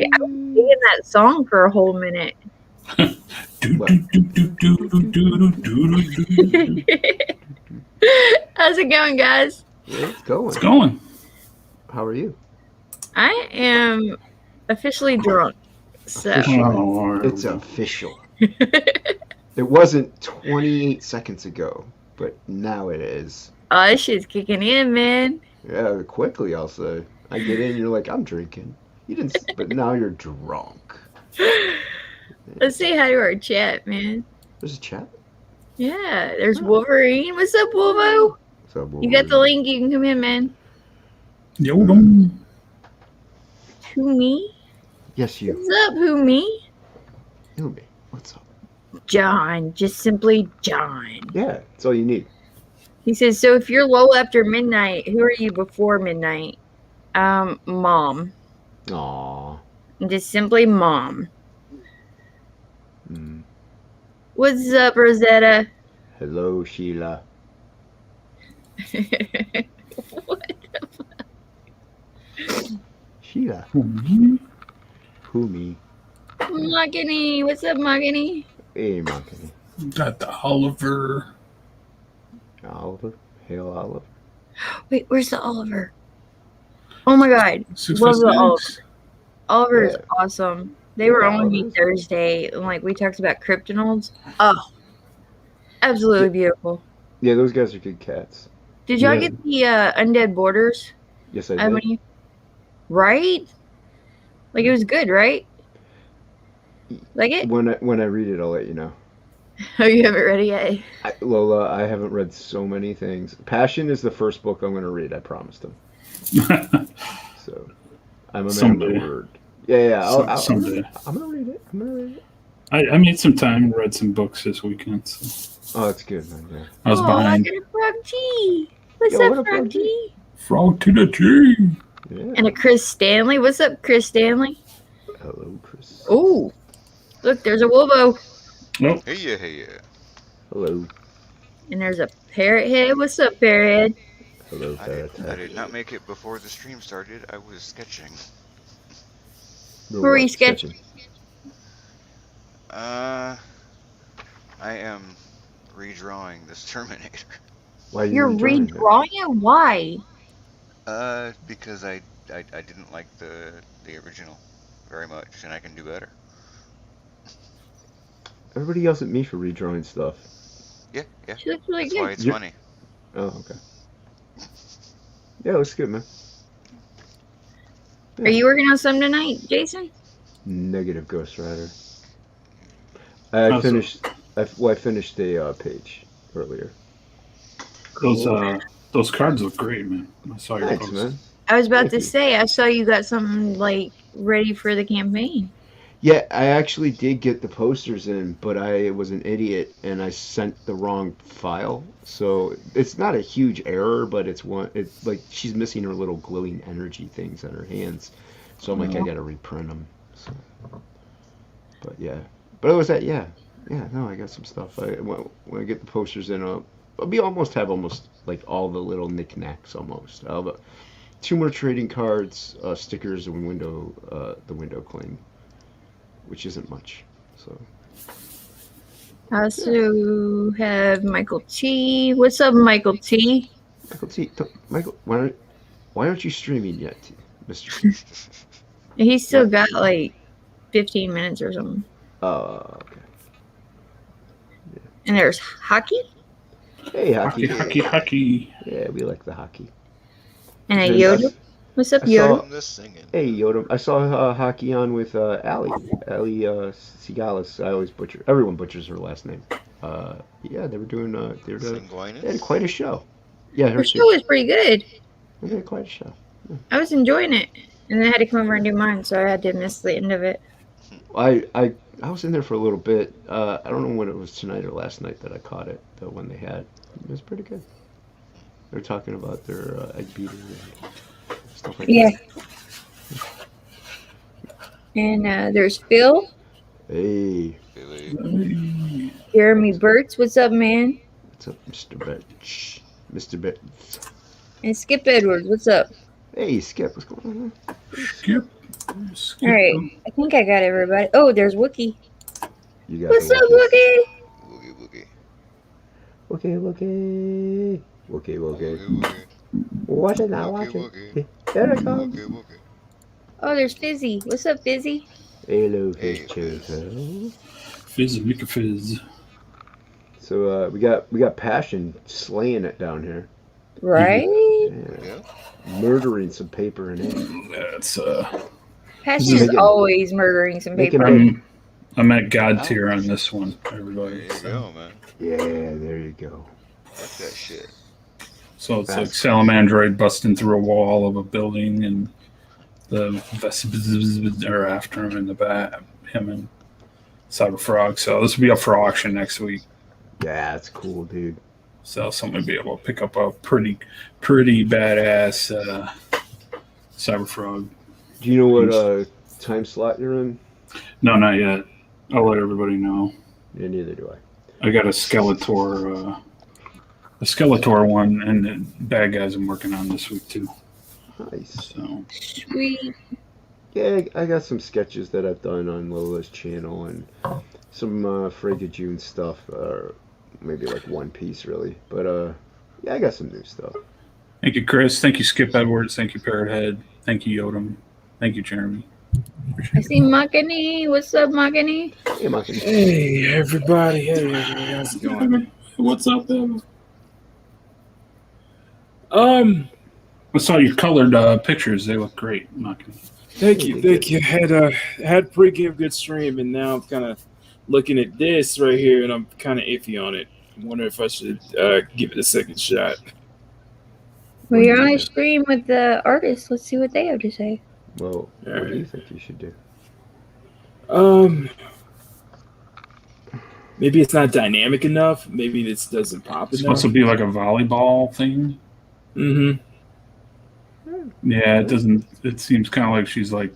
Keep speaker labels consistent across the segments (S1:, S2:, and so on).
S1: Like, I was singing that song for a whole minute. How's it going, guys?
S2: Yeah, it's going.
S3: It's going.
S2: How are you?
S1: I am officially drunk. So.
S2: Official. It's official. It wasn't 28 seconds ago, but now it is.
S1: Oh, this shit's kicking in, man.
S2: Yeah, quickly I'll say. I get in, you're like, I'm drinking. You didn't, but now you're drunk.
S1: Let's say hi to our chat, man.
S2: There's a chat?
S1: Yeah, there's Wolverine. What's up, Wolvo?
S2: What's up, Wolverine?
S1: You got the link. You can come in, man.
S3: Yo,
S1: Who, me?
S2: Yes, you.
S1: What's up, who, me?
S2: Who, me? What's up?
S1: John. Just simply John.
S2: Yeah, that's all you need.
S1: He says, so if you're low after midnight, who are you before midnight? Mom.
S2: Aww.
S1: Just simply mom.
S2: Mm.
S1: What's up, Rosetta?
S2: Hello, Sheila.
S1: What the fuck?
S2: Sheila.
S3: Who, me?
S2: Who, me?
S1: Magany. What's up, Magany?
S2: Hey, Magany.
S3: Got the Oliver.
S2: Oliver. Hail, Oliver.
S1: Wait, where's the Oliver? Oh my god.
S3: Six
S1: Love the
S3: Flags.
S1: Oliver. Oliver is
S2: Yeah.
S1: awesome. They were on me
S2: Oliver's-
S1: Thursday, and like we talked about Kryptonolds. Oh, absolutely beautiful.
S2: Yeah, those guys are good cats.
S1: Did y'all
S3: Yeah.
S1: get the Undead Borders?
S2: Yes, I
S1: I
S2: did.
S1: mean, right? Like it was good, right? Like it?
S2: When I read it, I'll let you know.
S1: Oh, you haven't read it yet?
S2: Lola, I haven't read so many things. Passion is the first book I'm going to read. I promised him. So I'm a man of
S3: Someday.
S2: my word. Yeah.
S3: Someday.
S2: I'm going to read it. I'm going to read it.
S3: I made some time and read some books this weekend. So
S2: Oh, that's good, man. Yeah.
S3: I was
S1: I
S3: behind.
S1: got a Frog G. What's
S2: Yo,
S1: up,
S2: what up,
S1: Frog
S2: Frog G?
S1: G?
S3: Frog to the G.
S2: Yeah.
S1: And a Chris Stanley. What's up, Chris Stanley?
S2: Hello, Chris.
S1: Oh, look, there's a Wolvo.
S3: Nope.
S4: Hey.
S2: Hello.
S1: And there's a Parrot Head. What's up, Parrot Head?
S2: Hello,
S4: I did not make it before the stream started. I was sketching.
S2: Who
S1: are you sketching?
S4: I am redrawing this Terminator.
S2: Why are you
S1: You're
S2: redrawing it?
S1: redrawing it? Why?
S4: Because I didn't like the original very much, and I can do better.
S2: Everybody yells at me for redrawing stuff.
S4: Yeah.
S1: She looks really
S4: That's
S1: good.
S4: why it's
S2: You're-
S4: funny.
S2: Oh, okay. Yeah, it looks good, man.
S1: Are you working on some tonight, Jason?
S2: Negative Ghost Rider. I
S3: How's
S2: finished. I finished a page earlier.
S3: Those cards look great, man. I saw your
S2: Thanks,
S3: post.
S2: man.
S1: I was about
S2: Thank
S1: to
S2: you.
S1: say, I saw you got something like ready for the campaign.
S2: Yeah, I actually did get the posters in, but I was an idiot and I sent the wrong file. So it's not a huge error, but it's like she's missing her little glowing energy things on her hands. So I'm like, I gotta reprint them. So, but yeah, but it was that. Yeah. No, I got some stuff. When I get the posters in, I'll have almost like all the little knickknacks almost. I'll have 2 more trading cards, stickers, and the window claim, which isn't much. So
S1: I also have Michael T. What's up, Michael T?
S2: Michael, why aren't you streaming yet, Mr. T?
S1: He's still got like 15 minutes or something.
S2: Okay.
S1: And there's Hockey
S2: Hey, hockey.
S3: Hockey.
S2: Yeah, we like the hockey.
S1: and a
S2: Hey,
S1: Yoda. What's up,
S2: I saw-
S1: Yoda?
S4: I'm just singing.
S2: Hey, Yoda. I saw hockey on with Ali Sigalis. Everyone butchers her last name. Yeah, they were doing. They had
S4: Sanguinus?
S2: quite a show. Yeah, her
S1: Her
S2: too.
S1: show was pretty good.
S2: They had quite a show.
S1: I was enjoying it. And then I had to come over and do mine, so I had to miss the end of it.
S2: I was in there for a little bit. I don't know when it was tonight or last night that I caught it. The one they had, it was pretty good. They were talking about their egg beater and stuff like
S1: Yeah.
S2: that.
S1: And there's Phil,
S2: Hey,
S4: Billy.
S1: Jeremy Burtz. What's up, man?
S2: what's up, Mr. Betch? Mr. Betch.
S1: And Skip Edwards. What's up?
S2: Hey, Skip, what's going on?
S3: Skip.
S1: All right, I think I got everybody. Oh, there's Wookie.
S2: You got
S1: What's
S2: the
S1: up,
S2: Wookiees.
S1: Wookie?
S4: Woogie
S2: Wookie, Wookie. Wookie, Wookie.
S4: woogie.
S2: Watch it now,
S4: Woogie
S2: watch it.
S4: woogie.
S2: Here it comes.
S4: Woogie woogie.
S1: Oh, there's Fizzy. What's up, Fizzy?
S2: Hello,
S4: Hey,
S2: Fish
S4: Fizz.
S2: Choco.
S3: Fizz, make a fizz.
S2: So we got Passion slaying it down here.
S1: Right?
S2: Yeah.
S4: Yeah.
S2: Murdering some paper and ink.
S3: That's
S1: Passion is
S2: Making-
S1: always murdering some
S2: making
S1: paper.
S3: I'm at God tier on this one,
S4: There
S3: everybody.
S4: you go, man.
S2: Yeah, there you go.
S4: Like that shit.
S3: So it's like
S2: That's-
S3: Salamandroid busting through a wall of a building, and the Vesps are after him in the back. Him and Cyber Frog. So this will be up for auction next week.
S2: Yeah, that's cool, dude.
S3: So someone will be able to pick up a pretty badass Cyber Frog.
S2: Do you know what time slot you're in?
S3: No, not yet. I'll let everybody know.
S2: Yeah, neither do I.
S3: I got a Skeletor one, and the bad guys I'm working on this week too.
S2: Nice.
S3: So
S1: Sweet.
S2: Yeah, I got some sketches that I've done on Lola's channel and some Frigga June stuff. Maybe like One Piece, really. But yeah, I got some new stuff.
S3: thank you, Chris. Thank you, Skip Edwards. Thank you, Parrot Head. Thank you, Yodam. Thank you, Jeremy.
S1: I see Makani. What's up, Makani?
S2: Hey, Maki.
S5: Hey everybody, how's it going?
S3: What's up, Evan? I saw your colored pictures. They look great, Maki.
S5: Thank you. Had a pretty good stream, and now I'm kind of looking at this right here, and I'm kind of iffy on it. I wonder if I should give it a second shot.
S1: Well, you're on a stream with the artists. Let's see what they have to say.
S2: Well, what do you
S5: Alright.
S2: think you should do?
S5: Maybe it's not dynamic enough. Maybe this doesn't pop
S3: It's
S5: enough.
S3: supposed to be like a volleyball thing.
S5: Mm-hmm.
S3: Yeah, it doesn't. It seems kind of like she's like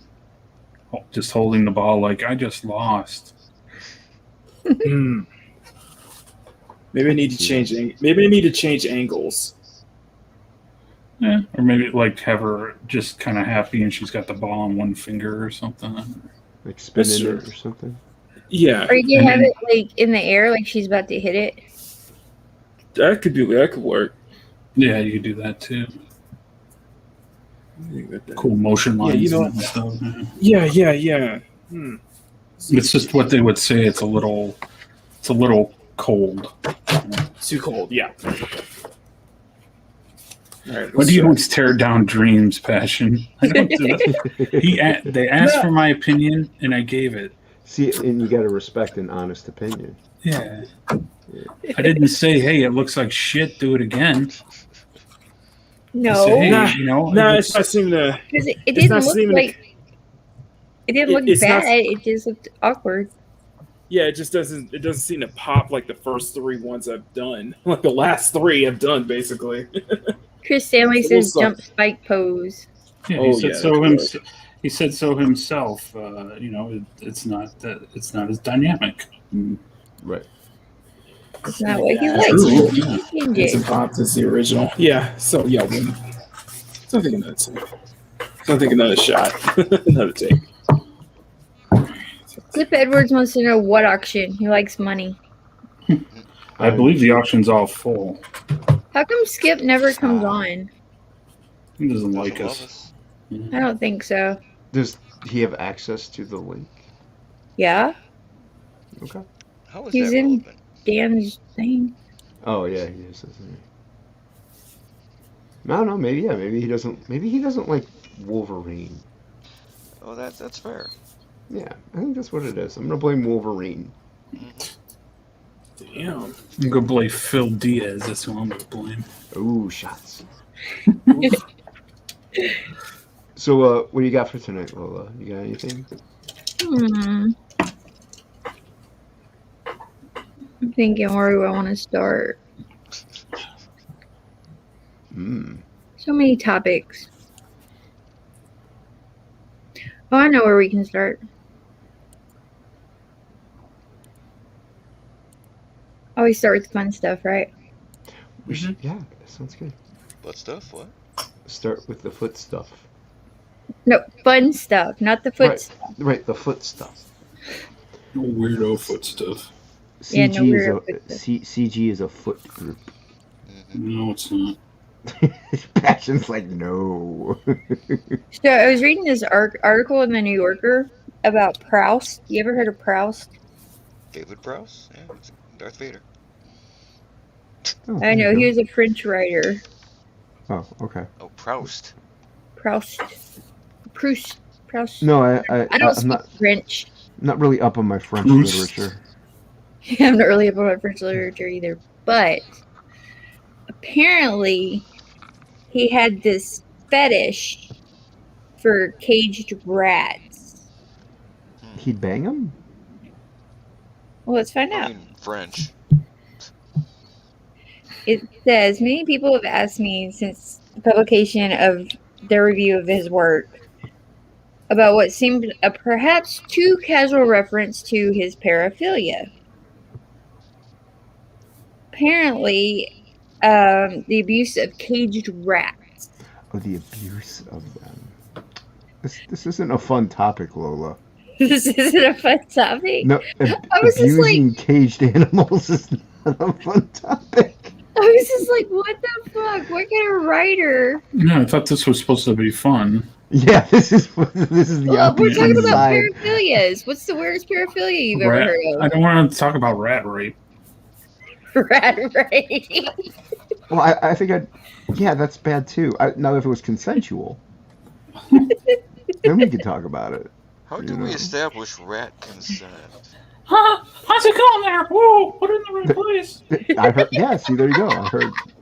S3: just holding the ball, like I just lost.
S5: Maybe I need to change. Maybe I need to change angles.
S3: Yeah, or maybe like have her just kind of happy and she's got the ball on one finger or something.
S2: Like spinning
S5: That's
S2: it
S5: true.
S2: or something?
S5: Yeah,
S1: Or you can
S3: And
S1: have
S3: then-
S1: it like in the air, like she's about to hit it.
S5: that could work.
S3: Yeah, you could do that too.
S5: I think that-
S3: Cool motion lines
S5: you know-
S3: and stuff. Yeah.
S5: Yeah.
S3: It's just what they would say. It's a little cold.
S5: Too cold. Yeah. All right.
S3: Why do you always tear down dreams, Passion? I don't do that. They asked for my opinion, and I gave it.
S2: See, and you got to respect an honest opinion.
S3: Yeah. I didn't say, hey, it looks like shit, do it again. I
S1: No,
S3: said, hey,
S5: Nah,
S3: you know,
S5: No,
S3: it
S5: it's not seeming to.
S1: because it
S5: It's
S1: didn't
S5: not
S1: look
S5: seeming
S1: like it didn't look
S5: It's
S1: bad.
S5: not-
S1: It just looked awkward.
S5: Yeah, it just doesn't. It doesn't seem to pop like the first three ones I've done. Like the last three I've done, basically.
S1: Chris Stanley
S5: It's a little
S1: says jump spike pose.
S3: yeah,
S5: Oh,
S3: he said
S5: yeah,
S3: so
S5: that's
S3: himself. He said so himself. You know, it's not as dynamic.
S2: Right.
S1: It's not what he
S5: Yeah,
S1: likes.
S3: true.
S1: He can change
S5: It's
S1: it.
S5: a pop as the original. Yeah. So yeah, so I think another shot, another take.
S1: Cliff Edwards wants to know what auction. He likes money.
S3: I believe the auction's all full.
S1: How come Skip never comes on?
S3: He doesn't
S4: Doesn't
S3: like
S4: love
S3: us.
S4: us.
S1: I don't think so.
S2: Does he have access to the link?
S1: Yeah,
S2: Okay.
S4: How is
S1: He's
S4: that
S1: in-
S4: relevant?
S1: Dan's thing.
S2: Oh yeah, he is. Isn't he? I don't know. Maybe yeah. Maybe he doesn't. Maybe he doesn't like Wolverine.
S4: Oh, that's fair.
S2: Yeah, I think that's what it is. I'm gonna blame Wolverine.
S5: Damn.
S3: I'm gonna blame Phil Diaz. That's who I'm gonna blame.
S2: Ooh, shots. So, what do you got for tonight, Lola? You got anything?
S1: I'm thinking, where do I want to start? So many topics. Oh, I know where we can start. Always start with fun stuff, right?
S2: We should. Yeah, that sounds good.
S4: What stuff? What?
S2: Start with the foot stuff.
S1: No, fun stuff, not the foot
S2: Right.
S1: stuff.
S2: Right, the foot stuff.
S3: No weirdo foot stuff.
S1: Yeah, no
S2: CG is
S1: weirdo
S2: a
S1: foot stuff.
S2: CG is a foot group.
S3: No, it's not.
S2: Passion's like no.
S1: So I was reading this article in the New Yorker about Proust. You ever heard of Proust?
S4: David Prowse? Yeah, it's Darth Vader.
S2: Oh,
S1: I
S2: there you
S1: know,
S2: go.
S1: he was a French writer.
S2: Oh, okay.
S4: Oh, Proust.
S1: Proust. Proust.
S2: No,
S1: I don't
S2: I'm
S1: speak
S2: not
S1: French.
S2: really up on my French
S3: Proust.
S2: literature.
S1: I'm not really about French literature either. But apparently, he had this fetish for caged rats.
S2: He'd bang him?
S1: Well, let's find
S4: I
S1: out.
S4: mean, French.
S1: It says many people have asked me since the publication of their review of his work about what seemed a perhaps too casual reference to his paraphilia. Apparently, the abuse of caged rats.
S2: Oh, the abuse of them. This isn't a fun topic, Lola.
S1: This isn't a fun topic.
S2: No,
S1: I was just like,
S2: abusing caged animals is not a fun topic.
S1: I was just like, what the fuck? What kind of writer?
S3: No, I thought this was supposed to be fun.
S2: Yeah, this is the
S1: Well, we're talking
S2: opposite
S1: about
S2: side.
S1: paraphilias. What's the weirdest paraphilia you've ever
S3: Rat,
S1: heard
S3: I
S1: of?
S3: don't want to talk about rat rape.
S1: Rat rape.
S2: Well, I think yeah, that's bad too. Now, if it was consensual, then we could talk about it.
S4: How
S2: You
S4: do we
S2: know.
S4: establish rat consent?
S3: Huh? How's it going there? Whoa! Put it in the right place.
S2: I heard. Yeah, see, there you go.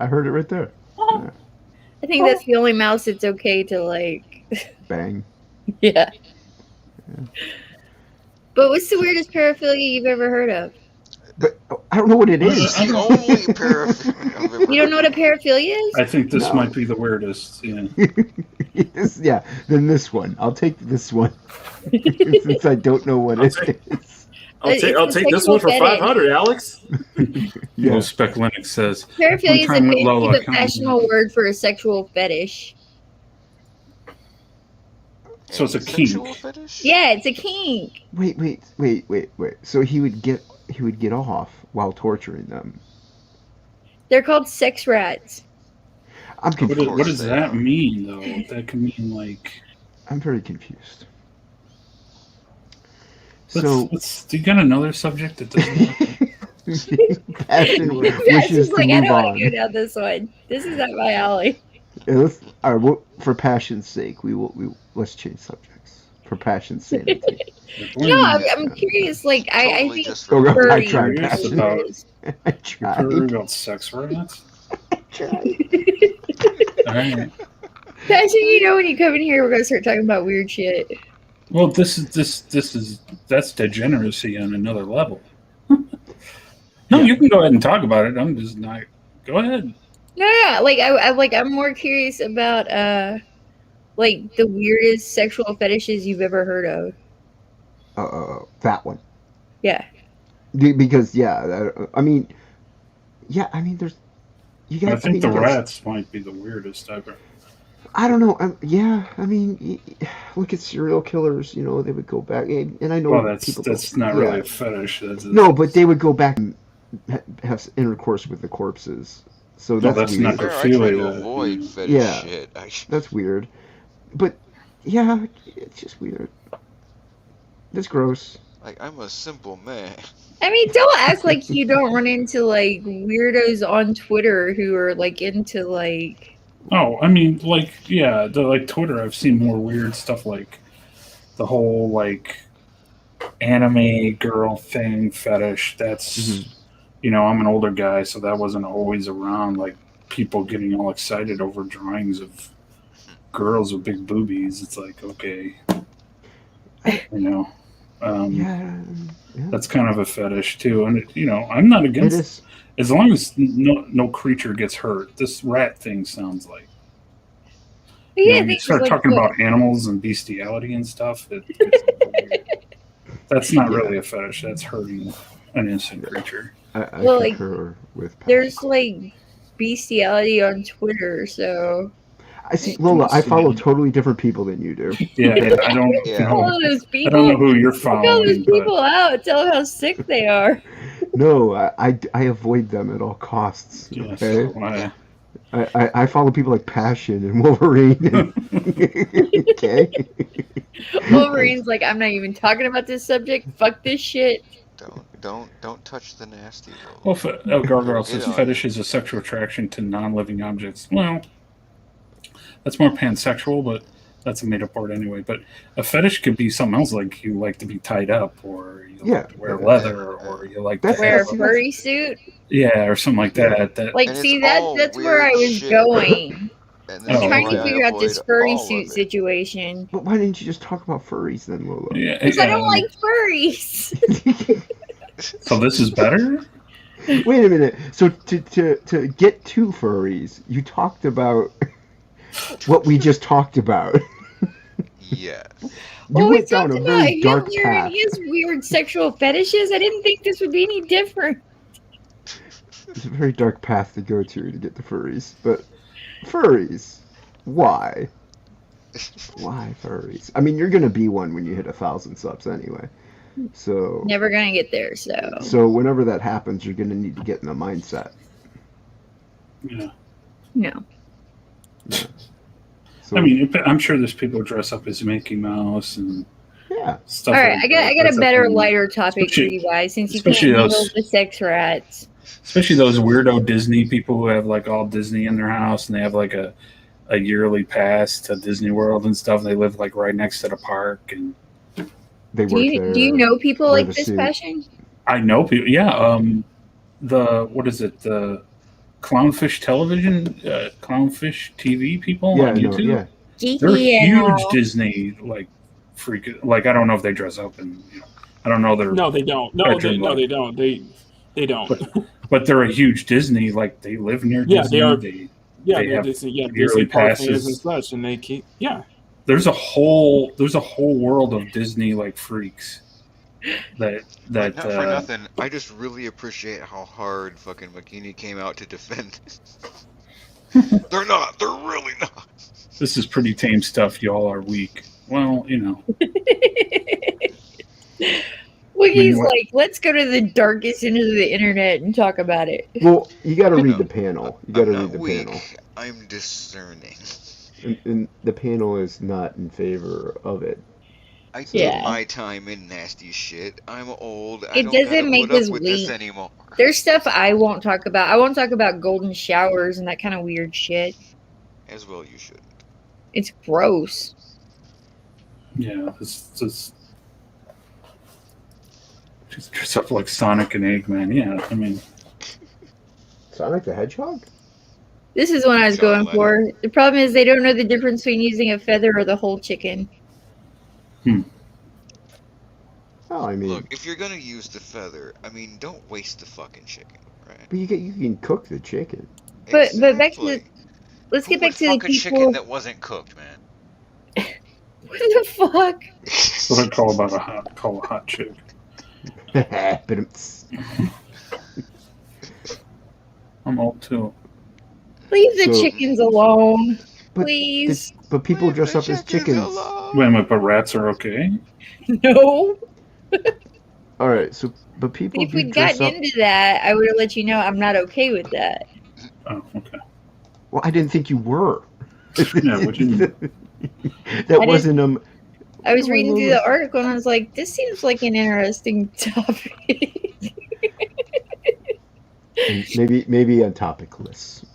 S2: I heard it right there.
S3: Oh.
S2: Yeah.
S1: I think that's the only mouse it's okay to like.
S2: Bang.
S1: Yeah. But what's the weirdest paraphilia you've ever heard of?
S2: But I don't know what it
S4: It's
S2: is.
S4: the only paraphilia I've ever
S1: You don't know what a
S4: heard.
S1: paraphilia is?
S3: I think this
S2: No.
S3: might be the weirdest. Yeah.
S2: Yeah, then this one. I'll take this one since I don't know what it is.
S5: I'll
S1: It's
S5: take
S1: a
S5: this
S1: sexual
S5: one for
S1: fetish.
S5: 500, Alex.
S2: Yeah.
S3: Low Spec Linux says,
S1: Paraphilia is
S3: One time with
S1: a
S3: Lola,
S1: fancy but fashionable word for a sexual fetish.
S3: so it's a
S4: Any sexual
S3: kink.
S4: fetish?
S1: Yeah, it's a kink.
S2: Wait. So he would get off while torturing them.
S1: They're called sex rats.
S2: I'm confused.
S3: What does that mean, though? That can mean like.
S2: I'm very confused.
S3: Do you got another subject that doesn't?
S2: Passion
S1: That's
S2: wishes
S1: just
S2: to
S1: like, I
S2: move
S1: don't want to go
S2: on.
S1: down this one. This is not my alley.
S2: All right, for passion's sake, let's change subjects. For passion's sanity.
S1: No, I'm curious. Like, I
S4: Totally
S1: think
S4: just
S2: Oh,
S4: for-
S2: I tried
S3: Curious
S2: passion.
S3: about-
S2: I
S3: You're
S2: tried.
S3: about sex rats?
S2: tried.
S3: All right.
S1: Passion, you know, when you come in here, we're gonna start talking about weird shit.
S3: Well, that's degeneracy on another level. No,
S2: Yeah.
S3: you can go ahead and talk about it. I'm just not. Go ahead.
S1: No. Like, I'm more curious about like the weirdest sexual fetishes you've ever heard of.
S2: That one.
S1: Yeah.
S2: Because I mean, there's. You got.
S3: I think
S2: mean,
S3: the
S2: you got-
S3: rats might be the weirdest ever.
S2: I don't know. I mean, look at serial killers. You know, they would go back, and I know
S3: Well, that's
S2: people.
S3: not
S2: yeah.
S3: really a fetish.
S2: No, but they would go back and have intercourse with the corpses. So
S3: No,
S2: that's,
S3: that's
S2: weird.
S3: not
S4: Sure, I try to
S3: Necrophilia.
S4: avoid fetish
S2: Yeah.
S4: shit.
S2: That's weird. But yeah, it's just weird. That's gross.
S4: Like, I'm a simple man.
S1: I mean, don't act like you don't run into like weirdos on Twitter who are like into like.
S3: Oh, I mean, like, yeah, like Twitter. I've seen more weird stuff, like the whole like anime girl thing fetish. That's
S2: Mhm.
S3: you know, I'm an older guy, so that wasn't always around. Like people getting all excited over drawings of girls with big boobies. It's like, okay, you know,
S2: Yeah.
S3: that's kind of a fetish too. And you know, I'm not
S2: It
S3: against
S2: is.
S3: as long as no creature gets hurt. This rat thing sounds like.
S1: But
S3: You
S1: yeah,
S3: know, you
S1: things
S3: start
S1: like
S3: talking
S1: what-
S3: about animals and bestiality and stuff. It gets a little weird. That's not really a fetish. That's hurting an innocent creature.
S2: I
S1: Well, like,
S2: concur with. Pat.
S1: there's like bestiality on Twitter, so
S2: I see, Lola. I follow totally different people than you do.
S3: Yeah, I don't
S4: Yeah.
S3: know.
S1: All those
S3: I don't know
S1: people.
S3: who you're
S1: Look all those
S3: following, but
S1: people out. Tell them how sick they are.
S2: No, I avoid them at all costs.
S3: yeah,
S2: Okay.
S3: so
S2: I follow people like Passion and Wolverine. Okay.
S1: Wolverine's like, I'm not even talking about this subject. Fuck this shit.
S4: Don't touch the nasty Lola.
S3: well, Gargoyle
S4: It'll
S3: says
S4: get on
S3: fetish
S4: you.
S3: is a sexual attraction to non-living objects. Well, that's more pansexual, but that's a made-up word anyway. But a fetish could be something else, like you like to be tied up, or you
S2: Yeah.
S3: like to wear leather, or you like to
S1: Wear a
S2: See,
S1: furry suit.
S3: yeah, or something like
S2: Yeah.
S3: that.
S1: Like,
S4: And it's
S1: see,
S4: all
S1: that's where I
S4: weird
S1: was
S4: shit.
S1: going.
S4: And
S1: I'm
S4: this
S3: Oh,
S4: is
S1: trying
S4: why
S1: to
S3: okay.
S1: figure
S4: I
S1: out this
S4: avoid
S1: furry
S4: all
S1: suit
S4: of it.
S1: situation.
S2: But why didn't you just talk about furries then, Lola?
S3: Yeah,
S1: Because I don't
S3: yeah.
S1: like furries.
S3: So this is better.
S2: Wait a minute. So to get to furries, you talked about what we just talked about.
S4: Yes.
S2: You
S1: Well, we
S2: went down
S1: talked
S2: a
S1: about
S2: very dark
S1: Hitler and
S2: path.
S1: his weird sexual fetishes. I didn't think this would be any different.
S2: It's a very dark path to go to get to furries. But furries, why? Why furries? I mean, you're gonna be one when you hit 1,000 subs anyway. So
S1: Never gonna get there, so.
S2: so whenever that happens, you're gonna need to get in the mindset.
S3: Yeah.
S1: No.
S2: So
S3: I mean, I'm sure there's people who dress up as Mickey Mouse and
S2: yeah,
S3: stuff.
S1: All right,
S3: like
S1: I got
S3: that.
S1: a better,
S3: That's
S1: lighter topic for
S3: especially-
S1: you guys, since you can't
S3: especially
S1: handle
S3: those-
S1: the sex rats.
S3: Especially those weirdo Disney people who have like all Disney in their house and they have like a yearly pass to Disney World and stuff. They live like right next to the park, and
S2: they
S1: Do
S2: work
S1: you
S2: there.
S1: do you know people
S2: wear
S1: like
S2: the
S1: this,
S2: suit.
S1: Passion?
S3: I know people. Yeah, the what is it? The Clownfish Television, Clownfish TV people
S2: Yeah,
S3: on
S2: no,
S3: YouTube.
S2: yeah.
S3: They're
S1: Geeky and
S3: huge
S1: all.
S3: Disney freak. Like I don't know if they dress up and I don't know their
S5: No, they don't. No,
S3: bedroom life.
S5: they don't. They don't.
S3: But they're a huge Disney. Like they live near
S5: Yeah,
S3: Disney.
S5: they are.
S3: They
S5: Yeah,
S3: They
S5: they're
S3: have
S5: Disney. Yeah,
S3: yearly
S5: Disney park fans
S3: passes.
S5: and such, and they keep. Yeah,
S3: there's a whole world of Disney like freaks that
S4: Not for nothing. I just really appreciate how hard fucking Makini came out to defend. They're not. They're really not.
S3: this is pretty tame stuff. Y'all are weak. Well,
S1: Wiki's
S3: what-
S1: like, let's go to the darkest end of the internet and talk about it.
S2: Well, you got to read
S4: No,
S2: the panel. You got
S4: I'm
S2: to
S4: not
S2: read the
S4: weak.
S2: panel.
S4: I'm discerning.
S2: And the panel is not in favor of it.
S4: I did
S1: Yeah.
S4: my time in nasty shit. I'm old. I
S1: It
S4: don't
S1: doesn't
S4: gotta
S1: make
S4: put
S1: us
S4: up with this
S1: weak.
S4: anymore.
S1: There's stuff I won't talk about. I won't talk about golden showers and that kind of weird shit.
S4: As well, you should.
S1: It's gross.
S3: Yeah, this just dress up like Sonic and Eggman. Yeah, I mean,
S2: Sonic the Hedgehog?
S1: This is what I was
S4: John
S1: going for.
S4: Lennon.
S1: The problem is they don't know the difference between using a feather or the whole chicken.
S2: Oh, I mean,
S4: Look, if you're gonna use the feather, I mean, don't waste the fucking chicken, right?
S2: but you can cook the chicken.
S1: But back to the-
S4: Exactly.
S1: Let's
S4: Who
S1: get back
S4: would
S1: to the
S4: fuck a chicken
S1: people.
S4: that wasn't cooked, man?
S1: What the fuck?
S3: that's what I call a hot chick.
S2: But it's,
S3: I'm old too.
S1: Leave the
S2: So-
S1: chickens alone,
S2: but
S1: please.
S2: but people
S4: Leave
S2: dress
S4: the
S2: up as
S4: chickens
S2: chickens.
S4: alone.
S3: Wait a minute, but rats are okay.
S1: No.
S2: All right, so but people
S1: If
S2: do
S1: we'd
S2: dress
S1: gotten
S2: up.
S1: into that, I would have let you know I'm not okay with that.
S3: Oh, okay.
S2: Well, I didn't think you were.
S3: Yeah, what do you mean?
S2: That
S1: I
S2: wasn't
S1: I was
S2: Oh,
S1: reading through
S2: Lola.
S1: the article and I was like, this seems like an interesting topic.
S2: maybe on topic lists.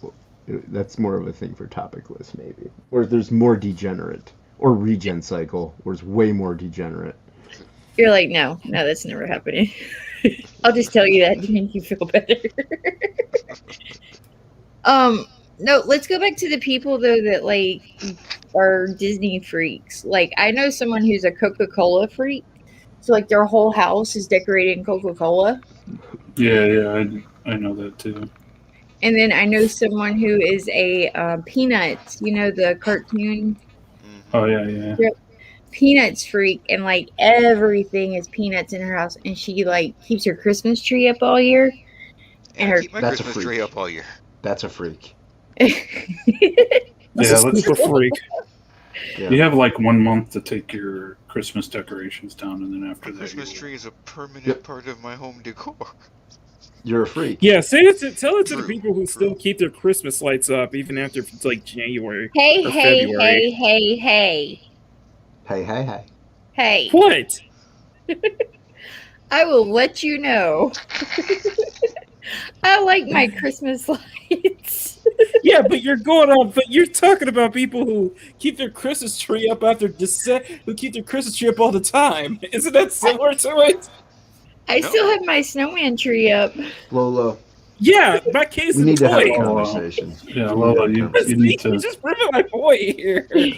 S2: That's more of a thing for topic lists, maybe. Or there's more degenerate, or regen cycle, where it's way more degenerate.
S1: You're like, no, that's never happening. I'll just tell you that to make you feel better. No, let's go back to the people though that like are Disney freaks. Like I know someone who's a Coca-Cola freak. So like their whole house is decorated in Coca-Cola.
S3: Yeah, I know that too.
S1: And then I know someone who is a Peanuts, the cartoon
S4: Mhm.
S3: Oh yeah.
S1: Peanuts freak, and like everything is peanuts in her house, and she like keeps her Christmas tree up all year.
S4: Yeah,
S1: And
S4: I
S1: her-
S4: keep my
S2: That's a
S4: Christmas
S2: freak.
S4: tree up all year.
S2: That's a freak.
S5: That's
S3: Yeah,
S5: a
S3: let's.
S5: super freak.
S2: Yeah.
S3: You have like 1 month to take your Christmas decorations down, and then after
S4: The
S3: that,
S4: Christmas
S3: you-
S4: tree is a permanent
S2: Yep.
S4: part of my home decor.
S2: You're a freak.
S5: Yeah, say it tell it to the
S4: True,
S5: people who
S4: true.
S5: still keep their Christmas lights up even after like January
S1: Hey,
S5: or
S1: hey,
S5: February.
S1: hey, hey, hey,
S2: Hey, hey, hey.
S1: hey.
S5: What?
S1: I will let you know. I like my Christmas lights.
S5: Yeah, but you're going on. But you're talking about people who keep their Christmas tree up after who keep their Christmas tree up all the time. Isn't that similar to it?
S1: I
S4: No.
S1: still have my snowman tree up.
S2: Lola,
S5: Yeah, my case
S2: we
S5: in
S2: need to have a
S5: point.
S2: conversation.
S3: Yeah,
S2: We need to
S3: Lola,
S2: have a
S3: you
S2: conversation.
S3: need
S5: You
S3: to
S5: just proving my point here.
S3: you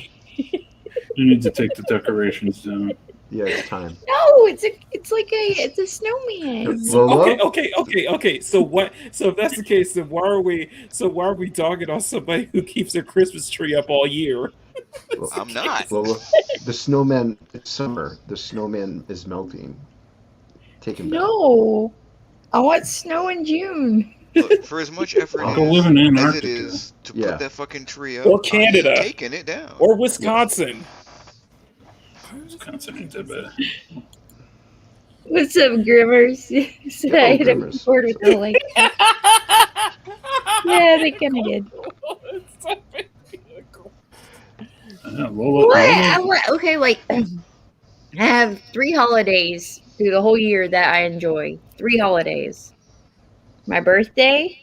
S3: need to take the decorations down.
S2: Yeah, it's time.
S1: No, it's a snowman.
S2: Lola?
S5: Okay. So what? So if that's the case, then why are we? So why are we dogging on somebody who keeps their Christmas tree up all year?
S4: I'm not.
S2: Lola, the snowman, it's summer. The snowman is melting. Take him back.
S1: No, I want snow in June.
S4: Look, for as much effort
S2: I'll
S3: go live in
S4: as it
S3: Antarctica.
S4: is to
S2: Yeah.
S4: put that fucking tree up,
S5: Or
S4: I
S5: Canada.
S4: ain't taking it down.
S5: Or Wisconsin.
S3: Wisconsin ain't that bad.
S1: What's up, Grimmers? Said I hit him
S2: Grimmers.
S1: board with the like. Yeah, they kind of did.
S3: Yeah, Lola,
S1: What?
S3: Lola,
S1: Okay, like I have 3 holidays through the whole year that I enjoy. 3 holidays. My birthday.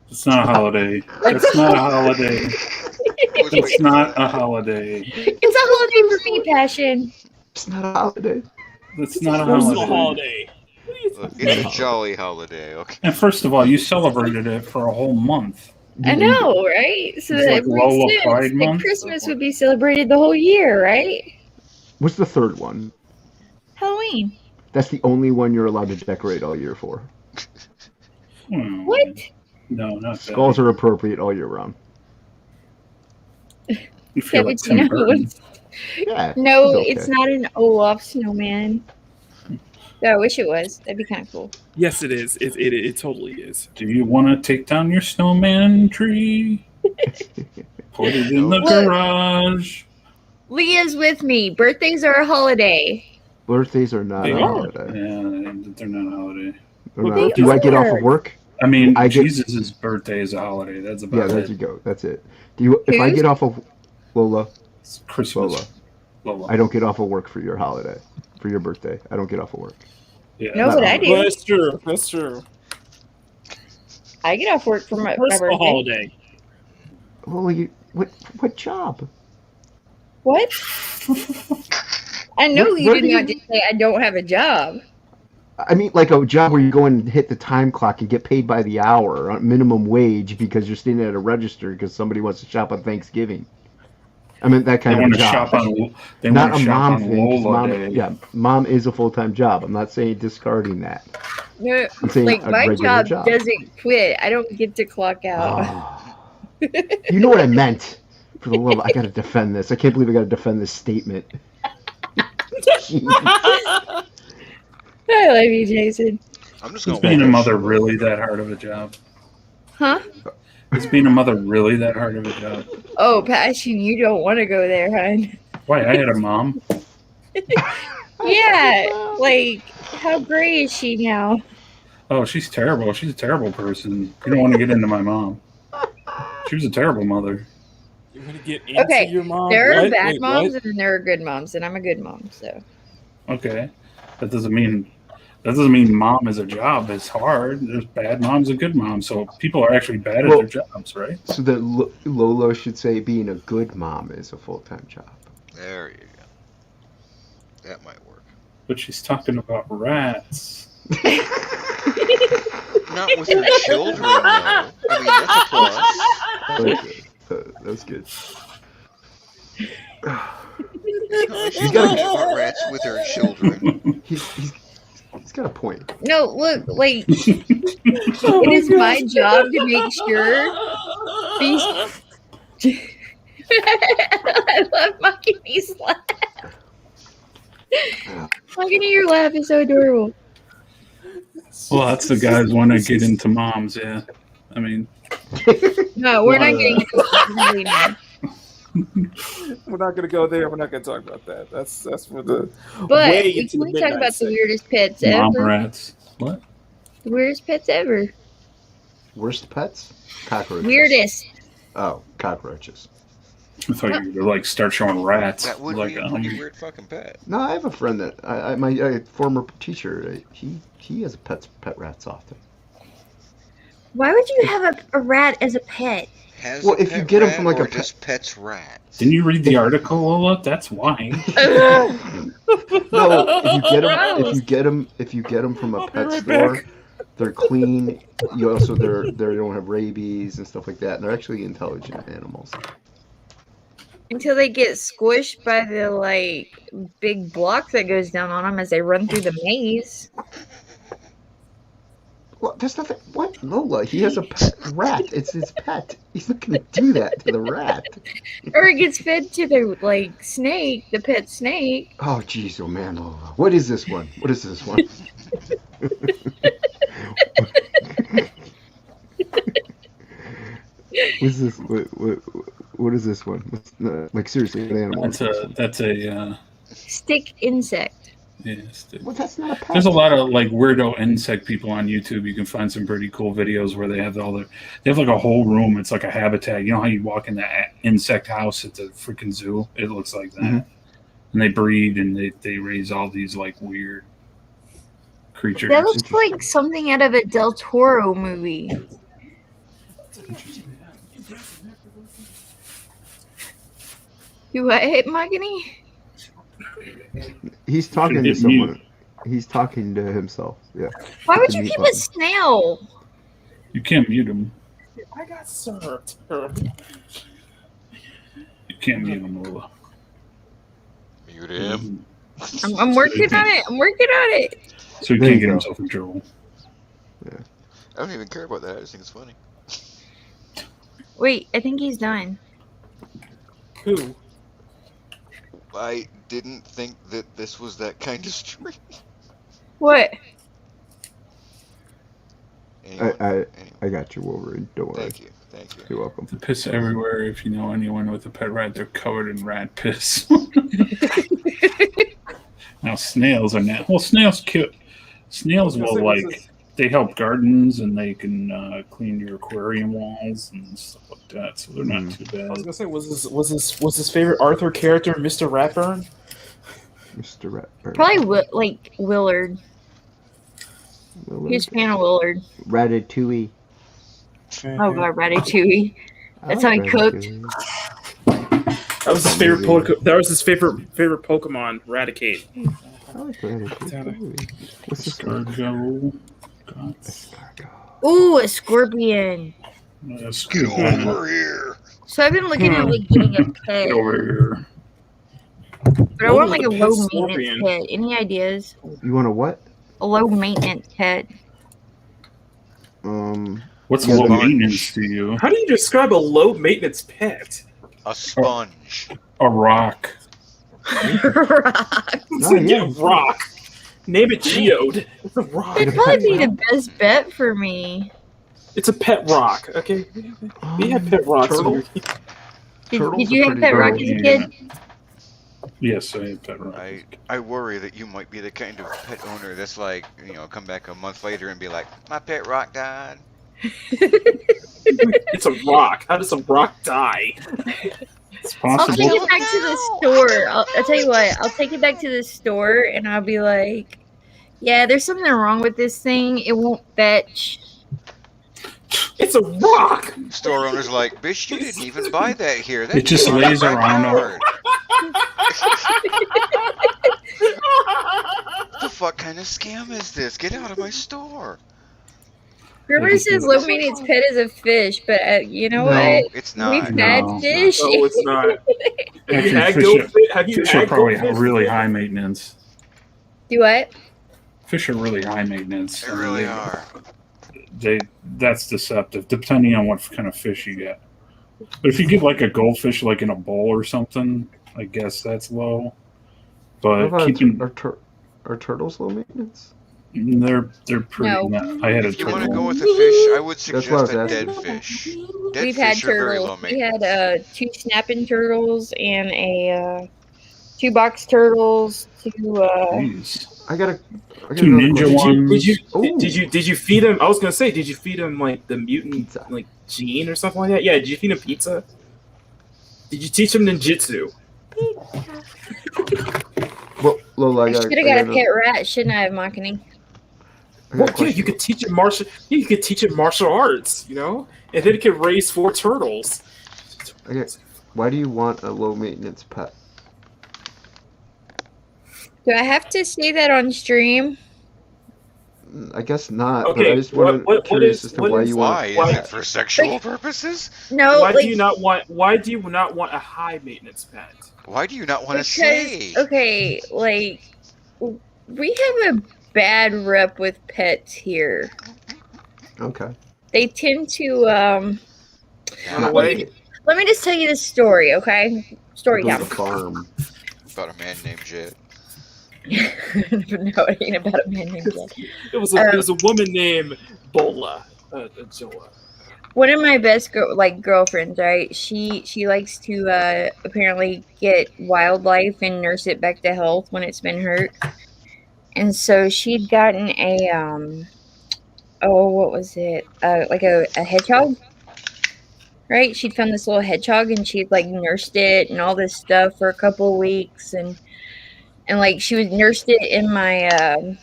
S3: it's not a holiday. That's not a holiday.
S4: I was
S3: It's
S4: waiting
S3: not
S4: for
S3: a
S4: that.
S3: holiday.
S1: It's a holiday for me, Passion.
S2: It's not a holiday.
S3: That's not a
S5: Personal
S3: holiday.
S5: holiday.
S4: Look, it's a jolly holiday, okay?
S3: And first of all, you celebrated it for a whole month.
S1: I know, right? So
S3: It's
S1: that
S3: like
S1: it
S3: Lola
S1: makes sense
S3: Pride
S1: that
S3: Month.
S1: Christmas would be celebrated the whole year, right?
S2: What's the third one?
S1: Halloween.
S2: That's the only one you're allowed to decorate all year for.
S1: What?
S3: No, not that.
S2: Skulls are appropriate all year round.
S3: You
S1: Yeah,
S3: feel like
S1: but you
S3: Tim
S1: know,
S3: Burton.
S2: Yeah.
S1: no,
S2: it's okay.
S1: it's not an Olaf snowman. Yeah, I wish it was. That'd be kind of cool.
S5: Yes, it is. It totally is.
S3: Do you want to take down your snowman tree? Put it in the
S1: Look.
S3: garage.
S1: Leah's with me. Birthdays are a holiday.
S2: Birthdays are not
S5: They
S2: a
S5: are.
S2: holiday.
S3: Yeah, they're not a holiday.
S2: They're
S5: But
S2: not.
S1: they
S2: Do I get off
S1: are.
S2: of work?
S3: I mean,
S2: I get-
S3: Jesus' birthday is a holiday. That's
S2: Yeah,
S3: about
S2: there
S3: it.
S2: you go. That's it. Do you? If I
S1: Whose?
S2: get off of Lola,
S3: It's Christmas.
S2: Lola, I don't get off of work for your holiday, for your birthday. I don't get off of work.
S3: Yeah,
S1: No,
S2: Not
S1: but I
S2: holiday.
S1: do.
S5: Well, that's true. That's true.
S1: I get off work for my
S5: Personal
S1: birthday.
S5: holiday.
S2: Lola, what job?
S1: What? I know
S2: What-
S1: you
S2: what
S1: did
S2: do you-
S1: not just say I don't have a job.
S2: I mean, like a job where you go and hit the time clock and get paid by the hour, on minimum wage, because you're standing at a register because somebody wants to shop on Thanksgiving. I mean, that
S3: They
S2: kind of
S3: want
S2: a
S3: to
S2: job.
S3: shop on. They
S2: Not
S3: want
S2: a
S3: to shop
S2: mom
S3: on
S2: thing. 'Cause
S3: Lola
S2: mom,
S3: Day.
S2: yeah, mom is a full-time job. I'm not saying discarding that.
S1: No,
S2: I'm saying
S1: like
S2: a
S1: my
S2: regular
S1: job doesn't quit. I don't get to clock out.
S2: Oh. You know what I meant. For the love, I got to defend this. I can't believe I got to defend this statement.
S1: I love you, Jason.
S4: I'm just
S3: Is
S4: gonna
S3: being a
S4: walk
S3: mother
S4: this
S3: really that hard of a job?
S1: Huh?
S3: Is being a mother really that hard of a job?
S1: Oh, Passion, you don't want to go there, hon.
S3: Why? I had a mom.
S1: Yeah, like, how gray is she now?
S3: Oh, she's terrible. She's a terrible person. You don't want to get into my mom. She was a terrible mother.
S5: You want to get into
S1: Okay,
S5: your mom?
S1: There are
S5: What?
S1: bad
S5: Wait,
S1: moms
S5: what?
S1: and then there are good moms, and I'm a good mom, so.
S3: Okay, that doesn't mean mom is a job. It's hard. There's bad moms and good moms. So people are actually bad
S2: Well-
S3: at their jobs, right?
S2: So that Lola should say being a good mom is a full-time job.
S4: There you go. That might work.
S3: But she's talking about rats.
S4: Not with her children, though. I mean, that's a plus.
S2: That's good.
S4: It's not like she's
S2: You gotta-
S4: talking about rats with her children.
S2: He's got a point.
S1: No, look, like, it is my job to make sure these. I love Maki's laugh. Makini, your laugh is so adorable.
S3: Well, that's the guys want to get into moms. Yeah, I mean,
S1: No, we're not
S3: Well,
S1: getting into it.
S5: We're not gonna go there. We're not gonna talk about that. That's for the
S1: But
S5: way
S1: we
S5: into the
S1: can talk
S5: midnight
S1: about the
S5: segment.
S1: weirdest pets
S3: Mom
S1: ever.
S3: rats. What?
S1: The weirdest pets ever.
S2: Worst pets? Cockroaches.
S1: Weirdest.
S2: Oh, cockroaches.
S3: I thought you were gonna like start showing rats.
S4: That would
S3: Like
S4: be a pretty weird fucking pet.
S2: No, I have a friend that my former teacher. He has pet rats often.
S1: Why would you have a rat as a pet?
S4: Has
S2: Well,
S4: a
S2: if
S4: pet
S2: you get 'em
S4: rat
S2: from, like,
S4: or
S2: a pet-
S4: just pets rats.
S3: Didn't you read the article, Lola? That's why.
S2: No, if you get them,
S1: Gross.
S2: if you get them from a
S5: I'll be
S2: pet
S5: right
S2: store,
S5: back.
S2: they're clean. You also they don't have rabies and stuff like that, and they're actually intelligent animals.
S1: Until they get squished by the like big block that goes down on them as they run through the maze.
S2: Well, there's nothing. What, Lola? He has a pet rat. It's his pet. He's not going to do that to the rat.
S1: Or it gets fed to the like snake, the pet snake.
S2: Oh, jeez, oh man, Lola. What is this one? What is this one? What's this? What is this one? Like seriously, an animal?
S3: That's a
S1: Stick insect.
S3: yes.
S2: Well, that's not a pet.
S3: There's a lot of like weirdo insect people on YouTube. You can find some pretty cool videos where they have like a whole room. It's like a habitat. You know how you walk in the insect house at the freaking zoo? It looks like that.
S2: Mhm.
S3: And they breed and they raise all these like weird creatures.
S1: That looks like something out of a Del Toro movie. You what, Mahogany?
S2: He's talking
S3: Should
S2: to
S3: hit
S2: someone.
S3: mute.
S2: He's talking to himself. Yeah.
S1: Why would
S2: the
S1: you
S2: mute
S1: keep a
S2: button.
S1: snail?
S3: You can't mute them.
S5: I got served.
S3: You can't mute them, Lola.
S4: Mute him.
S1: I'm working on it. I'm working on it.
S3: So he
S2: There
S3: can't
S2: you
S3: get
S2: go.
S3: himself in trouble.
S4: I don't even care about that. I just think it's funny.
S1: Wait, I think he's done.
S5: Who?
S4: I didn't think that this was that kind of stream.
S1: What?
S4: Anyway,
S2: I got you, Wolverine. Don't worry.
S4: thank you. Thank you.
S2: You're welcome.
S3: The piss everywhere. If you know anyone with a pet rat, they're covered in rat piss. Now snails are not. Well, snails cute. Snails will like they help gardens and they can clean your aquarium walls and stuff like that. So they're not too
S5: I was
S3: bad.
S5: gonna say, was his favorite Arthur character Mr. Ratburn?
S2: Mr. Rat.
S1: Probably like Willard. He's a fan of Willard.
S2: Ratatouille.
S1: Oh god, Ratatouille. That's how he cooked.
S5: That was his favorite. That was his favorite Pokemon, Raticate.
S2: I like Ratatouille. What's this one?
S3: Escargot.
S2: Escargot.
S1: Ooh, a scorpion.
S4: Get over here.
S1: So I've been looking at like getting a pet,
S3: Get over here.
S1: but I want like a
S5: Pet
S1: low
S5: scorpion.
S1: maintenance pet. Any ideas?
S2: You want a what?
S1: A low maintenance pet.
S3: What's
S2: Yeah,
S3: low
S4: sponge.
S3: maintenance to you?
S5: How do you describe a low maintenance pet?
S4: A sponge.
S3: A rock.
S1: Rock.
S2: Oh, yeah.
S5: Yeah, rock. Name it Geode. It's a rock.
S1: That'd probably be the best bet for me.
S5: It's a pet rock. Okay, we have pet rocks.
S2: Turtle?
S1: Did you have pet rock as a kid?
S3: Yes, I had pet rock.
S4: I worry that you might be the kind of pet owner that's like, come back a month later and be like, my pet rock died.
S5: It's a rock. How does a rock die?
S3: It's
S1: I'll
S3: possible.
S1: take it back to the store. I'll tell you what. I'll take it back to the store and I'll be like, yeah, there's something wrong with this thing. It won't fetch.
S5: It's a rock.
S4: Store owner's like, bitch, you didn't even buy that here. That
S3: It just
S4: came
S3: lays
S4: out of my
S3: around
S4: yard." The fuck kind of scam is this? Get out of my store.
S1: Whoever says low maintenance pet is a fish, but you know
S2: No,
S1: what?
S4: It's not.
S1: We've had
S3: No,
S1: fish.
S5: No, it's not. Have you
S3: Actually,
S5: had
S3: fish
S5: goldfish? Have you
S3: Fish are
S5: had
S3: probably
S5: goldfish?
S3: really high maintenance.
S1: Do what?
S3: Fish are really high maintenance.
S4: They really are.
S3: That's deceptive, depending on what kind of fish you get. But if you get like a goldfish, like in a bowl or something, I guess that's low.
S2: How
S3: But
S2: about
S3: keeping
S2: are turtles low maintenance?
S3: They're pretty.
S1: No.
S3: I had a
S4: If you want to go
S3: turtle.
S4: with a fish, I would
S2: That's what I
S4: suggest
S2: was
S4: a
S2: asking.
S4: dead fish. Dead
S1: We've had
S4: fish are very
S1: turtles.
S4: low
S1: We had
S4: maintenance.
S1: 2 snapping turtles and a 2 box turtles. 2
S3: Jeez.
S2: I got
S3: Two
S2: another
S3: ninja
S2: question.
S3: ones.
S5: Did you feed him? I was gonna say, did you feed him like the mutant
S2: Pizza.
S5: like gene or something like that? Yeah. Did you feed him pizza? Did you teach him ninjutsu?
S2: Well, Lola,
S1: I should have got a pet rat, shouldn't I have, Makani?
S2: I got a
S5: Well, yeah,
S2: question.
S5: you could teach him martial. Yeah, you could teach him martial arts. You know, and then it could raise 4 turtles.
S2: Why do you want a low maintenance pet?
S1: Do I have to say that on stream?
S2: I guess not, but
S5: Okay,
S2: I just want to curious as to why you want
S4: Why?
S2: a
S4: Is it
S2: pet.
S4: for sexual purposes?
S1: No,
S5: Why
S1: like
S5: do you not want? Why do you not want a high maintenance pet?
S4: Why do you not want to
S1: because
S4: say?
S1: okay, like we have a bad rep with pets here.
S2: Okay.
S1: They tend to
S5: Run
S4: Yeah,
S5: away.
S1: let me just tell you this story, okay? Story
S2: Go to
S1: time.
S2: the farm.
S4: about a man named Jet.
S1: No, it ain't about a man named Jet.
S5: It was a woman named Bola. Jola.
S1: One of my best girlfriends, right? She likes to apparently get wildlife and nurse it back to health when it's been hurt. And so she'd gotten a what was it? Like a hedgehog. Right? She'd found this little hedgehog and she'd like nursed it and all this stuff for a couple of weeks and like she would nursed it in my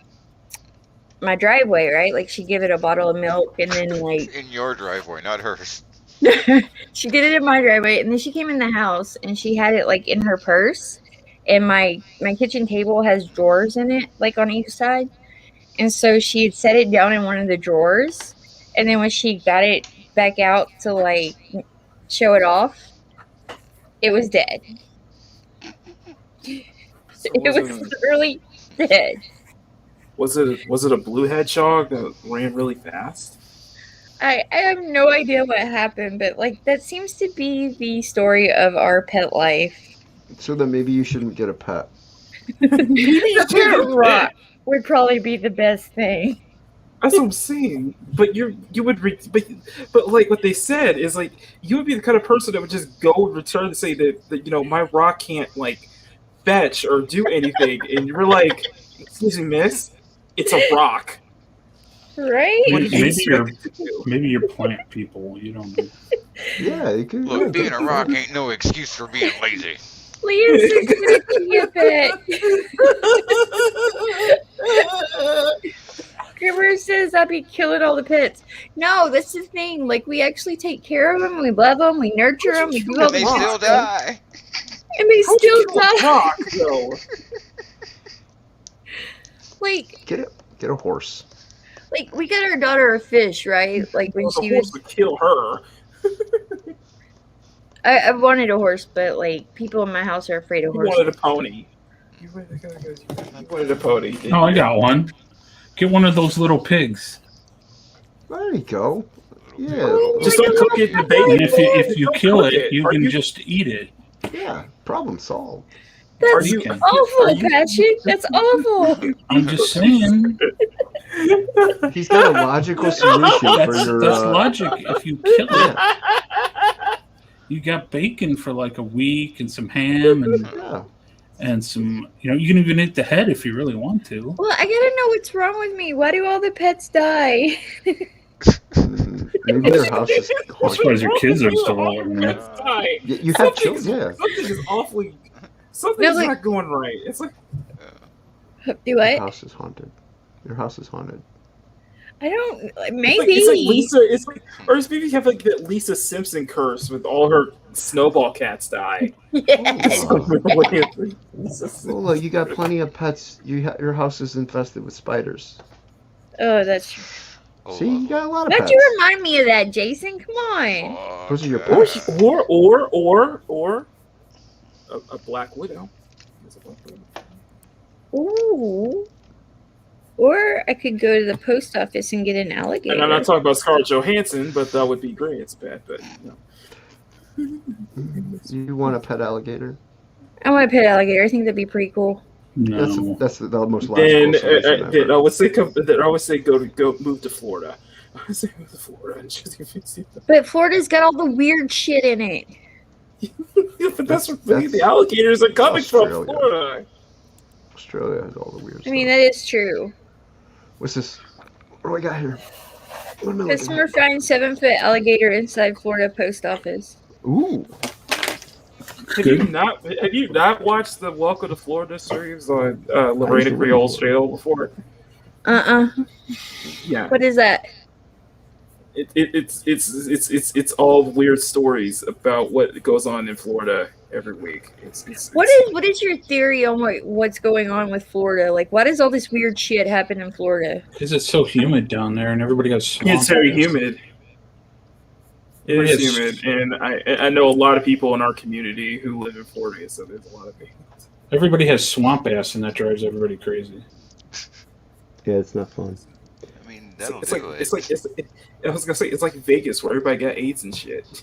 S1: driveway, right? Like she'd give it a bottle of milk and then like
S4: In your driveway, not hers.
S1: she did it in my driveway and then she came in the house and she had it like in her purse and my kitchen table has drawers in it like on each side and so she had set it down in one of the drawers and then when she got it back out to like show it off, it was dead.
S5: So
S1: It was literally dead.
S5: Was it a blue hedgehog that ran really fast?
S1: I have no idea what happened, but like that seems to be the story of our pet life.
S2: So then maybe you shouldn't get a pet.
S1: Maybe a pet rock would probably be the best thing.
S5: That's what I'm saying. But but like what they said is like you would be the kind of person that would just go and return and say that you know my rock can't like fetch or do anything, and you're like, excuse me, miss, it's a rock.
S1: Right?
S5: What do you
S3: Maybe
S5: expect it to do?
S3: Maybe you're plant people. You don't know.
S2: Yeah, you could.
S4: Look, being a rock ain't no excuse for being lazy.
S1: Leah says gonna give you a pet. Grimmer says I'd be killing all the pets. No, that's the thing. Like we actually take care of them, we love them, we nurture them, we do all
S4: And they
S1: the
S4: still
S1: stuff.
S4: die.
S1: And they
S5: How'd
S1: still
S5: you kill a
S1: die.
S5: rock, though?
S1: Like
S2: Get a horse.
S1: we got our daughter a fish, right? Like when
S5: Well, the
S1: she
S5: horse
S1: was
S5: would kill her.
S1: I wanted a horse, but like people in my house are afraid of
S5: You
S1: horses.
S5: wanted a pony. You wanted a pony. Didn't
S3: Oh, I
S5: you?
S3: got one. Get one of those little pigs.
S2: There you go. Yeah.
S1: Oh,
S5: Just
S1: my
S5: don't
S1: God,
S5: cook it in the
S1: my
S5: bacon.
S3: And if you
S5: Don't
S3: kill
S5: cook
S3: it, you
S5: Are
S3: can just eat it.
S2: Yeah. Problem solved.
S5: Are
S1: That's
S5: you?
S1: awful,
S5: are you-
S1: Patrick. That's awful.
S3: I'm just saying.
S2: He's got a logical solution for your.
S3: That's logic. If you kill it,
S2: Yeah.
S3: you got bacon for like a week and some ham
S2: Yeah.
S3: and some. You can even eat the head if you really want to.
S1: Well, I gotta know what's wrong with me. Why do all the pets die?
S2: Maybe their house is
S3: As far
S2: haunted.
S3: as your kids are still alive.
S2: You have children, yeah.
S5: Something is awfully. Something's
S1: like-
S5: not going right. It's like
S1: Do
S2: Your
S1: what?
S2: house is haunted. Your house is haunted.
S1: I don't.
S5: it's
S1: Maybe.
S5: like Lisa. It's like, or it's maybe you have like that Lisa Simpson curse with all her snowball cats die.
S1: Yes.
S2: Lola, you got plenty of pets. Your house is infested with spiders.
S1: Oh, that's true.
S4: Oh,
S2: See, you got a lot of
S1: Why'd
S2: pets.
S1: you remind me of that, Jason? Come on.
S2: Those are your
S4: okay.
S2: pets.
S5: Or a black widow. There's a black widow.
S1: Ooh. Or I could go to the post office and get an alligator.
S5: And I'm not talking about Scarlett Johansson, but that would be great. It's bad, but no.
S2: You want a pet alligator?
S1: I want a pet alligator. I think that'd be pretty cool.
S3: No.
S2: That's the most
S5: Then,
S2: logical solution
S5: then
S2: ever.
S5: I would say go move to Florida. I would say move to Florida and just
S1: But Florida's got all the weird shit in it.
S5: yeah, but that's where
S2: That's
S5: the alligators are coming from,
S2: Australia.
S5: Florida.
S2: Australia has all the weird
S1: I mean,
S2: stuff.
S1: that is true.
S2: What's this? What do I got here? What am I looking
S1: Customer
S2: at?
S1: finds 7-foot alligator inside Florida post office.
S2: Ooh.
S5: Have you not watched the Welcome to Florida series on Lorena
S2: to live in
S5: Creole's
S2: Florida.
S5: channel before? Yeah,
S1: What is that?
S5: it's all weird stories about what goes on in Florida every week.
S1: What is your theory on what's going on with Florida? Like, why does all this weird shit happen in Florida?
S3: Because it's so humid down there and everybody got swamp.
S5: It's very humid. It is humid, and I know a lot of people in our community who live in Florida, so there's a lot of things.
S3: Everybody has swamp ass, and that drives everybody crazy.
S2: Yeah, it's not fun.
S4: I mean, that'll
S5: It's
S4: do it.
S5: I was gonna say it's like Vegas where everybody got AIDS and shit.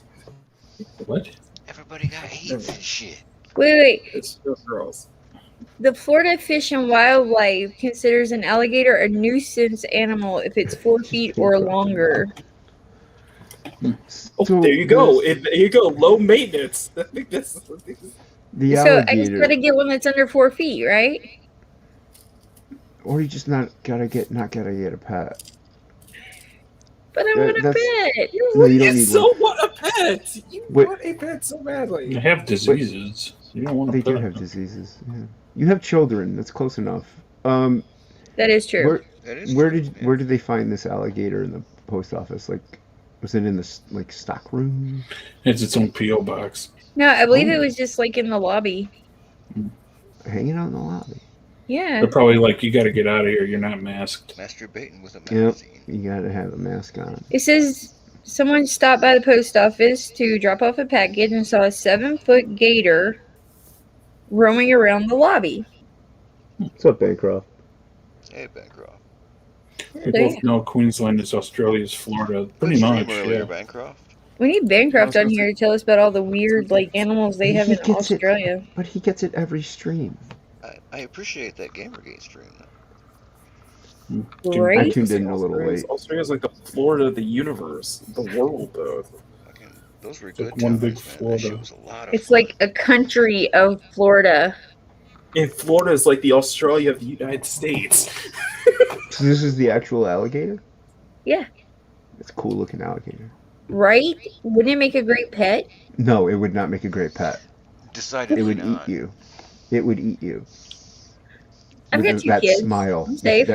S3: What?
S4: Everybody got AIDS and shit.
S1: Wait.
S5: It's just girls.
S1: The Florida Fish and Wildlife considers an alligator a nuisance animal if it's 4 feet or longer.
S5: Oh,
S2: So
S5: there you go. There you go. Low maintenance. I think that's
S2: the
S1: So I just
S2: alligator,
S1: gotta get one that's under 4 feet, right?
S2: or you just not gotta get a pet.
S1: But I want a
S2: That's-
S1: pet.
S2: No, you don't need
S5: so
S2: one.
S5: want a pet. You
S2: Wait.
S5: want a pet so badly.
S3: They have diseases. You don't want
S2: They
S3: to
S2: do have diseases. Yeah. You have children. That's close enough.
S1: That is true.
S4: That is
S2: Where
S4: true,
S2: did
S4: man.
S2: where did they find this alligator in the post office? Like, was it in the stock room?
S3: It's its own P.O. box.
S1: No, I believe it
S2: Oh.
S1: was just like in the lobby.
S2: Hanging out in the lobby.
S1: Yeah.
S3: They're probably like, you got to get out of here. You're not masked.
S4: Masturbating with a
S2: Yep.
S4: magazine.
S2: You gotta have a mask on.
S1: It says someone stopped by the post office to drop off a package and saw a 7-foot gator roaming around the lobby.
S2: What's up, Bancroft?
S4: Hey, Bancroft.
S3: We both know Queensland is Australia's Florida. Pretty
S4: Good
S3: much,
S4: stream earlier,
S3: yeah.
S4: Bancroft.
S1: We need Bancroft on here to tell us about all the weird animals they have
S2: He
S1: in
S2: gets it.
S1: Australia.
S2: But he gets it every stream.
S4: I appreciate that Gamergate stream.
S1: Right?
S2: I tuned in a little late.
S5: Australia's like the Florida of the universe, the world, though.
S4: Fucking, those were
S3: It's
S4: good
S3: like one
S4: times,
S3: big
S4: man. That
S3: Florida.
S4: shit was a lot of
S1: It's
S4: fun.
S1: like a country of Florida.
S5: And Florida is like the Australia of the United States.
S2: So this is the actual alligator?
S1: Yeah.
S2: It's a cool looking alligator.
S1: Right? Wouldn't it make a great pet?
S2: No, it would not make a great pet. It
S4: Decidedly
S2: would
S4: not.
S2: eat you. It would eat you.
S1: I've
S2: With
S1: got 2
S2: that
S1: kids.
S2: smile.
S1: I'm safe.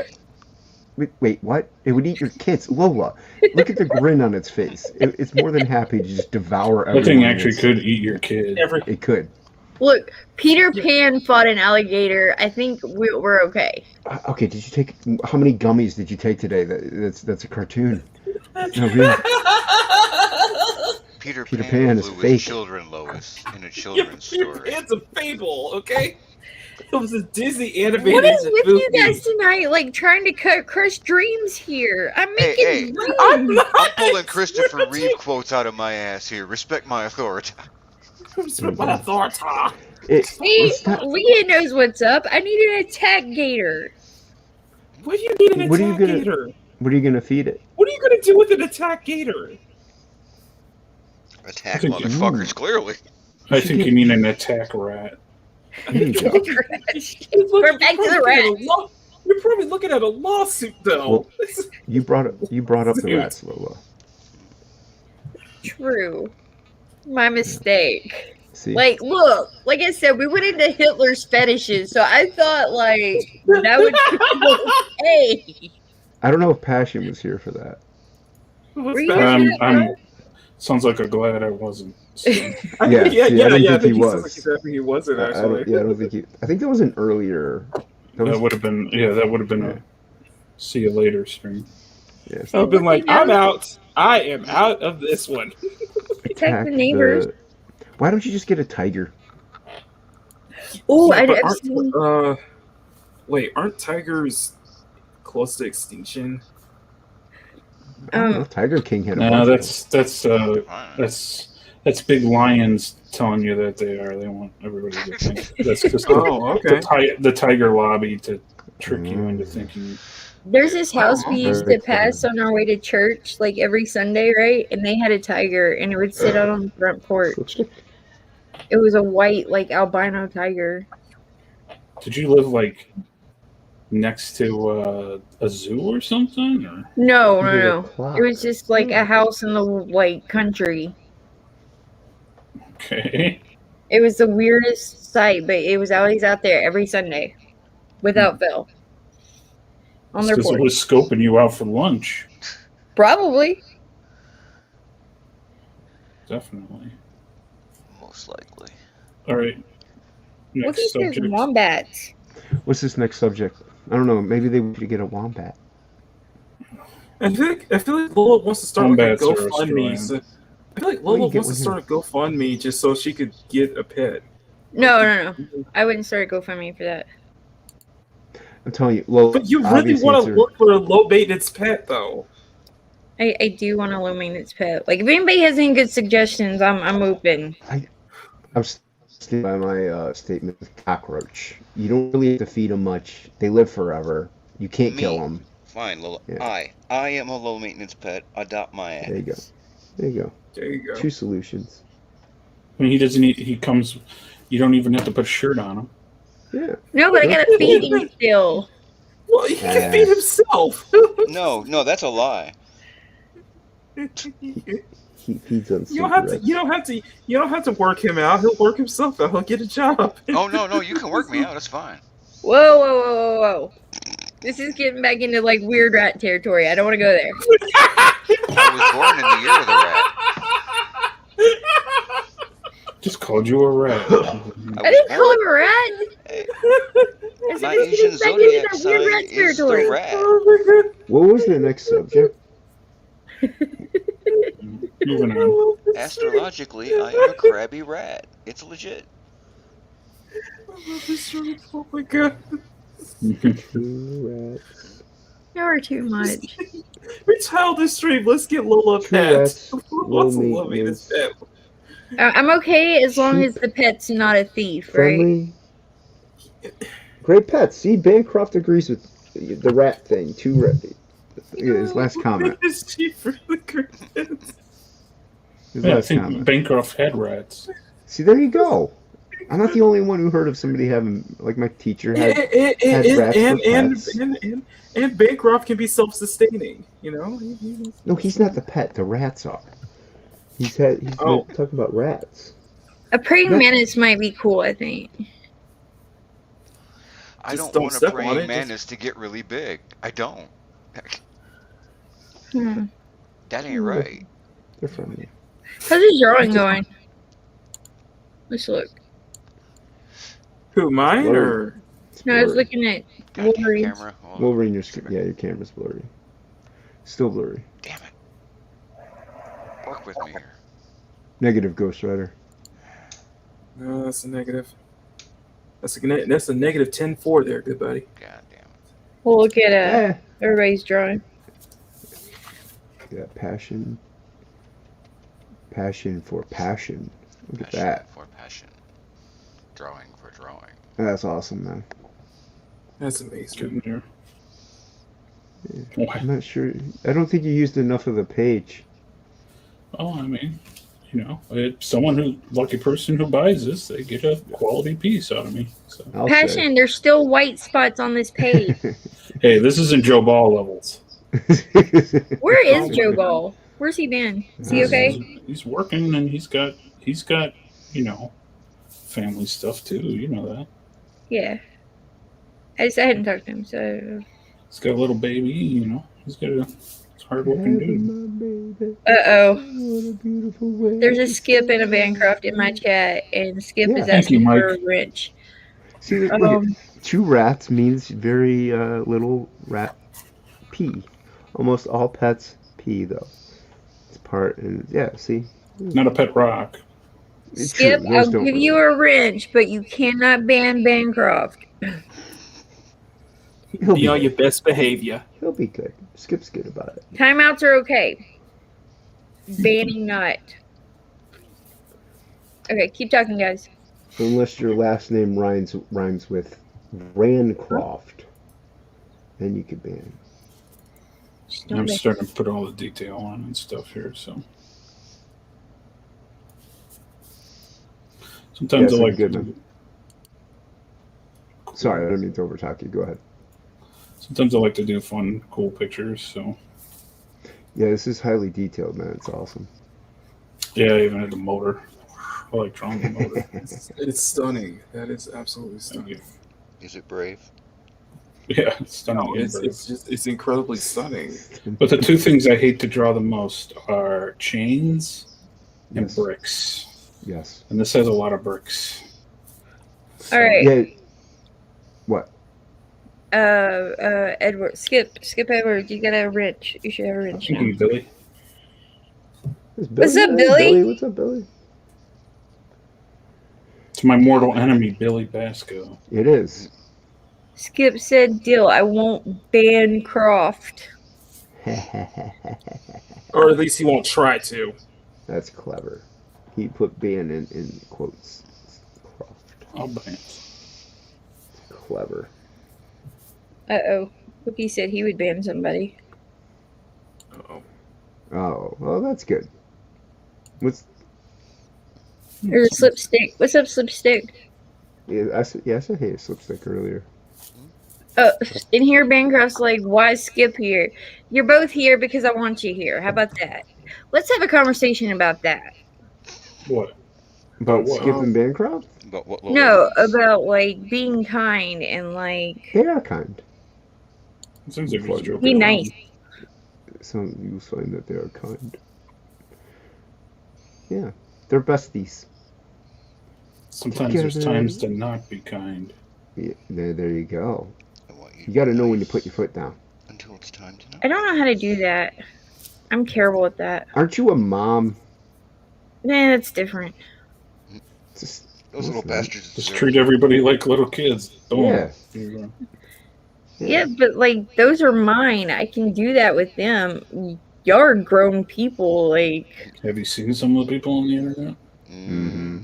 S2: Wait, what? It would eat your kids. Lola, look at the grin on its face. It's more than happy to just devour
S3: That thing
S2: everyone.
S3: actually could eat your kid.
S2: It could.
S1: Look, Peter Pan fought an alligator. I think we're okay.
S2: Okay, did you take... How many gummies did you take today? That's a cartoon. No, really.
S4: Peter
S2: Peter
S4: Pan,
S2: Pan is
S4: flew with
S2: fake.
S4: children, Lois, in a
S5: Yeah,
S4: children's
S5: Peter
S4: story.
S5: Pan's a fable, okay? It was a Disney animated
S1: What is with
S5: movie.
S1: you guys tonight? Like trying to crush dreams here. I'm
S4: Hey,
S1: making
S4: hey.
S1: dreams.
S5: I'm not.
S4: I'm pulling Christopher Reeve quotes out of my ass here. Respect my authority.
S5: My authority.
S1: See,
S2: It's not-
S1: Leah knows what's up. I need an attack gator.
S5: What do you need an
S2: What are you
S5: attack
S2: gonna-
S5: gator?
S2: What are you gonna feed it?
S5: What are you gonna do with an attack gator?
S4: Attack
S3: think-
S4: motherfuckers, clearly.
S3: I think you mean an attack rat.
S2: There you go.
S1: We're back to the rats.
S5: You're probably looking at a lawsuit, though.
S2: Well, You brought up the
S5: Dude.
S2: rats, Lola.
S1: True. My mistake.
S2: See?
S1: Like, look, like I said, we went into Hitler's fetishes, so I thought, like, that would be okay.
S2: I don't know if Passion was here for that.
S5: What's
S1: Were you
S5: that?
S1: gonna-
S3: Sounds like a glad I wasn't. So,
S2: Yeah,
S5: I
S2: see, I don't think
S5: I
S2: he
S5: think he
S2: was.
S5: sounds like exactly he wasn't
S2: I
S5: actually.
S2: don't think he. I think that was an earlier.
S3: that would have been, a see you later stream.
S2: Yeah,
S5: I've been like, I'm out. I am out of this one.
S1: Protect the neighbors.
S2: Why don't you just get a tiger?
S1: Oh,
S5: Yeah,
S1: I've
S5: but
S1: seen.
S5: wait, aren't tigers close to extinction?
S2: I don't know. Tiger King had a
S3: No,
S2: bunch of
S3: that's
S4: Fine.
S3: that's That's big lions telling you that they are. They want everybody to think that's just
S5: Oh, okay.
S3: the tiger lobby to trick you into thinking.
S1: There's this house we
S5: Oh,
S1: used
S2: very
S1: to pass
S2: clever.
S1: on our way to church, like every Sunday, right? And they had a tiger, and it would sit out on the front porch. It was a white, like albino tiger.
S3: Did you live like next to a zoo or something? Or
S1: No,
S2: You
S1: no,
S2: did a
S1: no. It was
S2: clock.
S1: just like a house in the like country.
S3: okay,
S1: It was the weirdest sight, but it was always out there every Sunday, without fail, on their
S3: because it
S1: porch.
S3: was scoping you out for lunch.
S1: Probably.
S3: Definitely.
S4: Most likely.
S3: All right.
S1: Look
S3: Next
S1: at these
S3: subject.
S1: wombats.
S2: What's this next subject? I don't know. Maybe they should get a wombat.
S5: I feel like Lola wants to start like a
S3: Wombats are
S5: GoFundMe.
S3: Australian.
S5: So, I feel like
S2: Well, you
S5: Lola
S2: get
S5: wants to
S2: one
S5: start a GoFundMe just so she could get a pet.
S1: No, no, no. I wouldn't start a GoFundMe for that.
S2: I'm telling you. Well,
S5: But you really
S2: obviously
S5: want
S2: it's
S5: to
S2: a-
S5: look for a low maintenance pet, though.
S1: I do want a low maintenance pet. Like if anybody has any good suggestions, I'm open.
S2: I'm sticking by my statement with cockroach. You don't really have to feed them much. They live forever. You can't kill
S4: Me.
S2: them.
S4: Fine, Lola.
S2: Yeah.
S4: I am a low maintenance pet. Adopt my ass.
S2: There you go. There you go.
S5: There you go.
S2: Two solutions.
S3: I mean, he doesn't. He comes. You don't even have to put a shirt on him.
S2: Yeah.
S1: No, but I gotta feed him still.
S5: Well, he can feed himself.
S4: No, that's a lie.
S2: He feeds on
S5: You don't have to.
S2: cigarettes.
S5: You don't have to work him out. He'll work himself out. He'll get a job.
S4: Oh no, you can work me out. It's fine.
S1: Whoa, whoa, whoa, whoa, whoa. This is getting back into like weird rat territory. I don't want to go there.
S4: I was born in the year of the rat.
S3: Just called you a rat.
S1: I didn't call him a rat.
S4: Hey,
S1: I said
S4: my
S1: this
S4: Asian
S1: is getting back into
S4: zodiac
S1: that weird
S4: sign
S1: rat
S4: is
S1: territory.
S4: the rat.
S5: Oh my god.
S2: What was the next subject?
S3: Moving on.
S4: Astrologically, I am a crabby rat. It's legit.
S5: Oh my god.
S2: Two rats.
S1: You're too much.
S5: We child this stream. Let's get Lola a
S2: Two
S5: pet.
S2: rats, low
S5: What's a low maintenance
S2: maintenance,
S5: pet?
S1: I'm okay as long as the pet's not a thief, right?
S2: friendly. Great pets. See, Bancroft agrees with the rat thing. Two rat. His last comment.
S5: Is she really great?
S2: His
S3: Yeah, I
S2: last
S3: think
S2: comment.
S3: Bancroft had rats.
S2: See, there you go. I'm not the only one who heard of somebody having, like my teacher had. had rats for pets.
S5: And Bancroft can be self-sustaining. You know.
S2: No, he's not the pet. The rats are. He's
S5: Oh.
S2: talking about rats.
S1: A praying
S2: That-
S1: mantis might be cool, I think.
S4: I
S5: Just
S4: don't
S5: don't
S4: want a
S5: step on
S4: praying
S5: it,
S4: mantis to get really big. I don't.
S1: Hmm.
S4: That ain't right.
S2: They're friendly.
S1: How's his drawing going? Let's look.
S5: Who, mine
S2: Blurry.
S5: or?
S2: It's
S1: No, I was
S2: blurry.
S1: looking at
S4: Goddamn
S1: Wolverine.
S4: camera. Hold on.
S2: Wolverine, your camera's blurry. Still blurry.
S4: Damn it. Work with me here.
S2: Negative Ghost Rider.
S5: No, that's a negative. That's a negative 10-4 there, good buddy.
S4: God damn it.
S1: We'll look at
S2: Eh.
S1: everybody's drawing.
S2: Yeah, passion. Passion for passion. Look at
S4: Passion
S2: that.
S4: for passion. Drawing for drawing.
S2: That's awesome, man.
S5: That's amazing.
S3: Getting there.
S2: I'm not sure. I don't think you used enough of the page.
S3: Oh, I mean, lucky person who buys this, they get a quality piece out of me. So,
S2: I'll
S1: Passion, there's still white spots on this page.
S3: hey, this isn't Joe Ball levels.
S2: say.
S1: Where is
S3: Oh,
S1: Joe
S3: my
S1: Ball? Where's he been? Is he okay?
S3: He's working, and he's got family stuff too. You know that.
S1: Yeah. I hadn't talked to him, so.
S3: He's got a little baby. He's got a hard-working dude.
S1: Uh-oh.
S2: What a beautiful way.
S1: There's a Skip and a Bancroft in my chat, and Skip
S2: Yeah.
S1: is
S3: Thank
S1: asking
S3: you,
S1: for a
S3: Mike.
S1: wrench.
S2: See, look at two rats means very little rat pee. Almost all pets pee though. It's part and yeah. See,
S3: Not a pet rock.
S2: It's
S1: Skip,
S2: true, those
S1: I'll
S2: don't
S1: give
S2: really-
S1: you a wrench, but you cannot ban Bancroft.
S2: He'll
S5: Be
S2: be
S5: on
S2: good.
S5: your best behavior.
S2: He'll be good. Skip's good about it.
S1: Timeouts are okay. Banning not. Okay, keep talking, guys.
S2: So unless your last name rhymes with Rancroft, then you could ban.
S1: Just
S3: I'm
S1: don't ban.
S3: starting to put all the detail on and stuff here. So sometimes I
S2: Yes, I'm
S3: like to
S2: good, man.
S3: do.
S2: Sorry, I didn't mean to overtalk you. Go ahead.
S3: Sometimes I like to do fun, cool pictures. So
S2: Yeah, this is highly detailed, man. It's awesome.
S3: yeah, I even had the motor. I like drawing the motor.
S5: It's stunning. That is absolutely
S3: Thank you.
S5: stunning.
S4: Is it brave?
S3: Yeah, it's stunning.
S5: No,
S3: and brave.
S5: it's incredibly stunning.
S3: But the two things I hate to draw the most are chains and
S2: Yes.
S3: bricks.
S2: Yes.
S3: And this has a lot of bricks.
S1: All right.
S2: Yeah. What?
S1: Edward, Skip Edward, you got a wrench. You should have a wrench now.
S3: Thank you, Billy.
S2: Is Billy
S1: What's up,
S2: there?
S1: Billy?
S2: What's up, Billy?
S3: It's my mortal enemy, Billy Basco.
S2: It is.
S1: Skip said, "Deal. I won't ban Croft."
S5: Or at least he won't try to.
S2: That's clever. He put ban in quotes. Croft.
S3: I'll ban it.
S2: Clever.
S1: Uh-oh. Cookie said he would ban somebody.
S5: Uh-oh.
S2: Oh, well, that's good. What's?
S1: There's a Slipstick. What's up, Slipstick?
S2: Yeah, I said hey, slipstick earlier.
S1: In here, Bancroft's like, why is Skip here? You're both here because I want you here. How about that? Let's have a conversation about that.
S3: What?
S2: About
S3: what?
S2: Skip and Bancroft?
S4: About what Lola
S1: No,
S4: wants?
S1: about like being kind and like
S2: They are kind.
S3: It seems like he's joking
S1: be
S3: around.
S1: nice.
S2: Some you find that they are kind. Yeah, they're besties.
S3: Sometimes there's
S2: Together.
S3: times to not be kind.
S2: Yeah, there you go.
S4: I want you
S2: You got to
S4: be
S2: know when to
S4: nice
S2: put your foot down.
S4: until it's time to
S1: I
S4: know.
S1: don't know how to do that. I'm terrible at that.
S2: Aren't you a mom?
S1: Nah, that's different.
S2: Just,
S4: Those little
S2: That's right.
S4: bastards
S3: Just
S4: deserve
S3: treat
S4: it.
S3: everybody like little kids. Boom.
S2: Yeah.
S3: Here you go.
S1: Yeah, but like those are mine. I can do that with them. Y'all are grown people. Like,
S3: Have you seen some of the people on the internet?
S2: Mm-hmm.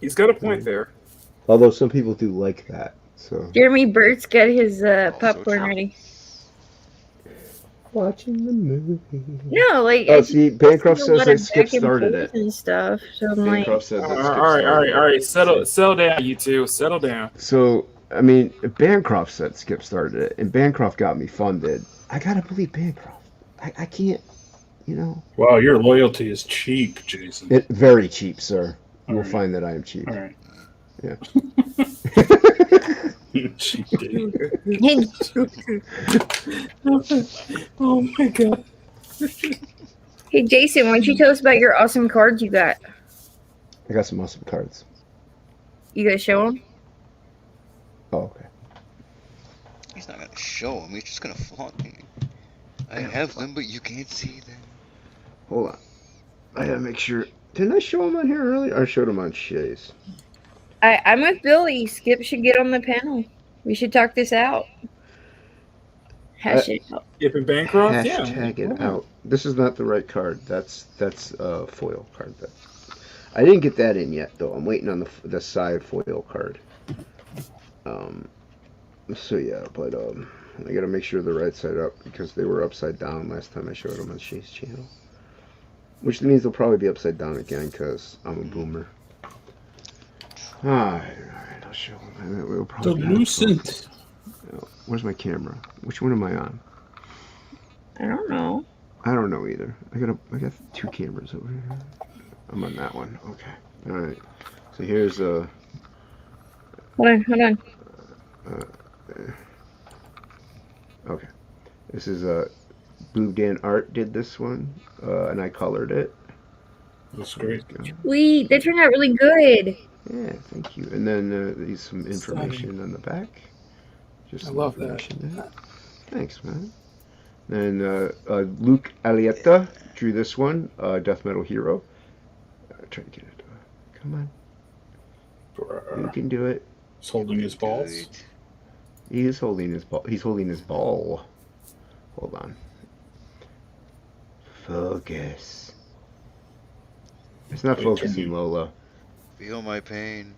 S5: He's got a point there.
S2: Although some people do like that. So
S1: Jeremy Burt's got his popcorn
S4: true.
S1: ready.
S2: watching the movie.
S1: No, like
S2: Oh,
S1: I
S2: see,
S1: just
S2: Bancroft
S1: see a
S2: says
S1: lot
S2: that
S1: of
S2: Skip
S1: back and
S2: started
S1: forth
S2: it.
S1: and stuff. So I'm like,
S2: Bancroft said that Skip
S5: All right,
S2: started
S5: all
S2: it.
S5: right. Settle down, you two. Settle down.
S2: So, I mean, Bancroft said Skip started it, and Bancroft got me funded. I gotta believe Bancroft. I can't, you know.
S3: Wow, your loyalty is cheap, Jason.
S2: Very cheap, sir. You will
S3: Alright.
S2: find that I am cheap.
S3: All right.
S2: Yeah.
S3: Cheap dude.
S1: hey,
S5: Oh my god.
S1: hey, Jason, why don't you tell us about your awesome cards you got?
S2: I got some awesome cards.
S1: You gonna show them?
S2: Oh, okay.
S4: He's not gonna show them. He's just gonna flaunt them. I have them, but you can't see them.
S2: Hold on. I gotta make sure. Didn't I show them on here earlier? I showed them on Shay's.
S1: I'm with Billy. Skip should get on the panel. We should talk this out. Hash it out.
S5: Skip and Bancroft? Yeah.
S2: Hashtag it
S5: why not?
S2: out. This is not the right card. That's a foil card. I didn't get that in yet, though. I'm waiting on the side foil card. So yeah, but I gotta make sure they're right side up because they were upside down last time I showed them on Shay's channel. Which means they'll probably be upside down again because I'm a boomer. Alright, I'll show them. We'll probably
S3: Delucent.
S2: Where's my camera? Which one am I on?
S1: I don't know.
S2: I don't know either. I got two cameras over here. I'm on that one. Okay. Alright. So here's
S1: Hold on.
S2: okay. This is Blue Dan Art did this one, and I colored it.
S3: That's great.
S1: Sweet. They turned out really good.
S2: Yeah, thank you. And then there's some information on the back. Just
S5: I
S2: some
S5: love that.
S2: information there. Thanks, man. And Luke Alietta drew this one, Death Metal Hero. Try to get it. Come on, you can do it.
S3: He's holding his balls.
S2: He is holding his ball. He's holding his ball. Hold on. Focus. It's not focusing, Lola.
S4: Feel my pain.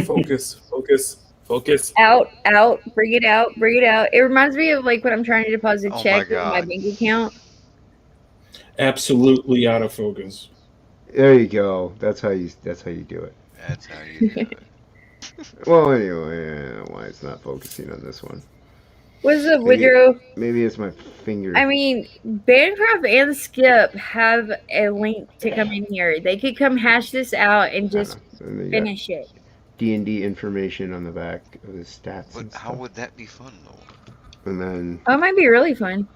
S5: Focus, focus, focus.
S1: Out, bring it out, bring it out. It reminds me of like when I'm trying to deposit
S4: Oh
S1: check
S4: my
S1: into my
S4: God.
S1: bank account.
S3: Absolutely out of focus.
S2: There you go. That's how you do it.
S4: That's how you do it.
S2: Well, anyway, why it's not focusing on this one?
S1: What's up,
S2: Maybe,
S1: Woodrow?
S2: maybe it's my finger.
S1: I mean, Bancroft and Skip have a link to come in here. They could come hash this out and just finish it.
S2: D&D information on the back of his stats
S4: But
S2: and
S4: how
S2: stuff.
S4: would that be fun though?
S2: And then
S1: Oh, it might be really fun.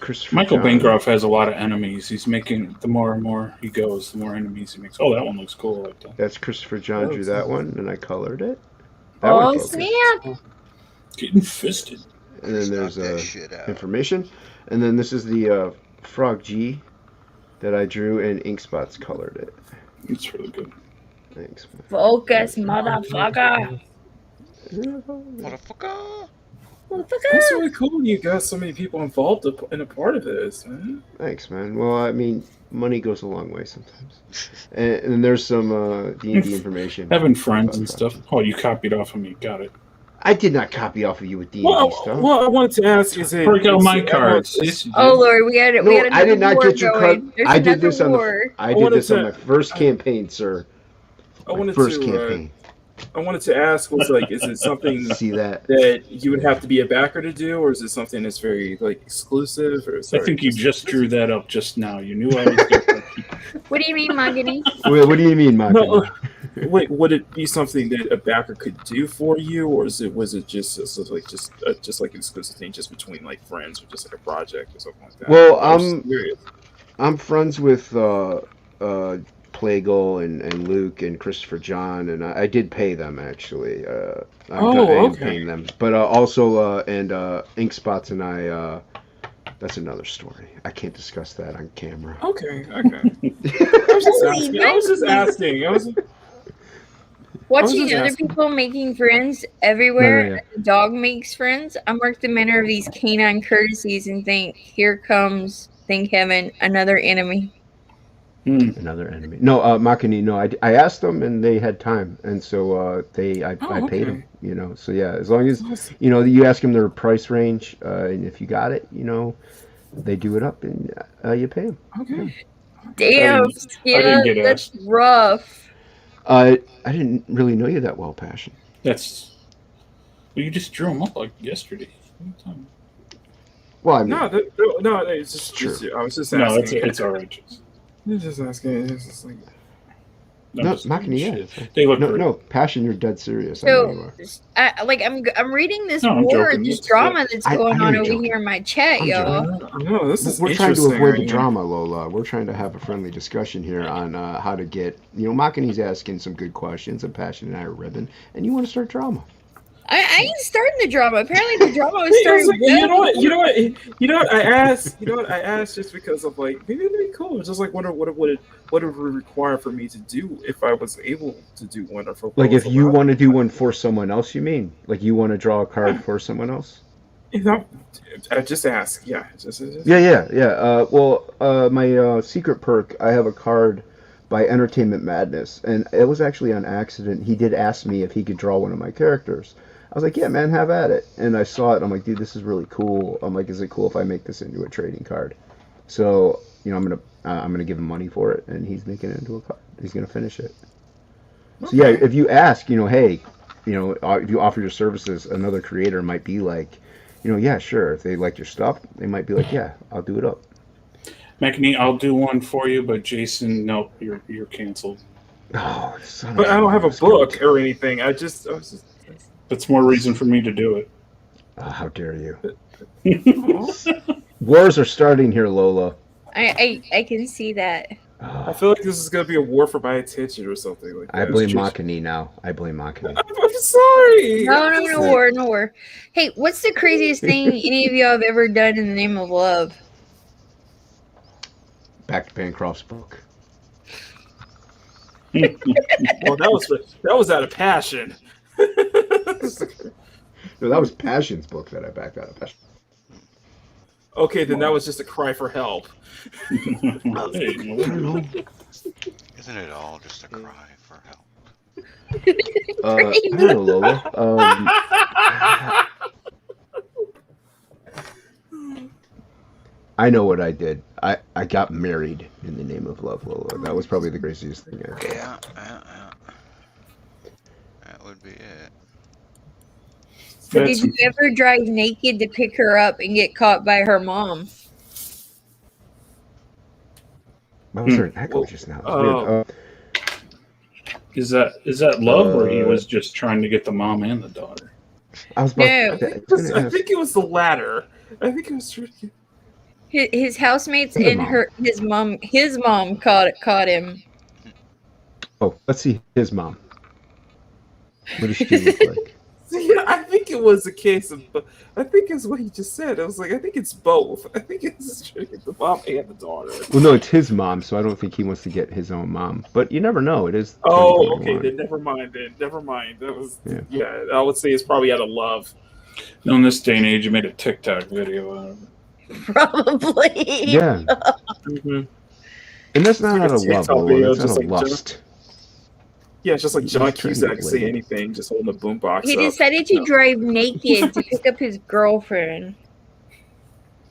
S2: Christopher
S3: Michael
S2: John.
S3: Bancroft has a lot of enemies. He's making, the more and more he goes, the more enemies he makes. Oh, that one looks cool like that.
S2: That's Christopher John drew that one, and I colored it. That
S1: Oh,
S2: one focused.
S1: snap!
S3: Getting fisted.
S2: And then there's
S4: Knock that shit out.
S2: information. And then this is the Frog G that I drew, and ink spots colored it.
S3: It's really good.
S2: Thanks.
S1: Focus, motherfucker.
S4: Motherfucker.
S5: That's really cool when you got so many people involved in a part of this, man.
S2: Thanks, man. Well, I mean, money goes a long way sometimes. And then there's some D&D information.
S3: Having friends and stuff. Oh, you copied off of me. Got it.
S2: I did not copy off of you with D&D stuff.
S5: Well, I wanted to ask, is it...
S3: Break out
S5: is
S3: my
S5: it-
S3: cards. Yes, you did.
S1: Oh Lord, we had
S2: No,
S1: another
S2: I did not
S1: war
S2: get your
S1: going.
S2: card.
S1: There's
S2: I did
S1: another
S2: this on
S1: war.
S2: I did this on my first campaign, sir.
S5: I
S2: My
S5: wanted
S2: first
S5: to...
S2: campaign.
S5: I wanted to ask, was like, is it something
S2: See that?
S5: that you would have to be a backer to do, or is it something that's very like exclusive? Or
S3: I think you just drew that up just now. You knew I was different.
S1: What do you mean, Magani?
S2: Wait, what do you mean, Michael?
S5: No, wait, would it be something that a backer could do for you, or was it just like an exclusive thing, just between like friends, or just like a project or something like that?
S2: Well,
S5: I was just curious.
S2: I'm friends with Plagle and Luke and Christopher John, and I did pay them actually. I am
S5: okay.
S2: paying them, but also Ink Spots and I. That's another story. I can't discuss that on camera.
S5: Okay. I was just asking.
S1: Watching
S5: just
S1: other
S5: asking.
S1: people making friends everywhere,
S2: No, yeah.
S1: as a dog makes friends. I mark the manner of these canine courtesies and think, here comes, thank heaven, another enemy.
S2: Another enemy. No, Makani. No, I asked them and they had time, and so I paid them. You know, so yeah, as long as you ask them their price range, and if you got it, they do it up and you pay them.
S5: Okay.
S1: Damn,
S3: I didn't get
S1: that's
S3: asked.
S1: rough.
S2: I didn't really know you that well, Passion.
S3: That's. Well, you just drew them up like yesterday.
S2: Well, I mean,
S5: No, it's just
S2: True.
S5: I was just
S3: No,
S5: asking.
S3: it's all right.
S5: It's just asking. It's just like.
S2: no,
S3: just-
S2: Makani, yeah.
S3: shit.
S2: it's fine.
S3: They look
S2: no,
S3: great.
S2: no, Passion. You're dead serious. I know you
S1: So,
S2: are.
S1: I'm reading this
S3: No, I'm
S1: war,
S3: joking.
S1: this
S3: It's-
S1: drama that's
S2: I
S1: going
S2: know
S1: on
S2: you're
S1: over
S2: joking.
S1: here in my chat,
S2: I'm
S1: y'all.
S5: No, this is
S2: We're trying to
S5: interesting
S2: avoid the
S5: right now.
S2: drama, Lola. We're trying to have a friendly discussion here on how to get. Makani's asking some good questions, and Passion and I are ribbing, and you want to start drama.
S1: I ain't starting the drama. Apparently, the drama was
S5: I was
S1: starting.
S5: like, you know what? I asked just because of like maybe it'd be cool. Just like what would it require for me to do if I was able to do one, or if
S2: Like if you want to do one for someone else, you mean? Like you want to draw a card for someone else?
S5: I just ask. Yeah. Just.
S2: Yeah. My secret perk, I have a card by Entertainment Madness, and it was actually on accident. He did ask me if he could draw one of my characters. I was like, yeah, man, have at it. And I saw it. I'm like, dude, this is really cool. I'm like, is it cool if I make this into a trading card? So, I'm gonna give him money for it, and he's making it into a card. He's gonna finish it. So yeah, if you ask, hey, if you offer your services, another creator might be like, yeah, sure. If they like your stuff, they might be like, yeah, I'll do it up.
S3: Macney, I'll do one for you, but Jason, nope, you're canceled.
S2: Oh, son of
S5: But I don't have a
S2: bitch.
S5: book or anything. I was just.
S3: That's more reason for me to do it.
S2: Oh, how dare you?
S5: Aw.
S2: Wars are starting here, Lola.
S1: I can see that.
S5: I feel like this is gonna be a war for my attention or something like that.
S2: I blame Makani now. I blame Makani.
S5: I'm sorry.
S1: No war. Hey, what's the craziest thing any of y'all have ever done in the name of love?
S2: Back to Bancroft's book.
S5: Well, that was out of passion.
S2: No, that was Passion's book that I backed out of Passion.
S5: Okay, then that was just a cry for help.
S3: Hey, no,
S2: I don't know.
S4: Isn't it all just a cry for help?
S2: I don't know, Lola. I know what I did. I got married in the name of love, Lola. That was probably the craziest thing I did.
S4: Yeah. That would be it.
S1: So did you ever drive naked to pick her up and get caught by her mom?
S2: Why was there an echo just now? It's weird.
S3: Is that love, or he was just trying to get the mom and the daughter?
S2: I was about
S1: No.
S5: I think it was the latter. I think it was true.
S1: His housemates
S2: The
S1: and
S2: mom.
S1: his mom caught him.
S2: Oh, let's see his mom. What does she look like?
S5: See, I think it was a case of. I think it's what he just said. I was like, I think it's both. I think it's the mom and the daughter.
S2: Well, no, it's his mom, so I don't think he wants to get his own mom. But you never know. It is.
S5: Oh, okay.
S2: 2021.
S5: Then never mind. That was
S2: Yeah.
S5: I would say it's probably out of love.
S3: No, in this day and age, you made a TikTok video out of it.
S1: Probably.
S2: Yeah,
S5: Mm-hmm.
S2: and that's not
S5: like
S2: out
S5: a
S2: of love,
S5: TikTok
S2: Lola.
S5: video,
S2: That's
S5: just
S2: out of
S5: like
S2: lust.
S5: Yeah, it's just like John
S2: He's trying to
S5: Cusack
S2: get
S5: say
S2: laid.
S5: anything, just holding the boombox
S1: He
S5: up.
S1: decided to drive naked to pick up his girlfriend.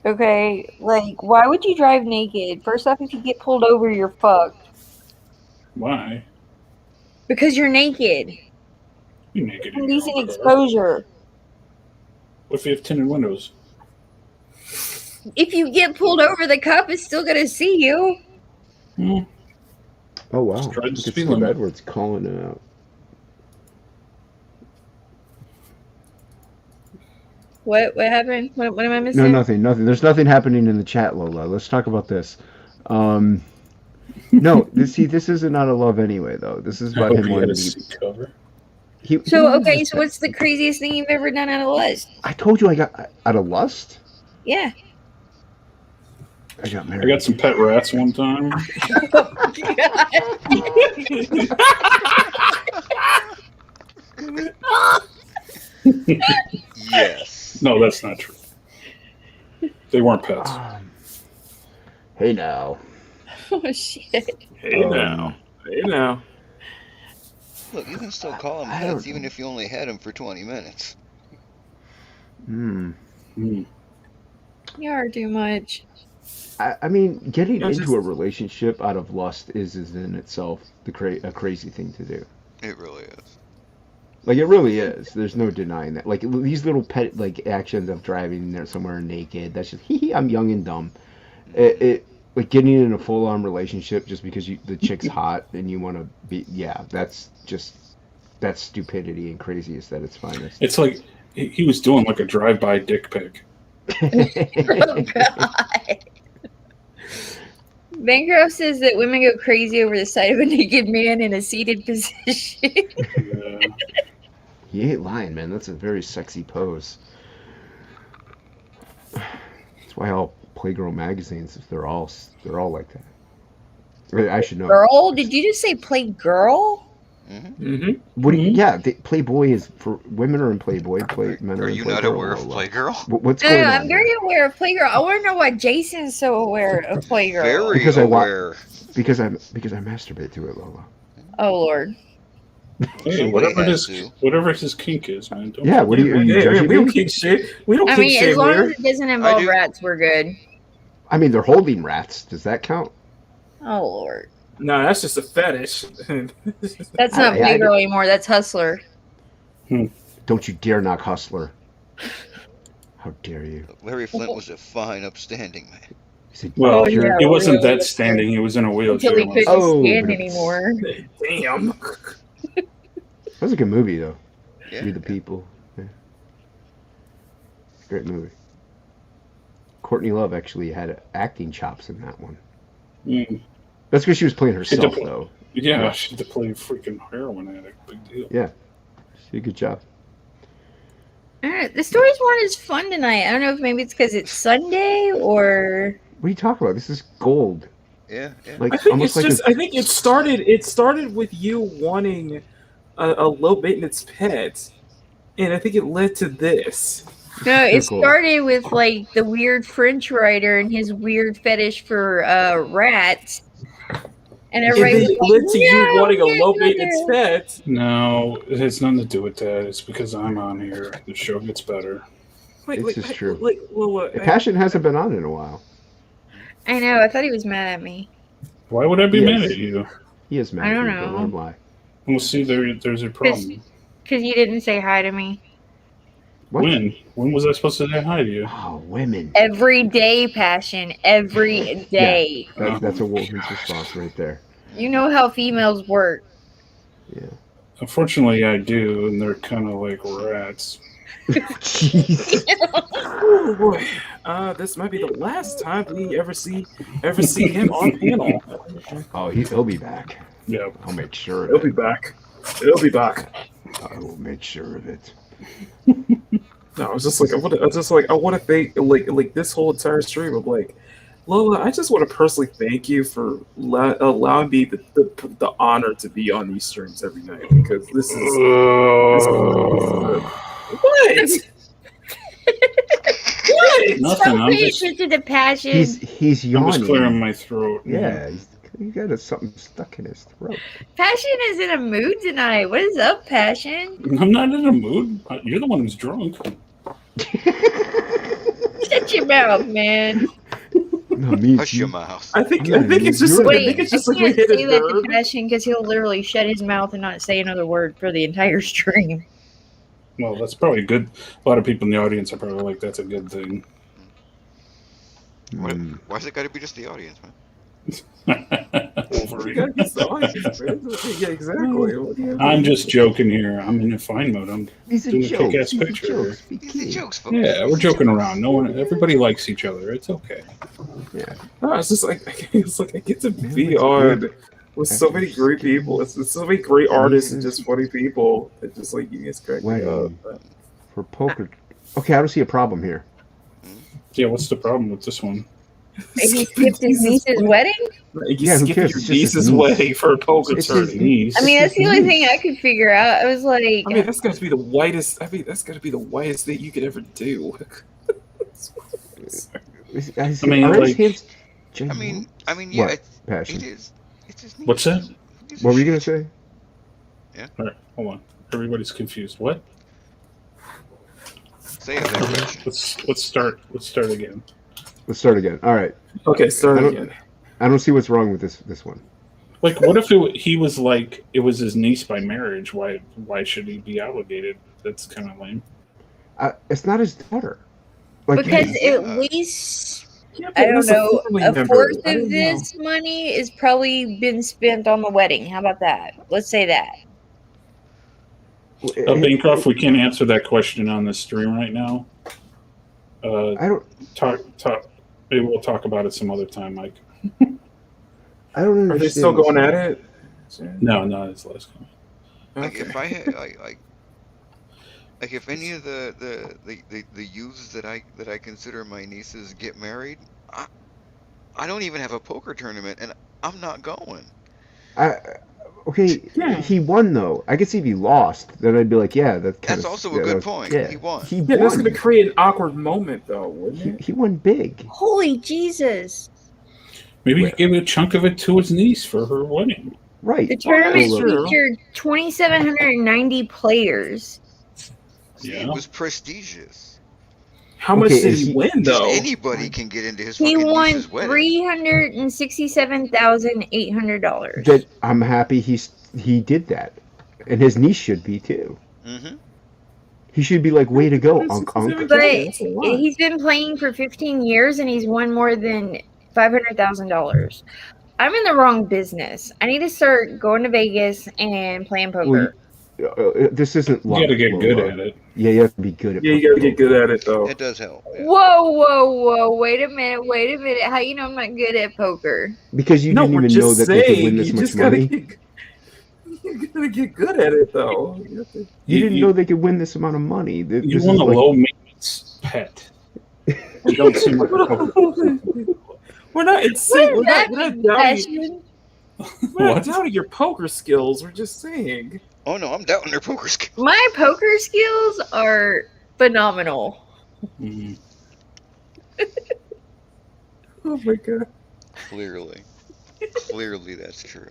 S1: Okay, like, why would you drive naked? First off, if you get pulled over, you're fucked.
S3: Why?
S1: Because you're naked.
S3: You naked in your
S1: Indecent
S3: own car.
S1: exposure.
S3: What if you have tinted windows?
S1: If you get pulled over, the cop is still gonna see you.
S3: Hmm.
S2: Oh wow!
S3: Just drive the
S2: Look at
S3: speed
S2: Skip
S3: limit.
S2: Edwards calling it out.
S1: What happened? What am I
S2: No,
S1: missing?
S2: nothing. There's nothing happening in the chat, Lola. Let's talk about this. No, this isn't out of love anyway, though. This is
S3: I
S2: about
S3: hope
S2: him
S3: he had
S2: wanting
S3: a
S2: to be.
S3: seat cover.
S1: So okay, so what's the craziest thing you've ever done out of lust?
S2: I told you I got out of lust.
S1: Yeah.
S2: I got
S3: I
S2: married.
S3: got some pet rats one time.
S4: Yes.
S3: No, that's not true. They weren't pets.
S2: Hey now.
S1: Oh shit.
S5: Hey now. Hey now.
S4: Look, you can still call them
S2: I don't
S4: pets even
S2: know.
S4: if you only had them for 20 minutes.
S3: Hmm.
S1: You are too much.
S2: I mean, getting
S5: Yeah,
S2: into
S5: just-
S2: a relationship out of lust is in itself a crazy thing to do.
S4: It really is.
S2: Like it really is. There's no denying that. Like these little pet like actions of driving there somewhere naked. That's just hee hee. I'm young and dumb. It like getting in a full on relationship just because the chick's hot and you want to be. Yeah, that's stupidity and craziest at its finest.
S3: It's like he was doing like a drive-by dick pic.
S1: Oh god. Bancroft says that women go crazy over the sight of a naked man in a seated position.
S3: Yeah.
S2: He ain't lying, man. That's a very sexy pose. That's why all Playgirl magazines, they're all like that. I should know.
S1: Girl? Did you just say play girl?
S5: Mm-hmm.
S2: What do you? Yeah, Playboy is for women are in Playboy. Men
S4: Are
S2: in
S4: you
S2: Playgirl.
S4: not aware of
S2: Lola.
S4: Playgirl?
S2: What's
S1: No,
S2: going on?
S1: I'm very aware of Playgirl. I want to know why Jason's so aware of Playgirl.
S4: Very
S2: Because
S4: aware.
S2: because I masturbate to it, Lola.
S1: Oh Lord.
S3: Hey,
S4: Somebody
S3: whatever
S4: has
S3: his kink is, man. Don't
S2: Yeah, what are you
S5: Yeah,
S2: judging
S5: we don't
S2: me?
S5: kick shit. We don't
S1: I
S5: kick
S1: mean,
S5: shit
S1: as long
S5: here.
S1: as it doesn't involve
S4: do.
S1: rats, we're good.
S2: I mean, they're holding rats. Does that count?
S1: Oh Lord.
S5: No, that's just a fetish.
S1: That's not
S2: I-
S1: Playgirl anymore. That's Hustler.
S2: Don't you dare knock Hustler. How dare you?
S4: Larry Flint was a fine, upstanding man.
S2: He said,
S3: Well,
S1: Oh, yeah,
S3: he wasn't
S1: really.
S3: that standing. He was in a wheelchair.
S1: Until he couldn't
S2: Oh,
S1: stand
S2: but it's-
S1: anymore.
S5: Damn.
S2: That was a good movie, though.
S4: Yeah.
S2: We the People. Yeah. Great movie. Courtney Love actually had acting chops in that one.
S3: Mm.
S2: That's because she was playing herself,
S3: play-
S2: though.
S3: Yeah,
S2: Yeah.
S3: she had to play a freaking heroin addict. Big deal.
S2: Yeah. She did a good job.
S1: Alright, the stories weren't as fun tonight. I don't know if maybe it's because it's Sunday or
S2: What are you talking about? This is gold.
S4: Yeah, yeah.
S2: Like
S5: I think
S2: almost
S5: it's
S2: like
S5: just. I think it started with you wanting a low maintenance pet, and I think it led to this.
S1: No, it
S2: Cool.
S1: started with like the weird French writer and his weird fetish for rats. And
S5: And
S1: everybody
S5: then
S1: was
S5: it
S1: like,
S5: led to you
S1: no,
S5: wanting a
S1: we
S5: low
S1: can't go
S5: maintenance
S1: there.
S5: pet.
S3: No, it has nothing to do with that. It's because I'm on here. The show gets better.
S2: This is true.
S5: Like, Lola,
S2: Passion hasn't been on in a while.
S1: I know. I thought he was mad at me.
S3: Why would I be
S2: He
S3: mad
S2: is.
S3: at you?
S2: He is mad
S1: I
S2: at
S1: don't
S2: you. Don't let him
S1: know.
S2: lie.
S3: We'll see. There's a problem.
S1: Because you didn't say hi to me.
S2: What?
S3: When? When was I supposed to say hi to you?
S2: Oh, women.
S1: Every day, Passion. Every day.
S2: That's a woman's response right there.
S1: You know how females work.
S2: Yeah.
S3: Unfortunately, I do, and they're kind of like rats.
S2: Jeez.
S5: oh boy, this might be the last time we ever see him on panel.
S2: Oh, he'll be back.
S3: Yeah.
S2: I'll make sure of
S5: He'll
S2: it.
S5: be back. He'll be back.
S2: I will make sure of it.
S5: No, I was just like, I want to thank like this whole entire stream of like, Lola. I just want to personally thank you for allowing me the honor to be on these streams every night because this is what. What?
S3: Nothing.
S1: Don't
S3: I'm
S1: pay
S3: just,
S1: attention to Passion.
S2: He's
S3: I'm
S2: yawning.
S3: just clearing my throat.
S2: Yeah, he got something stuck in his throat.
S1: Passion is in a mood tonight. What is up, Passion?
S3: I'm not in a mood. You're the one who's drunk.
S1: Shut your mouth, man.
S2: No, me.
S4: Hush your mouth.
S5: I think it's just
S2: You're-
S5: I
S1: Wait,
S5: think
S1: I
S5: it's just like we
S1: can't
S5: hit a
S1: say that to
S5: nerve.
S1: Passion because he'll literally shut his mouth and not say another word for the entire stream.
S3: Well, that's probably good. A lot of people in the audience are probably like, that's a good thing.
S4: Why's it got to be just the audience, man?
S3: Wolverine.
S5: Yeah, exactly. What do you-
S3: I'm just joking here. I'm in a fine mode. I'm
S2: These are
S3: doing a
S2: jokes.
S3: kick-ass
S2: These are
S3: picture.
S2: jokes. Be
S4: These are
S2: kid.
S4: jokes, folks.
S3: Yeah, we're joking around. Everybody likes each other. It's okay.
S2: Yeah.
S5: No, it's just like it's like I get to be on with so many great people. It's so many great artists and just funny people. It's just like you guys crack me up.
S2: For poker. Okay, I don't see a problem here.
S3: Yeah, what's the problem with this one?
S1: He skipped his niece's wedding?
S5: You
S2: Yeah, who
S5: skip
S2: cares?
S5: your
S2: It's just his
S5: niece's
S2: niece.
S5: wedding for a poker
S2: It's his
S5: tournament.
S3: Niece.
S1: I mean, that's
S2: It's
S1: the
S2: his
S1: only
S2: niece.
S1: thing I could figure out. I was like,
S5: I mean, that's got to be the whitest. I mean, that's got to be the whitest thing you could ever do.
S3: I mean,
S2: are his
S3: like-
S2: hands
S4: I
S2: genuine?
S4: mean, yeah,
S2: What?
S4: it
S2: Passion.
S4: is. It's his niece.
S3: What's that?
S4: Who gives a
S2: What were you
S4: shit?
S2: gonna say?
S3: All right, hold on. Everybody's confused. What?
S4: Say it, then.
S3: Let's start again.
S2: Let's start again. All right.
S5: Okay, start
S2: I don't-
S5: again.
S2: I don't see what's wrong with this one.
S3: Like, what if he was like, it was his niece by marriage? Why should he be obligated? That's kind of lame.
S2: It's not his daughter. Like
S1: because
S4: Yeah.
S1: at least,
S5: Yeah,
S1: I
S5: but
S1: don't
S5: it's a
S1: know,
S5: family
S1: a
S5: member.
S1: fourth
S5: I don't
S1: of
S5: know.
S1: this money is probably been spent on the wedding. How about that? Let's say that.
S3: Bancroft, we can't answer that question on the stream right now.
S2: I don't.
S3: Talk. Maybe we'll talk about it some other time, Mike.
S2: I don't understand.
S5: Are they still going at it?
S3: No, it's last comment.
S4: Like
S5: Okay.
S4: if I had like if any of the youths that I consider my nieces get married, I don't even have a poker tournament and I'm not going.
S2: Okay,
S5: Yeah.
S2: he won though. I could see if he lost, then I'd be like, yeah, that's kind
S4: That's
S2: of.
S4: also a good point.
S2: Yeah,
S4: He won.
S2: He
S5: Yeah, that's
S2: won.
S5: going to create an awkward moment, though, wouldn't it?
S2: He won big.
S1: Holy Jesus.
S3: Maybe he gave a chunk of it to his niece for her wedding.
S2: Right.
S1: The tournament
S5: that's true.
S1: featured 2,790 players.
S3: Yeah.
S4: It was prestigious.
S5: How much
S2: Okay,
S5: did
S2: is
S5: he
S2: he-
S5: win,
S4: Just
S5: though?
S4: anybody can get into his
S1: He
S4: fucking
S1: won
S4: niece's wedding.
S1: $367,800.
S2: That I'm happy he did that, and his niece should be too.
S4: Mm-hmm.
S2: He should be like, way to go, Unc.
S1: But
S5: That's a lot.
S1: he's been playing for 15 years and he's won more than $500,000. I'm in the wrong business. I need to start going to Vegas and playing poker.
S2: This isn't.
S3: You
S2: luck,
S3: got to get good
S2: Lola.
S3: at it.
S2: Yeah, you have to be good at.
S5: Yeah, you got to get good at it, though.
S4: It does help. Yeah.
S1: Whoa. Wait a minute. How you know I'm not good at poker?
S2: Because you
S5: No,
S2: didn't
S5: we're
S2: even know
S5: just
S2: that they could
S5: saying.
S2: win this
S5: You
S2: much
S5: just got to
S2: money.
S5: get. You got to get good at it, though. You have to-
S2: You didn't know they could win this amount of money.
S3: You
S2: This
S3: want
S2: is
S3: a
S2: like-
S3: low maintenance pet. You don't seem like a poker person.
S5: We're not insane.
S1: What
S5: We're
S1: is
S5: not
S1: that,
S5: doubting.
S1: Passion?
S5: We're not
S3: What?
S5: doubting your poker skills. We're just saying.
S4: Oh no, I'm doubting their poker skills.
S1: My poker skills are phenomenal.
S3: Mm.
S5: Oh my god.
S4: Clearly, that's true.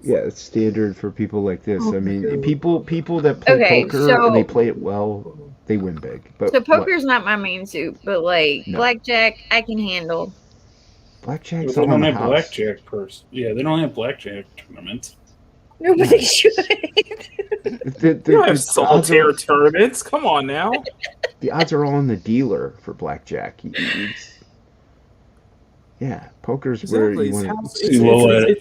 S2: Yeah, it's standard for people like this.
S5: Oh
S2: I
S5: my
S2: mean,
S5: God.
S2: people that play
S1: Okay,
S2: poker and they
S1: so
S2: play it well, they win big. But
S1: so
S2: what?
S1: poker's not my main suit, but like
S2: No.
S1: blackjack, I can handle.
S2: Blackjack's
S3: But they
S2: all in
S3: don't
S2: the
S3: have
S2: house.
S3: blackjack purse. Yeah, they don't have blackjack tournaments.
S1: Nobody
S2: Yeah.
S1: should.
S5: You don't have
S2: The odds are
S5: solitaire tournaments. Come on now.
S2: the odds are all in the dealer for blackjack. Yeah, poker's where
S5: Exactly.
S2: you
S5: It's
S2: want
S5: house.
S3: See Lola. I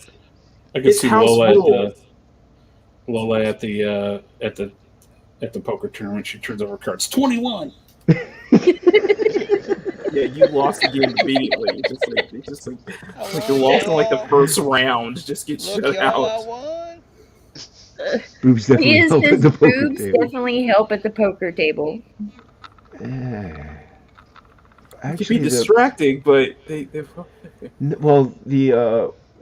S3: could
S5: It's
S3: see
S5: house rules.
S3: Lola at the poker tournament. She turns over cards. 21.
S2: to.
S5: Yeah, you lost the game immediately. Like you lost in like the first round. Just get
S4: Look,
S5: shut
S4: y'all, I
S5: out.
S4: won.
S2: Boobs definitely
S1: His
S2: help at the poker
S1: boobs
S2: table.
S1: definitely help at the poker table.
S2: Yeah.
S5: It can be
S2: Actually,
S5: distracting, but
S2: well,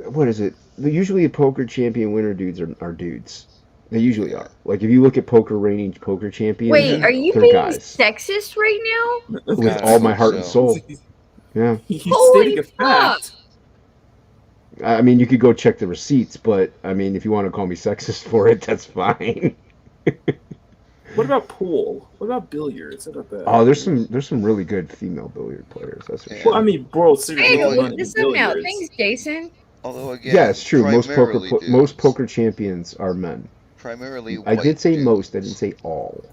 S2: what is it? Usually a poker champion winner dudes are dudes. They usually are. Like if you look at poker reigning poker champions,
S1: Wait, are you
S2: they're
S1: being
S2: guys
S1: sexist right now?
S2: with
S4: God, I
S2: all my
S4: hope
S2: heart and
S4: so.
S2: soul. Yeah.
S5: He's
S1: Holy
S5: stating a
S1: fuck.
S5: fact.
S2: I mean, you could go check the receipts, but I mean, if you want to call me sexist for it, that's fine.
S5: What about pool? What about billiards? How about that?
S2: Oh, there's some really good female billiard players. That's for
S4: Yeah.
S2: sure.
S5: Well, I mean, World
S1: I
S5: Series
S1: had to
S4: Although
S5: making
S1: look
S5: money in
S1: this up now.
S5: billiards.
S1: Thanks, Jason.
S4: Although again,
S2: Yeah, it's true.
S4: primarily dudes.
S2: Most poker champions are men.
S4: Primarily
S2: I
S4: white
S2: did say
S4: dudes.
S2: most. I didn't say all.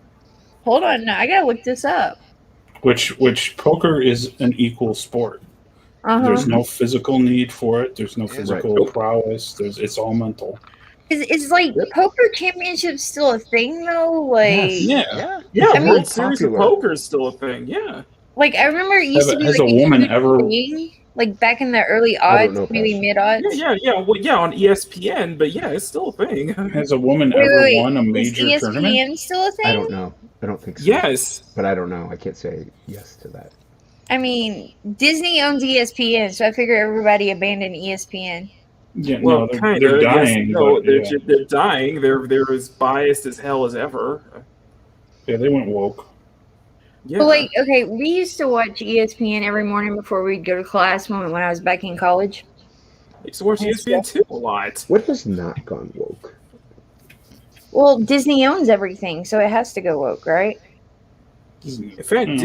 S1: Hold on, no, I gotta look this up.
S3: Which poker is an equal sport. There's no physical need for it. There's no
S4: Yeah.
S3: physical
S5: Right.
S3: prowess. It's all mental.
S1: Is like
S5: Yep.
S1: poker championships still a thing though? Like,
S2: Yes.
S3: Yeah.
S4: Yeah.
S5: Yeah,
S1: I mean-
S5: World Series of
S2: Popular.
S5: Poker is still a thing. Yeah.
S1: like I remember it used to be
S3: Has
S1: like
S3: a woman
S1: huge
S3: ever-
S1: thing, like back in the early
S2: I don't
S1: odds,
S2: know,
S1: maybe
S2: Pesh.
S1: mid odds.
S5: Yeah. Well, yeah, on ESPN, but yeah, it's still a thing.
S3: Has a woman
S1: Wait,
S3: ever
S1: wait,
S3: won a
S1: is
S3: major
S1: ESPN
S3: tournament?
S1: still a thing?
S2: I don't know. I don't think so.
S5: Yes.
S2: But I don't know. I can't say yes to that.
S1: I mean, Disney owns ESPN, so I figure everybody abandoned ESPN.
S3: Yeah,
S5: Well,
S3: no,
S5: kind
S3: they're
S5: of.
S3: dying.
S5: Yes, no,
S3: but,
S5: they're,
S3: yeah.
S5: they're dying. They're as biased as hell as ever.
S3: Yeah, they went woke.
S5: Yeah.
S1: But like, okay, we used to watch ESPN every morning before we'd go to class when I was back in college.
S5: I used to watch ESPN too a lot.
S2: What has not gone woke?
S1: Well, Disney owns everything, so it has to go woke, right?
S5: In fact,
S3: Mm.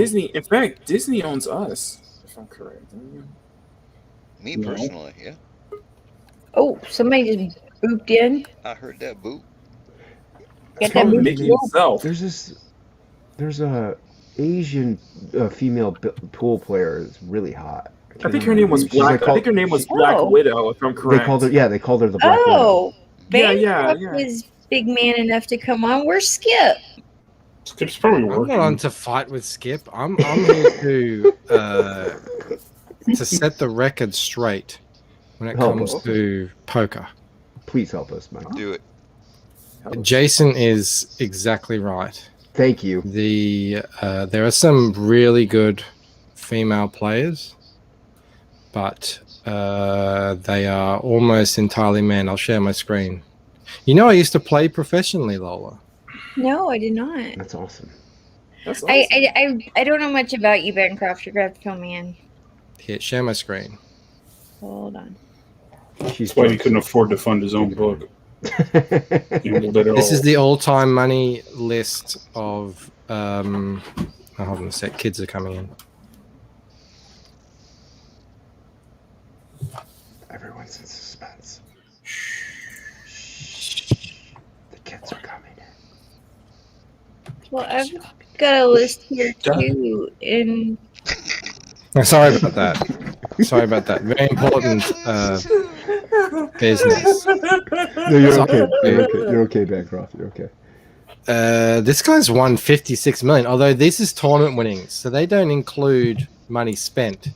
S5: Disney owns us. If I'm correct.
S4: Me
S3: No.
S4: personally, yeah.
S1: Oh, somebody just booped in.
S4: I heard that boot.
S1: Get that
S5: Probably
S1: boop.
S5: Mickey himself.
S2: There's a Asian female pool player that's really hot.
S5: I think her name was
S2: She's
S5: Black.
S2: like
S5: I think her name was Black
S1: Oh.
S5: Widow. If I'm correct.
S2: They called her the Black Widow.
S1: Oh,
S5: Yeah,
S1: Bancroft
S5: yeah.
S1: is big man enough to come on. Where's Skip?
S3: Skip's probably
S6: I'm
S3: working.
S6: not on to fight with Skip. I'm here to set the record straight when it
S2: Oh,
S6: comes
S2: okay.
S6: to poker.
S2: Please help us, Mike.
S4: Do it.
S6: Jason is exactly right.
S2: Thank you.
S6: There are some really good female players, but they are almost entirely men. I'll share my screen. You know, I used to play professionally, Lola.
S1: No, I did not.
S2: That's awesome.
S5: That's awesome.
S1: I don't know much about you, Bancroft. You're gonna have to fill me in.
S6: Here, share my screen.
S1: Hold on.
S2: She's
S3: That's why he couldn't afford to fund his own book. Gambled it
S6: This
S3: all.
S6: is the all-time money list of. Hold on a sec. Kids are coming in.
S2: Everyone's in suspense. The kids are coming in.
S1: Well, I've got a list here too. In
S6: Sorry about that. Sorry about that. Very important business.
S2: No, you're okay. You're okay, Bancroft. You're okay.
S6: This guy's won 56 million, although this is tournament winnings, so they don't include money spent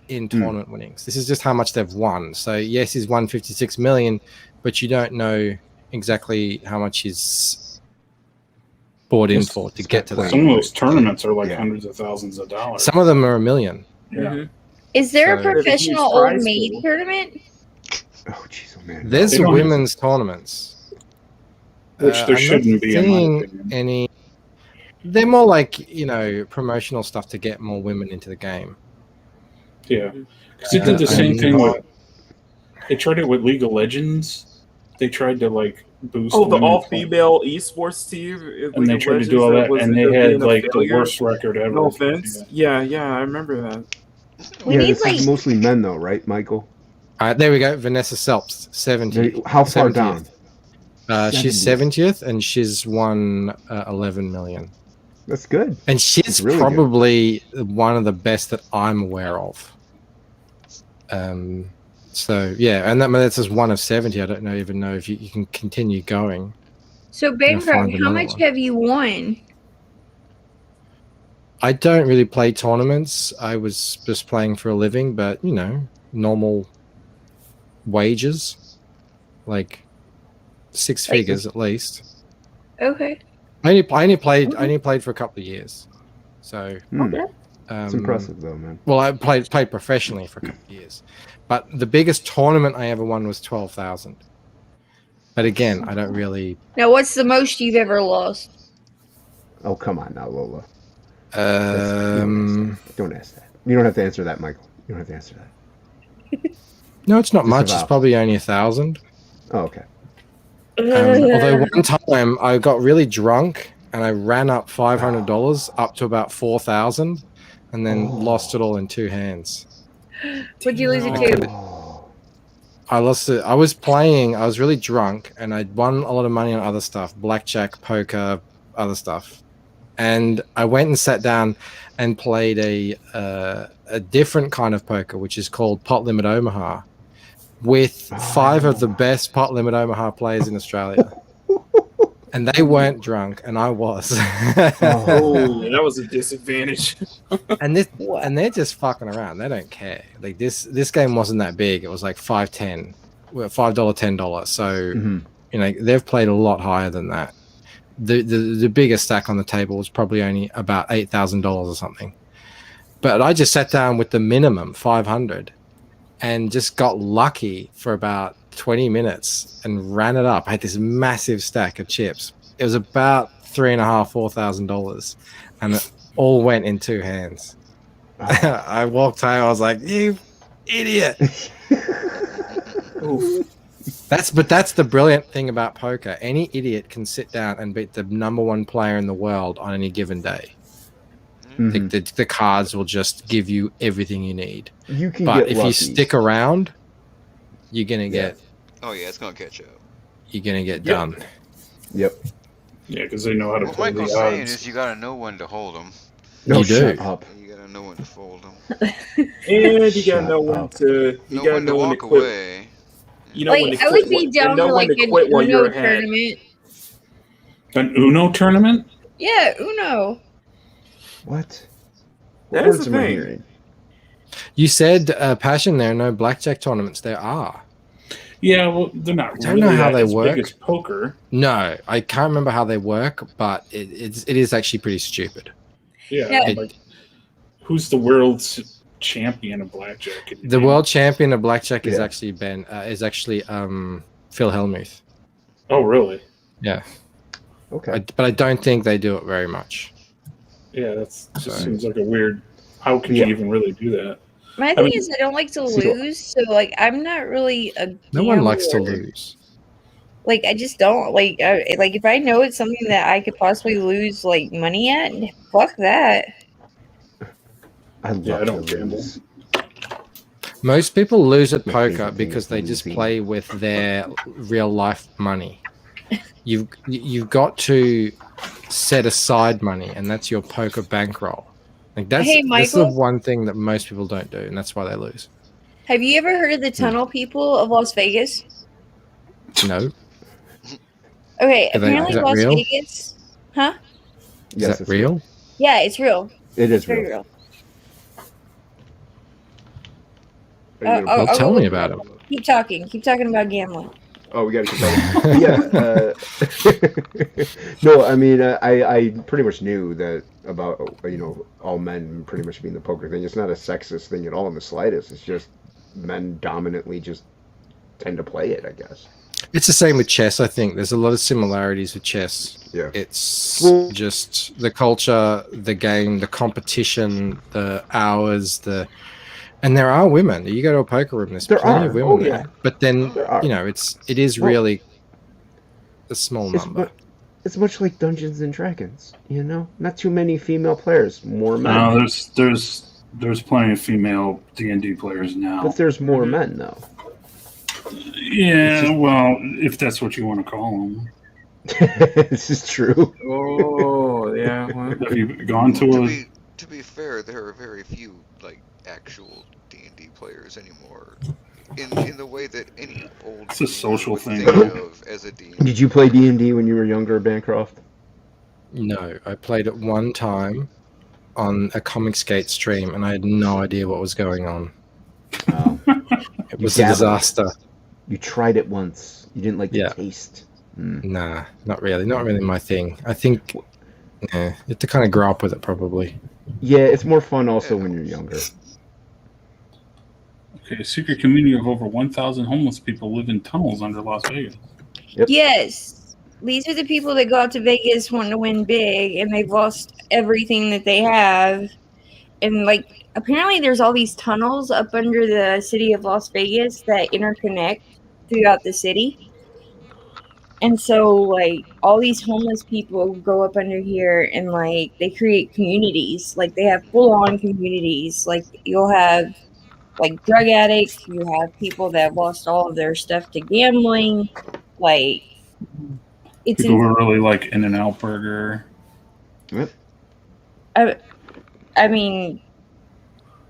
S6: in tournament winnings. This is just how much they've won. So yes, he's won 56 million, but you don't know exactly how much he's bought in for to get to that.
S3: Some of those tournaments are like
S2: Yeah.
S3: hundreds of thousands of dollars.
S6: Some of them are $1 million.
S3: Yeah.
S1: is there
S6: So-
S1: a professional
S5: There's a huge
S1: old
S5: prize
S1: maid
S5: pool.
S1: tournament?
S2: Oh, jeez, oh man.
S6: There's
S3: They don't
S6: women's tournaments.
S3: Which there
S6: I'm not
S3: shouldn't be, in my
S6: seeing
S3: opinion.
S6: any. They're more like, promotional stuff to get more women into the game.
S3: Yeah, because it did the same thing with. They tried it with League of Legends. They tried to like boost.
S5: Oh, the
S3: women
S5: all-female esports team,
S3: and they tried to do all that, and they had like the worst record ever.
S5: No offense. Yeah, I remember that.
S2: This is mostly men, though, right, Michael?
S6: All right, there we go. Vanessa Selps, 70.
S2: How far
S6: 70th.
S2: down?
S6: She's 70th, and she's won 11 million.
S2: That's good.
S6: And she's
S2: really
S6: probably one of the best that I'm aware of. So yeah, and that's just one of 70. I don't even know if you can continue going.
S1: So Bancroft, how much have you won?
S6: I don't really play tournaments. I was just playing for a living, but normal wages, like six figures at least.
S1: Okay.
S6: I only played for a couple of years, so
S2: it's impressive though, man.
S6: Well, I played professionally for a couple of years, but the biggest tournament I ever won was 12,000. But again, I don't really.
S1: Now, what's the most you've ever lost?
S2: Oh, come on now, Lola. Don't ask that. You don't have to answer that, Michael. You don't have to answer that.
S6: No, it's not much. It's probably only 1,000.
S2: Oh, okay.
S6: Although one time I got really drunk and I ran up $500 up to about 4,000, and then lost it all in two hands.
S1: What'd you lose it to?
S6: I lost it. I was playing. I was really drunk, and I'd won a lot of money on other stuff, blackjack, poker, other stuff. And I went and sat down and played a different kind of poker, which is called Pot Limit Omaha, with 5 of the best Pot Limit Omaha players in Australia. And they weren't drunk, and I was.
S5: That was a disadvantage.
S6: and they're just fucking around. They don't care. Like this game wasn't that big. It was like $5.10, $10. So they've played a lot higher than that. The biggest stack on the table was probably only about $8,000 or something. But I just sat down with the minimum 500 and just got lucky for about 20 minutes and ran it up. I had this massive stack of chips. It was about $3,500–4,000, and it all went in two hands. I walked home. I was like, "You idiot!" That's the brilliant thing about poker. Any idiot can sit down and beat the #1 player in the world on any given day. The cards will just give you everything you need.
S2: You can
S6: but
S2: get
S6: if
S2: lucky.
S6: you stick around, you're gonna get.
S4: Oh yeah, it's gonna catch up.
S6: You're gonna get done.
S2: Yep.
S3: Yeah, because they know how to
S4: What
S3: play
S4: Michael's
S3: the
S4: saying
S3: odds.
S4: is you gotta know when to hold them.
S2: No,
S6: You
S2: shut
S6: do.
S2: up.
S4: You gotta know when to fold them.
S5: And you gotta know when to. You
S4: Know
S5: gotta
S4: when to
S5: know when to
S4: walk
S5: quit.
S4: away.
S5: You know when
S1: Like,
S5: to
S1: I
S5: quit.
S1: would be
S5: and
S1: down
S5: know
S1: to
S5: when
S1: like
S5: to
S1: an
S5: quit while
S1: Uno
S5: you're ahead.
S1: tournament.
S3: An Uno tournament?
S1: Yeah, Uno.
S2: What?
S5: That
S2: What
S5: is
S2: words
S5: the
S2: am I
S5: thing.
S2: hearing?
S6: You said, Passion, there are no blackjack tournaments. There are.
S3: Yeah, well, they're not.
S6: I don't know how they
S3: as
S6: work.
S3: Big as poker.
S6: No, I can't remember how they work, but it is actually pretty stupid.
S3: Yeah,
S1: Yeah.
S3: like who's the world's champion of blackjack?
S6: The world champion of blackjack is
S2: Yeah.
S6: actually Phil Hellmuth.
S3: Oh, really?
S6: Yeah,
S2: Okay.
S6: but I don't think they do it very much.
S3: Yeah, that's just
S6: Sorry.
S3: seems like a weird. How could
S2: Yeah.
S3: you even really do that?
S1: My thing is, I don't like to lose, so like, I'm not really a.
S6: No one likes to
S1: gambler.
S6: lose.
S1: Like, I just don't like. Like, if I know it's something that I could possibly lose like money at, fuck that.
S2: I love
S3: I don't
S2: to
S3: gamble.
S2: lose.
S6: Most people lose at
S2: My
S6: poker
S2: favorite thing
S6: because
S2: is
S6: they just
S2: losing.
S6: play with their real life money. You've got to set aside money, and that's your poker bankroll. Like that's
S1: Hey,
S6: that's the
S1: Michael?
S6: one thing that most people don't do, and that's why they lose.
S1: Have you ever heard of the tunnel people of Las Vegas?
S6: No,
S1: Okay,
S6: Are they-
S1: apparently
S6: is that
S1: Las
S6: real?
S1: Vegas. Huh?
S6: is
S2: Yes,
S6: that
S2: it's
S6: real?
S1: Yeah, it's real.
S2: It is
S1: It's very
S2: real.
S1: real.
S2: Are you gonna
S1: I'll
S6: Well,
S1: go
S6: tell me
S1: look
S6: about
S1: it
S6: it.
S1: up. Keep talking. Keep talking about gambling.
S2: Oh, we got to keep going. Yeah. No, I mean, I pretty much knew that about all men pretty much being the poker thing. It's not a sexist thing at all in the slightest. It's just men dominantly just tend to play it, I guess.
S6: It's the same with chess. I think there's a lot of similarities with chess.
S2: Yeah.
S6: It's
S2: Well-
S6: just the culture, the game, the competition, the hours, and there are women. You go to a poker room, there's
S2: There
S6: plenty of
S2: are.
S6: women
S2: Oh,
S6: there.
S2: yeah.
S6: But then
S2: There are.
S6: it is
S2: Well,
S6: really a small
S2: It's
S6: number.
S2: it's much like Dungeons and Dragons. Not too many female players, more men.
S3: No, there's plenty of female D&D players now.
S2: But there's more men though.
S3: Yeah, well, if that's what you want to call them.
S2: This is true.
S5: Oh, yeah. Well,
S3: Have you gone to a?
S4: To be fair, there are very few like actual D&D players anymore. In the way that any old
S3: It's a social
S4: would
S3: thing.
S4: think of as a D&D.
S2: Did you play D&D when you were younger, Bancroft?
S6: No, I played it one time on a Comic Skate stream, and I had no idea what was going on.
S2: Oh.
S6: It was
S2: You
S6: a
S2: dabbled.
S6: disaster.
S2: You tried it once. You didn't like the
S6: Yeah.
S2: taste.
S6: Nah, not really my thing. I think you have to kind of grow up with it, probably.
S2: Yeah, it's more fun also when you're younger.
S3: Okay, a secret community of over 1,000 homeless people live in tunnels under Las Vegas.
S1: Yes. These are the people that go out to Vegas wanting to win big, and they've lost everything that they have. And, like, apparently there's all these tunnels up under the city of Las Vegas that interconnect throughout the city. And so, like, all these homeless people go up under here and, like, they create communities. Like, they have full-on communities. Like, you'll have, like, drug addicts. You have people that lost all of their stuff to gambling. Like, it's
S3: People who are really like In-N-Out Burger.
S2: Yep.
S1: I mean,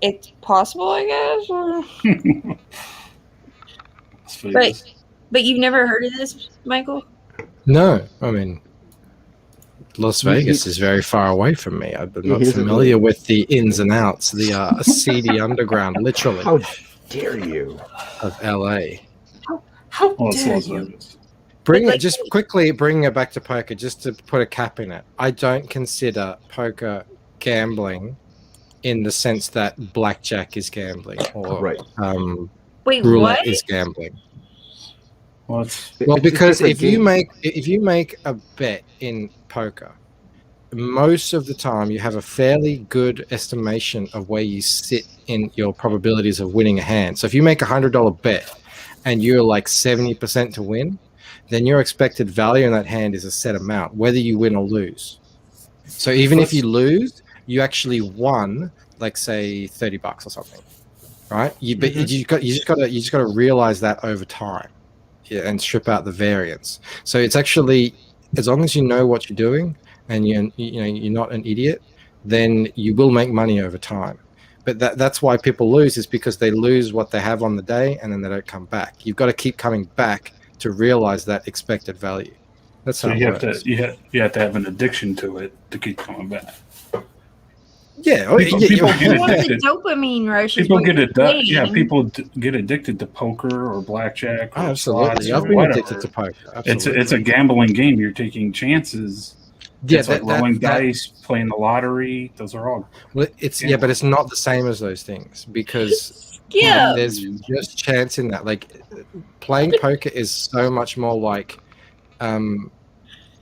S1: it's possible, I guess.
S3: Las Vegas.
S1: But you've never heard of this, Michael?
S6: No, I mean, Las
S2: He-
S6: Vegas is very far away from me. I'm
S2: He
S6: not
S2: isn't
S6: familiar
S2: really-
S6: with the ins and outs, the seedy underground, literally,
S2: How dare you?
S6: of LA.
S5: how
S3: Well, it's
S5: dare
S3: Las
S5: you?
S3: Vegas.
S6: Bring
S1: But,
S6: it just quickly. Bring it back to poker, just to put a cap in it. I don't consider poker gambling, in the sense that blackjack is gambling or
S2: Right.
S1: Wait,
S6: roulette
S1: what?
S6: is gambling.
S3: Well, it's
S6: Well,
S2: It's a
S6: because
S2: different game.
S6: if you make a bet in poker, most of the time you have a fairly good estimation of where you sit in your probabilities of winning a hand. So if you make $100 bet and you're like 70% to win, then your expected value in that hand is a set amount, whether you win or lose. So even if you lose, you actually won, like say $30 or something, right? But you just gotta realize that over time, and strip out the variance. So it's actually, as long as you know what you're doing and you're not an idiot, then you will make money over time. But that's why people lose, is because they lose what they have on the day and then they don't come back. You've got to keep coming back to realize that expected value. That's
S3: so
S6: how
S3: you
S6: it
S3: have
S6: works.
S3: to you have to have an addiction to it to keep coming back.
S6: Yeah,
S3: People
S6: yeah,
S3: get
S1: Well, the
S3: addicted.
S1: dopamine rush is
S3: People
S1: what
S3: get
S1: you're
S3: addicted. Yeah,
S1: saying.
S3: people get addicted to poker or blackjack or
S6: absolutely.
S3: slots
S6: I've
S3: or
S6: been
S3: whatever.
S6: addicted to poker. Absolutely.
S3: It's a gambling game. You're taking chances.
S6: yeah,
S3: It's like rolling dice, playing the lottery. Those are all.
S6: Well, yeah, but it's not the same as those things, because
S1: Yeah.
S6: there's just chance in that. Like, playing poker is so much more like,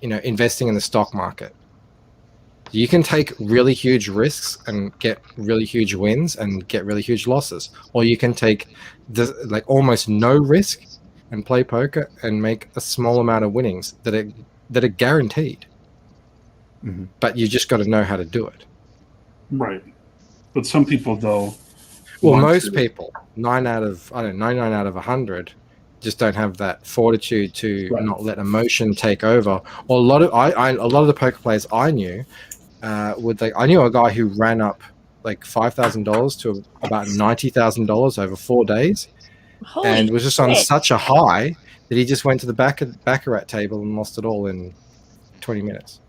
S6: investing in the stock market. You can take really huge risks and get really huge wins and get really huge losses, or you can take almost no risk and play poker and make a small amount of winnings that are guaranteed.
S2: Mhm.
S6: But you just got to know how to do it.
S3: Right. But some people, though.
S6: Well,
S3: want
S6: most
S3: to-
S6: people, 99 out of 100, just don't have that fortitude to
S3: Right.
S6: not let emotion take over. Or a lot of the poker players I knew, I knew a guy who ran up like $5,000 to about $90,000 over 4 days,
S1: Holy
S6: and was just on
S1: shit.
S6: such a high that he just went to the baccarat table and lost it all in 20 minutes.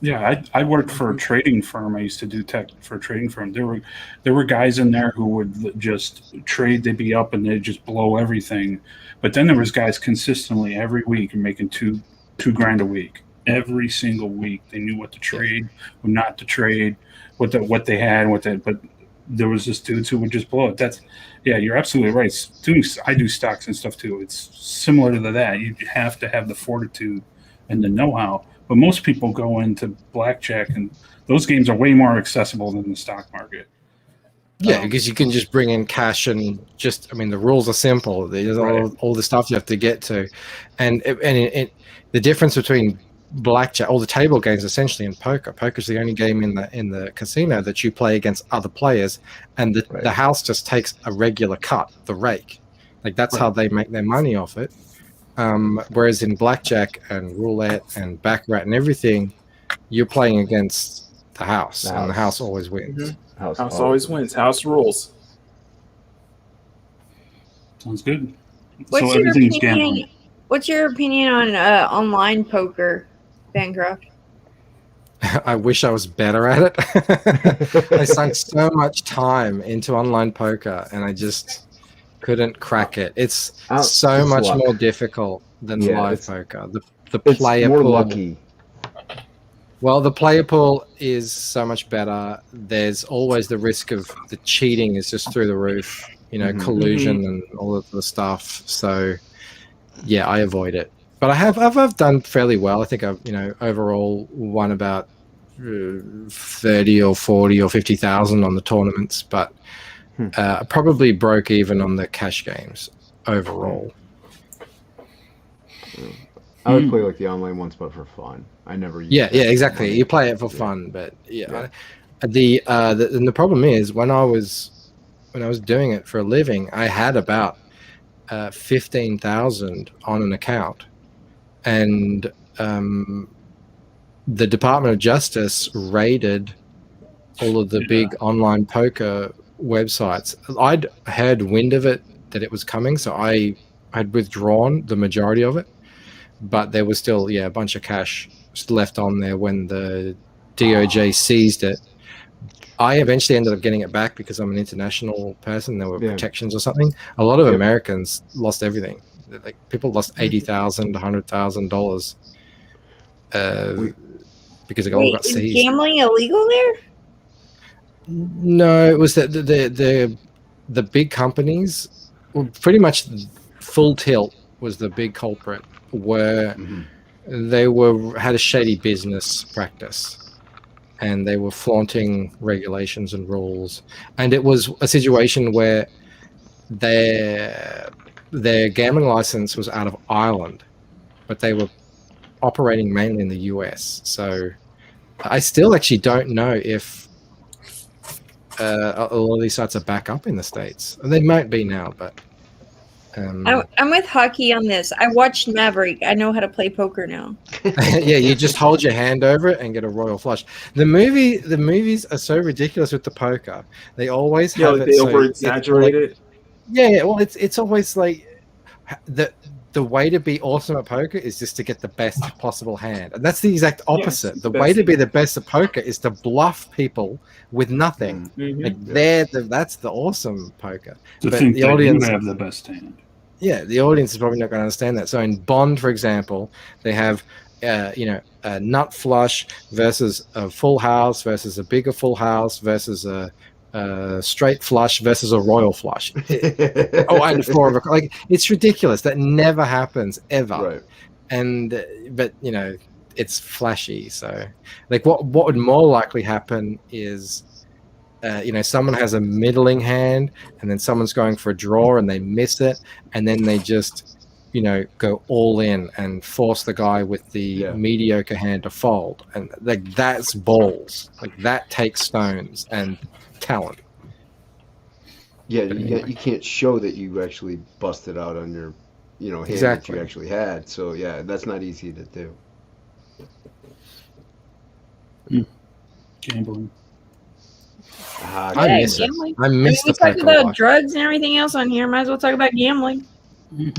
S3: Yeah, I worked for a trading firm. I used to do tech for a trading firm. There were guys in there who would just trade. They'd be up and they'd just blow everything. But then there was guys consistently every week making two grand a week. Every single week, they knew what to trade, what not to trade, what they had, but there was just dudes who would just blow it. Yeah, you're absolutely right. I do stocks and stuff too. It's similar to that. You have to have the fortitude and the know-how. But most people go into blackjack, and those games are way more accessible than the stock market.
S6: Yeah, because you can just bring in cash and just, I mean, the rules are simple. There's all the stuff you have to get to. And the difference between blackjack, all the table games essentially, and poker's the only game in the casino that you play against other players, and the house just takes a regular cut, the rake. Like that's how they make their money off it. Whereas in blackjack and roulette and baccarat and everything, you're playing against the house, and the house always wins.
S5: House always wins. House rules.
S3: Sounds good.
S1: What's
S3: so everything's gambling.
S1: What's your opinion on online poker, Bancroft?
S6: I wish I was better at it. I sunk so much time into online poker, and I just couldn't crack it. It's so much more difficult than live poker. The player
S2: more
S6: pool,
S2: lucky.
S6: Well, the player pool is so much better. There's always the risk of the cheating is just through the roof, collusion and all of the stuff. So, yeah, I avoid it. But I've done fairly well. I think I've overall won about 30 or 40 or 50,000 on the tournaments, but probably broke even on the cash games overall.
S2: I would play like the online ones, but for fun. I never.
S6: Yeah, exactly. You play it for fun, but the problem is when I was doing it for a living, I had about 15,000 on an account, and the Department of Justice raided all of the big online poker websites. I'd heard wind of it that it was coming, so I had withdrawn the majority of it. But there was still, a bunch of cash left on there when the DOJ seized it. I eventually ended up getting it back because I'm an international person. There were protections or something. A lot of Americans lost everything. Like people lost $80,000, $100,000 because it all got seized.
S1: Is gambling illegal there?
S6: No, it was that the big companies, well, pretty much Full Tilt was the big culprit. Where they had a shady business practice, and they were flaunting regulations and rules, and it was a situation where their gambling license was out of Ireland, but they were operating mainly in the US. So I still actually don't know if a lot of these sites are back up in the States. They might be now, but
S1: I'm with Hockey on this. I watched Maverick. I know how to play poker now.
S6: Yeah, you just hold your hand over it and get a royal flush. The movies are so ridiculous with the poker. They always have
S5: they over exaggerate it.
S6: Yeah, well, it's always like the way to be awesome at poker is just to get the best possible hand, and that's the exact opposite.
S5: Yes,
S6: the way to be the best at poker is to bluff people with nothing. Like that's the awesome poker.
S3: To think the audience have the best hand.
S6: Yeah, the audience is probably not going to understand that. So in Bond, for example, they have a nut flush versus a full house versus a bigger full house versus a straight flush versus a royal flush. And four of a, like, it's ridiculous. That never happens ever. Right. But it's flashy. So like what would more likely happen is someone has a middling hand and then someone's going for a draw and they miss it, and then they just go all in and force the guy with the mediocre hand to fold, and like that's balls. Like that takes stones and talent.
S2: You can't show that you actually busted out on your hand that you actually had. So that's not easy to do.
S3: Gambling.
S6: I miss
S1: gambling.
S6: I miss the
S1: we talked about drugs and everything else on here. Might as well talk about gambling.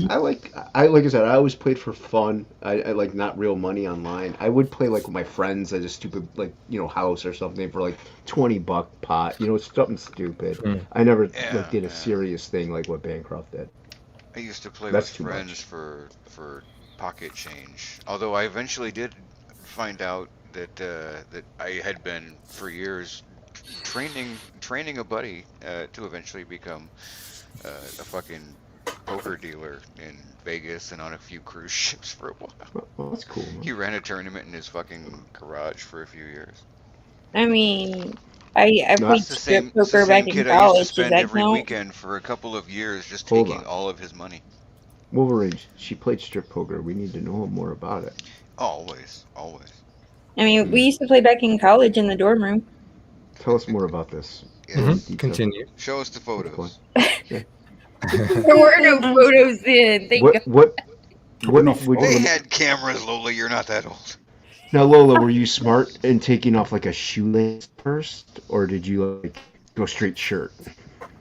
S2: I like I said, I always played for fun. I like not real money online. I would play like with my friends at a stupid house or something for like $20 pot. Something stupid. I never did a serious thing like what Bancroft did.
S4: I used to play with friends for pocket change. Although I eventually did find out that I had been for years training a buddy to eventually become a fucking poker dealer in Vegas and on a few cruise ships for a while.
S2: Well, that's cool.
S4: He ran a tournament in his fucking garage for a few years.
S1: I mean, I
S2: No,
S1: played
S4: It's the
S1: strip
S4: same. It's the
S1: poker back
S4: same
S1: in
S4: kid I used to
S1: college. Does
S4: spend
S1: that
S4: every
S1: count?
S4: weekend for a couple of years just
S2: Hold
S4: taking
S2: on.
S4: all of his money.
S2: Wolverine, she played strip poker. We need to know more about it.
S4: Always.
S1: I mean, we used to play back in college in the dorm room.
S2: Tell us more about this.
S4: Yeah.
S2: More in detail.
S6: Continue.
S4: Show us the photos.
S1: There were no photos then. Thank God.
S2: What
S3: no
S2: would
S4: They
S2: you?
S4: had cameras, Lola. You're not that old.
S2: Now, Lola, were you smart in taking off like a shoelace first, or did you like go straight shirt?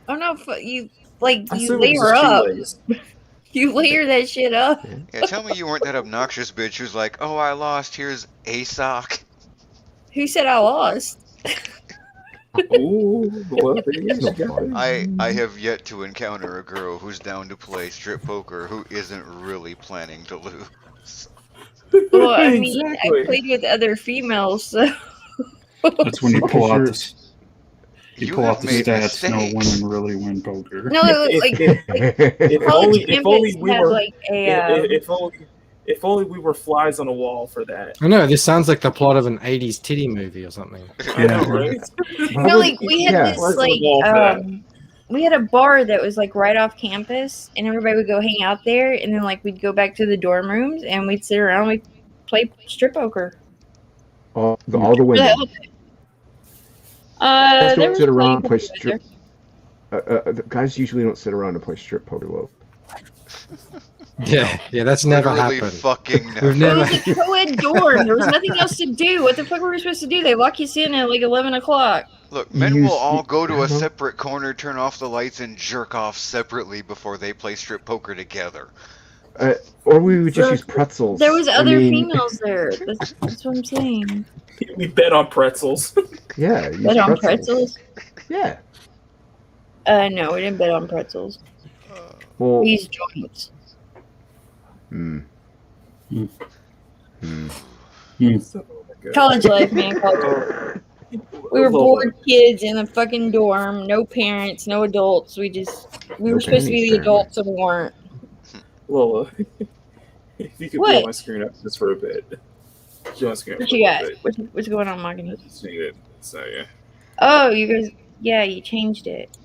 S1: Oh no, you like
S5: I
S1: you
S5: assume it was
S1: layer
S5: a
S1: up.
S5: shoelace.
S1: You layer that shit up.
S4: Yeah, tell me you weren't that obnoxious bitch who's like, oh, I lost. Here's a sock.
S1: Who said I lost?
S5: Ooh, well, there you
S2: No
S5: go.
S2: fun.
S4: I have yet to encounter a girl who's down to play strip poker who isn't really planning to lose.
S1: Well, I mean,
S5: Exactly.
S1: I played with other females, so
S3: That's when you
S2: Because
S3: pull out
S2: you're-
S3: the you
S4: You
S3: pull out
S4: have
S3: the
S4: made
S3: stats. No
S4: mistakes.
S3: women really win poker.
S1: no, like
S5: If
S1: college
S5: only
S1: campus
S5: we
S1: had
S5: were,
S1: like a.
S5: if only we were flies on a wall for that.
S6: I know this sounds like the plot of an '80s titty movie or something.
S5: I know, right?
S1: No, like we had
S2: Yeah.
S1: this
S5: Flies on the wall for
S1: like
S5: that.
S1: we had a bar that was like right off campus, and everybody would go hang out there, and then like we'd go back to the dorm rooms, and we'd sit around, we'd play strip poker.
S2: all the women. Guys
S1: There
S2: don't
S1: was
S2: sit around
S1: plenty
S2: and play
S1: of people
S2: strip. The guys usually don't sit around and play strip poker. Low.
S6: Yeah, that's never
S4: Literally
S6: happened.
S4: fucking
S6: We've
S1: there.
S6: never.
S1: It was a co-ed dorm. There was nothing else to do. What the fuck were we supposed to do? They lock you in at like 11 o'clock.
S4: Look,
S2: You
S4: men
S2: use-
S4: will all go to
S2: I
S4: a
S2: don't know.
S4: separate corner, turn off the lights, and jerk off separately before they play strip poker together.
S2: Or we would just use pretzels.
S1: There was
S2: I
S1: other
S2: mean,
S1: females there. That's what I'm saying.
S5: We bet on pretzels.
S2: Yeah, use
S1: Bet on pretzels?
S2: Yeah.
S1: No, we didn't bet on pretzels.
S2: Well.
S1: We used joints.
S2: Hmm.
S3: Hmm.
S2: Hmm.
S5: So, oh my God.
S1: College life, man. College. We were bored kids in a fucking dorm. No parents, no adults. We
S2: No
S1: were supposed to be
S2: panties,
S1: the adults and we weren't.
S5: Lola, if you could be
S1: What?
S5: on my screen up just for a bit. Be on my screen
S1: What
S5: for
S1: you
S5: a
S1: got?
S5: bit.
S1: What's going on, Maggie?
S5: I just need it. So yeah.
S1: Oh, you guys. Yeah, you changed it.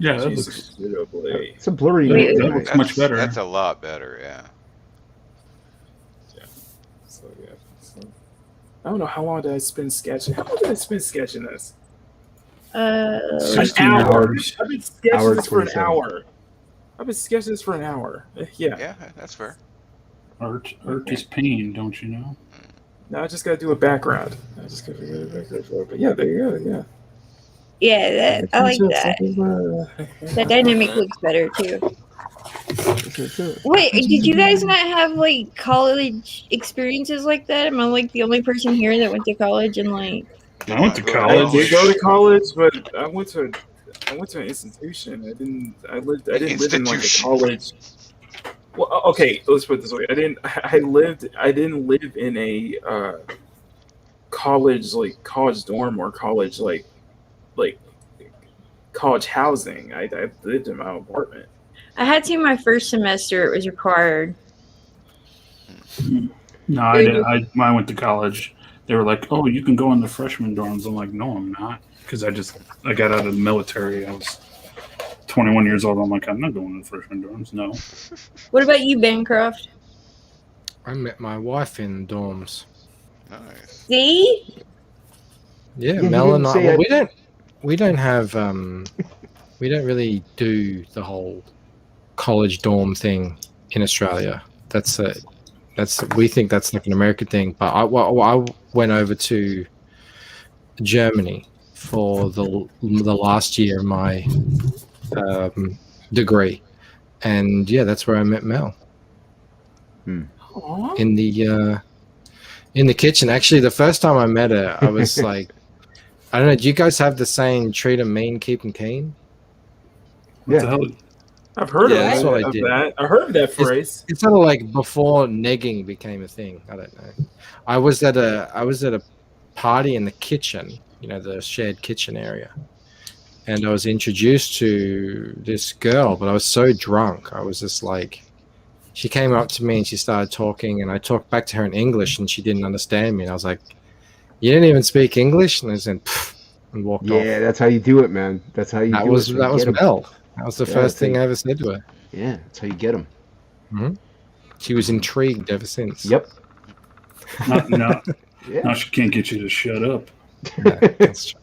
S3: Yeah, that
S5: Jesus,
S3: looks.
S5: oh boy.
S2: It's a blurry.
S1: Wait,
S3: that
S1: wait.
S3: looks much better.
S4: That's a lot better, yeah.
S5: So yeah. So, I don't know how long did I spend sketching. How long did I spend sketching this? An
S3: 16
S5: hour.
S3: hours.
S5: I've been sketching
S2: Hour
S5: this for an
S2: 27.
S5: hour. I've been sketching this for an hour. Yeah.
S4: Yeah, that's fair.
S3: Art is pain, don't you know?
S5: Now I just gotta do a background. I just gotta do a background for it. But yeah, there you go. Yeah.
S1: Yeah, I like that. That dynamic looks better too. Wait, did you guys not have like college experiences like that? Am I like the only person here that went to college and like?
S3: I went to
S4: Go to
S5: I
S3: college.
S5: did go to college, but I went to an institution. I didn't live in like a
S4: Institution.
S5: college. Well, okay, let's put it this way. I didn't live in a college dorm or college college housing. I lived in my own apartment.
S1: I had to my first semester. It was required.
S3: No, I didn't. I went to college. They were like, "Oh, you can go in the freshman dorms." I'm like, "No, I'm not," because I got out of the military. I was 21 years old. I'm like, I'm not going to the freshman dorms. No.
S1: What about you, Bancroft?
S6: I met my wife in dorms.
S4: Nice.
S1: See?
S6: Yeah,
S2: Yeah, you
S6: Mel and
S2: didn't
S6: I.
S2: say
S6: Well,
S2: it.
S6: we don't have we don't really do the whole college dorm thing in Australia. We think that's like an American thing. But I went over to Germany for the last year of my degree, and yeah, that's where I met Mel.
S5: Aw.
S6: In the kitchen. Actually, the first time I met her, I was like, I don't know. Do you guys have the saying "treat 'em mean, keep 'em keen"?
S3: What the
S2: Yeah.
S3: hell?
S5: I've heard
S6: Yeah,
S5: of,
S6: that's
S5: that,
S6: what I
S5: of
S6: did.
S5: that. I heard of that phrase.
S6: It's sort of like before negging became a thing. I don't know. I was at a party in the kitchen, the shared kitchen area. And I was introduced to this girl, but I was so drunk. I was just like, she came up to me and she started talking, and I talked back to her in English, and she didn't understand me. And I was like, "You didn't even speak English?" And I said, "Pfft," and walked off.
S2: Yeah, that's how you do it, man. That's how you
S6: That
S2: do it.
S6: was
S2: That's how you
S6: that was
S2: get them.
S6: Mel. That was the
S2: Yeah,
S6: first thing I ever said to her.
S2: Yeah, that's how you get them.
S6: She was intrigued ever since.
S2: Yep.
S3: No,
S2: Yeah.
S3: she can't get you to shut up.
S6: Yeah, that's true.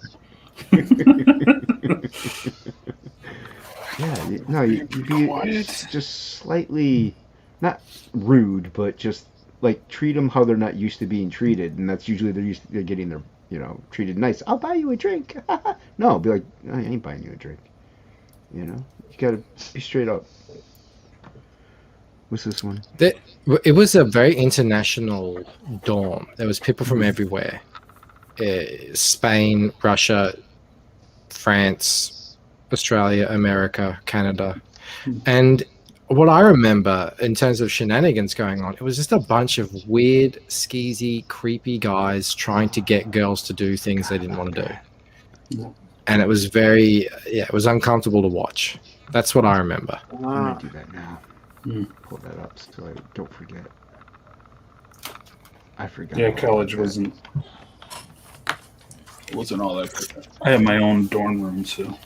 S2: Yeah, no, you be just slightly, not rude, but just like treat them how they're not used to being treated, and that's usually they're getting their treated nice. I'll buy you a drink. No, be like, I ain't buying you a drink. You gotta be straight up. What's this one?
S6: It was a very international dorm. There was people from everywhere. Spain, Russia, France, Australia, America, Canada. And what I remember in terms of shenanigans going on, it was just a bunch of weird, skeezy, creepy guys trying to get girls to do things they didn't want to do. And it was it was uncomfortable to watch. That's what I remember.
S2: I'm gonna do that now. Pull that up so I don't forget. I forgot.
S3: Yeah, college wasn't all that good. I had my own dorm room, so it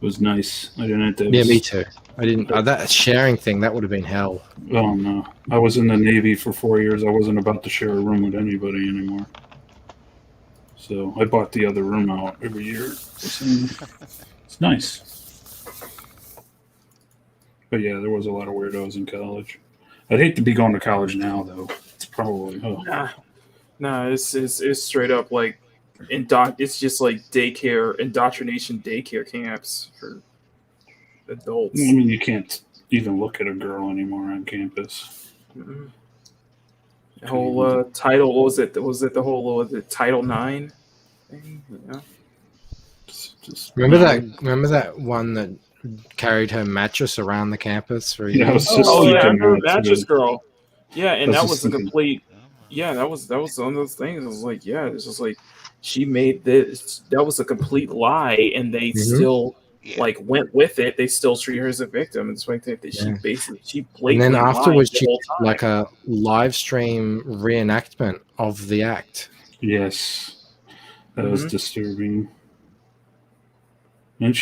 S3: was nice. I didn't have to.
S6: Yeah, me too. I didn't. That sharing thing, that would have been hell.
S3: Oh no, I was in the Navy for 4 years. I wasn't about to share a room with anybody anymore. So I bought the other room out every year. It's nice. But yeah, there was a lot of weirdos in college. I'd hate to be going to college now, though. It's probably
S5: Nah, it's straight up like it's just like indoctrination daycare camps for adults.
S3: I mean, you can't even look at a girl anymore on campus.
S5: Mm-hmm. The whole title, what was it? Was it the whole the Title IX thing? Yeah.
S6: Remember that one that carried her mattress around the campus for
S3: Yeah, I was just
S5: Oh yeah, I
S3: thinking
S5: remember
S3: that,
S5: Mattress
S3: too.
S5: Girl. Yeah, and
S3: I was
S5: that
S3: just
S5: was a
S3: thinking-
S5: complete. Yeah, that was one of those things. It was like, yeah, it's just like she made this. That was a complete lie, and they still
S4: Yeah.
S5: like went with it. They still treat her as a victim. It's like that she
S6: And
S5: blatantly
S6: then afterwards,
S5: lied the
S6: she
S5: whole
S6: did
S5: time.
S6: like a live stream reenactment of the act.
S3: Yes, that was disturbing. And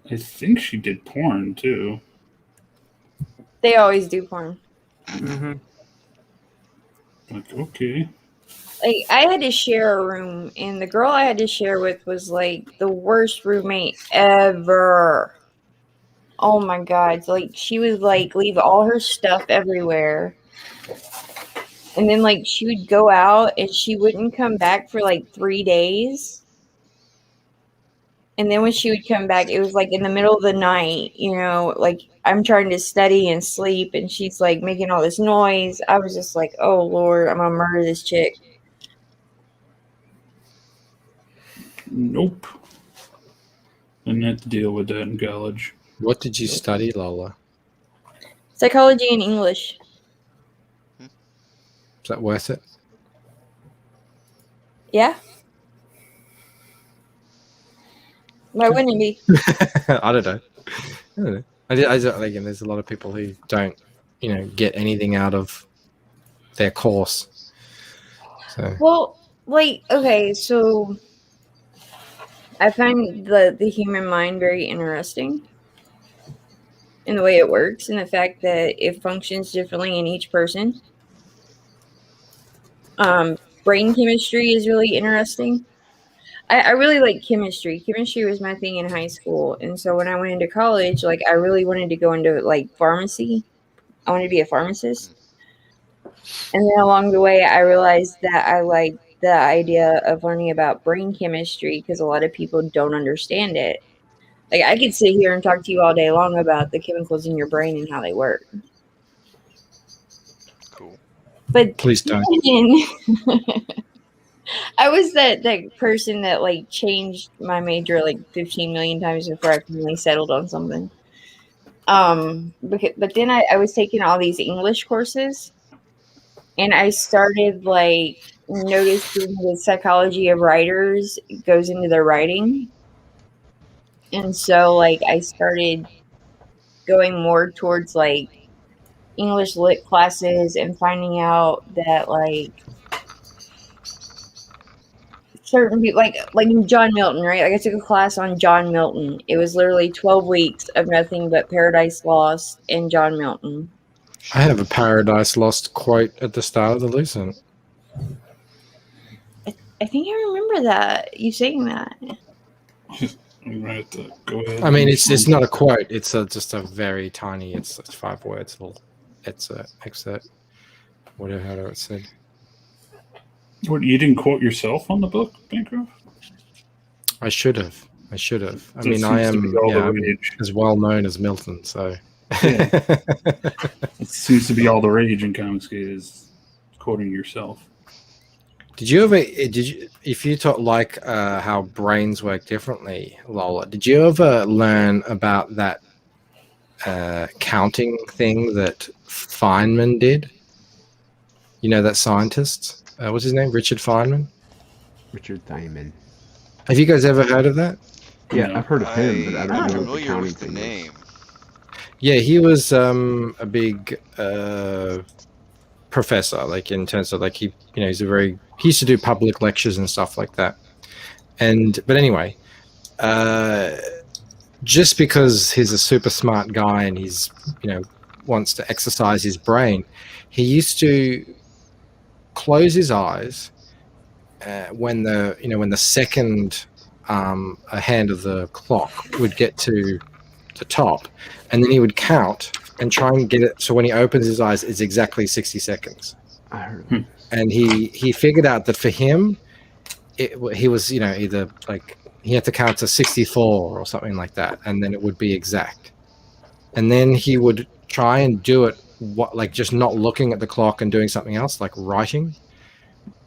S3: I think she did porn too.
S1: They always do porn.
S5: Mm-hmm.
S3: Like, okay.
S1: Like, I had to share a room, and the girl I had to share with was like the worst roommate ever. Oh my god. So, like, she would like leave all her stuff everywhere. And then like she would go out and she wouldn't come back for like 3 days. And then when she would come back, it was like in the middle of the night, like I'm trying to study and sleep, and she's like making all this noise. I was just like, oh Lord, I'm gonna murder this chick.
S3: Nope. I didn't have to deal with that in college.
S6: What did you study, Lola?
S1: Psychology and English.
S6: Is that worth it?
S1: Yeah. Why wouldn't it be?
S6: I don't know. Again, there's a lot of people who don't, get anything out of their course. So.
S1: Well, like, okay, so I find the human mind very interesting in the way it works, and the fact that it functions differently in each person. Brain chemistry is really interesting. I really like chemistry. Chemistry was my thing in high school, and so when I went into college, like I really wanted to go into like pharmacy. I wanted to be a pharmacist. And then along the way, I realized that I like the idea of learning about brain chemistry because a lot of people don't understand it. Like I could sit here and talk to you all day long about the chemicals in your brain and how they work.
S4: Cool.
S1: But
S6: Please don't.
S1: I was that person that like changed my major like 15 million times before I finally settled on something. But then I was taking all these English courses, and I started like noticing the psychology of writers goes into their writing. And so, like, I started going more towards, like, English lit classes and finding out that, like, certain people, like John Milton, right? Like, I took a class on John Milton. It was literally 12 weeks of nothing but Paradise Lost and John Milton.
S6: I have a Paradise Lost quote at the start of the lesson.
S1: I think I remember that, you saying that.
S3: I'm gonna have to go ahead.
S6: I mean, it's not a quote. It's just a very tiny. It's 5 words. It's a excerpt. Whatever how it said.
S3: What, you didn't quote yourself on the book, Bancroft?
S6: I should have. I
S3: That
S6: mean, I
S3: seems to
S6: am
S3: be all the
S6: I'm
S3: rage.
S6: as well known as Milton. So
S3: Yeah. It seems to be all the rage in Comicsgate is quoting yourself.
S6: Did you if you talk like how brains work differently, Lola? Did you ever learn about that counting thing that Feynman did? You know, that scientist. What's his name? Richard Feynman.
S2: Richard Thyman.
S6: Have you guys ever heard of that?
S2: Yeah,
S3: No.
S2: I've heard of him, but I
S4: I'm
S2: don't know what the
S4: familiar
S2: counting
S4: with the
S2: thing is.
S4: name.
S6: Yeah, he was a big professor, like in terms of like he used to do public lectures and stuff like that. But anyway, just because he's a super smart guy and he's wants to exercise his brain, he used to close his eyes when the second a hand of the clock would get to the top, and then he would count and try and get it so when he opens his eyes it's exactly 60 seconds.
S2: I heard of this.
S6: And he figured out that for him he was either like he had to count to 64 or something like that, and then it would be exact. And then he would try and do it like just not looking at the clock and doing something else like writing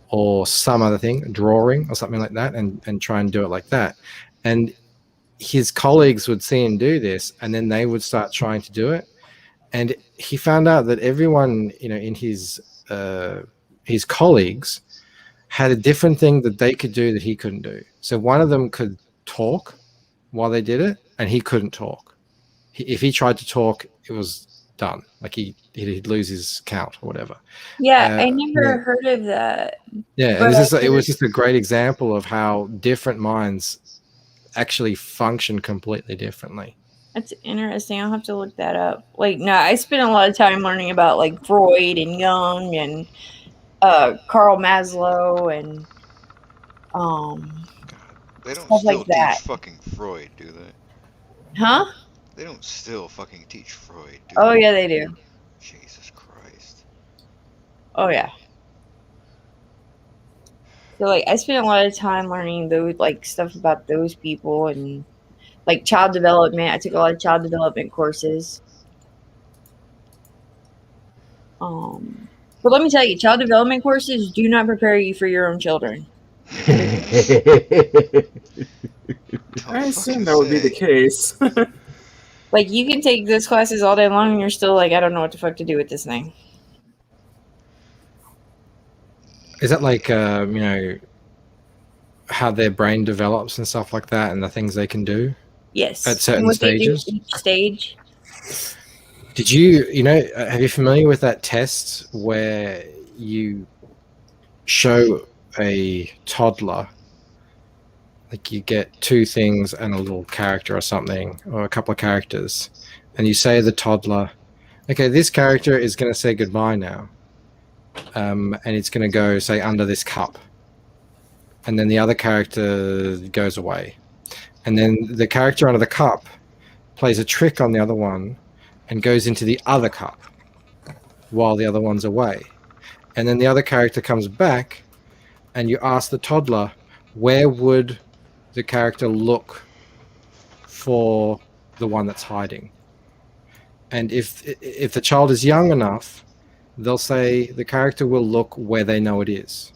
S6: or some other thing, drawing or something like that, and try and do it like that. And his colleagues would see him do this, and then they would start trying to do it. And he found out that everyone, in his colleagues had a different thing that they could do that he couldn't do. So one of them could talk while they did it, and he couldn't talk. If he tried to talk, it was done. Like he'd lose his count or whatever.
S1: Yeah, I never heard of that.
S6: Yeah, it was just a great example of how different minds actually function completely differently.
S1: That's interesting. I'll have to look that up. Like, no, I spent a lot of time learning about like Freud and Jung and Carl Maslow and
S4: They don't
S1: stuff
S4: still
S1: like that.
S4: teach fucking Freud, do they?
S1: Huh?
S4: They don't still fucking teach Freud, do
S1: Oh
S4: they?
S1: yeah, they do.
S4: Jesus Christ.
S1: Oh yeah. So like, I spent a lot of time learning those like stuff about those people and like child development. I took a lot of child development courses. But let me tell you, child development courses do not prepare you for your own children.
S5: I assume that would be the case.
S1: Like, you can take those classes all day long and you're still like, I don't know what the fuck to do with this thing.
S6: Is that like how their brain develops and stuff like that, and the things they can do?
S1: Yes.
S6: At certain
S1: And what
S6: stages?
S1: they do each stage.
S6: Did you have you familiar with that test where you show a toddler, like you get two things and a little character or something, or a couple of characters, and you say to the toddler, okay, this character is going to say goodbye now, and it's going to go, say, under this cup, and then the other character goes away, and then the character under the cup plays a trick on the other one and goes into the other cup while the other one's away, and then the other character comes back, and you ask the toddler, where would the character look for the one that's hiding? And if the child is young enough, they'll say the character will look where they know it is,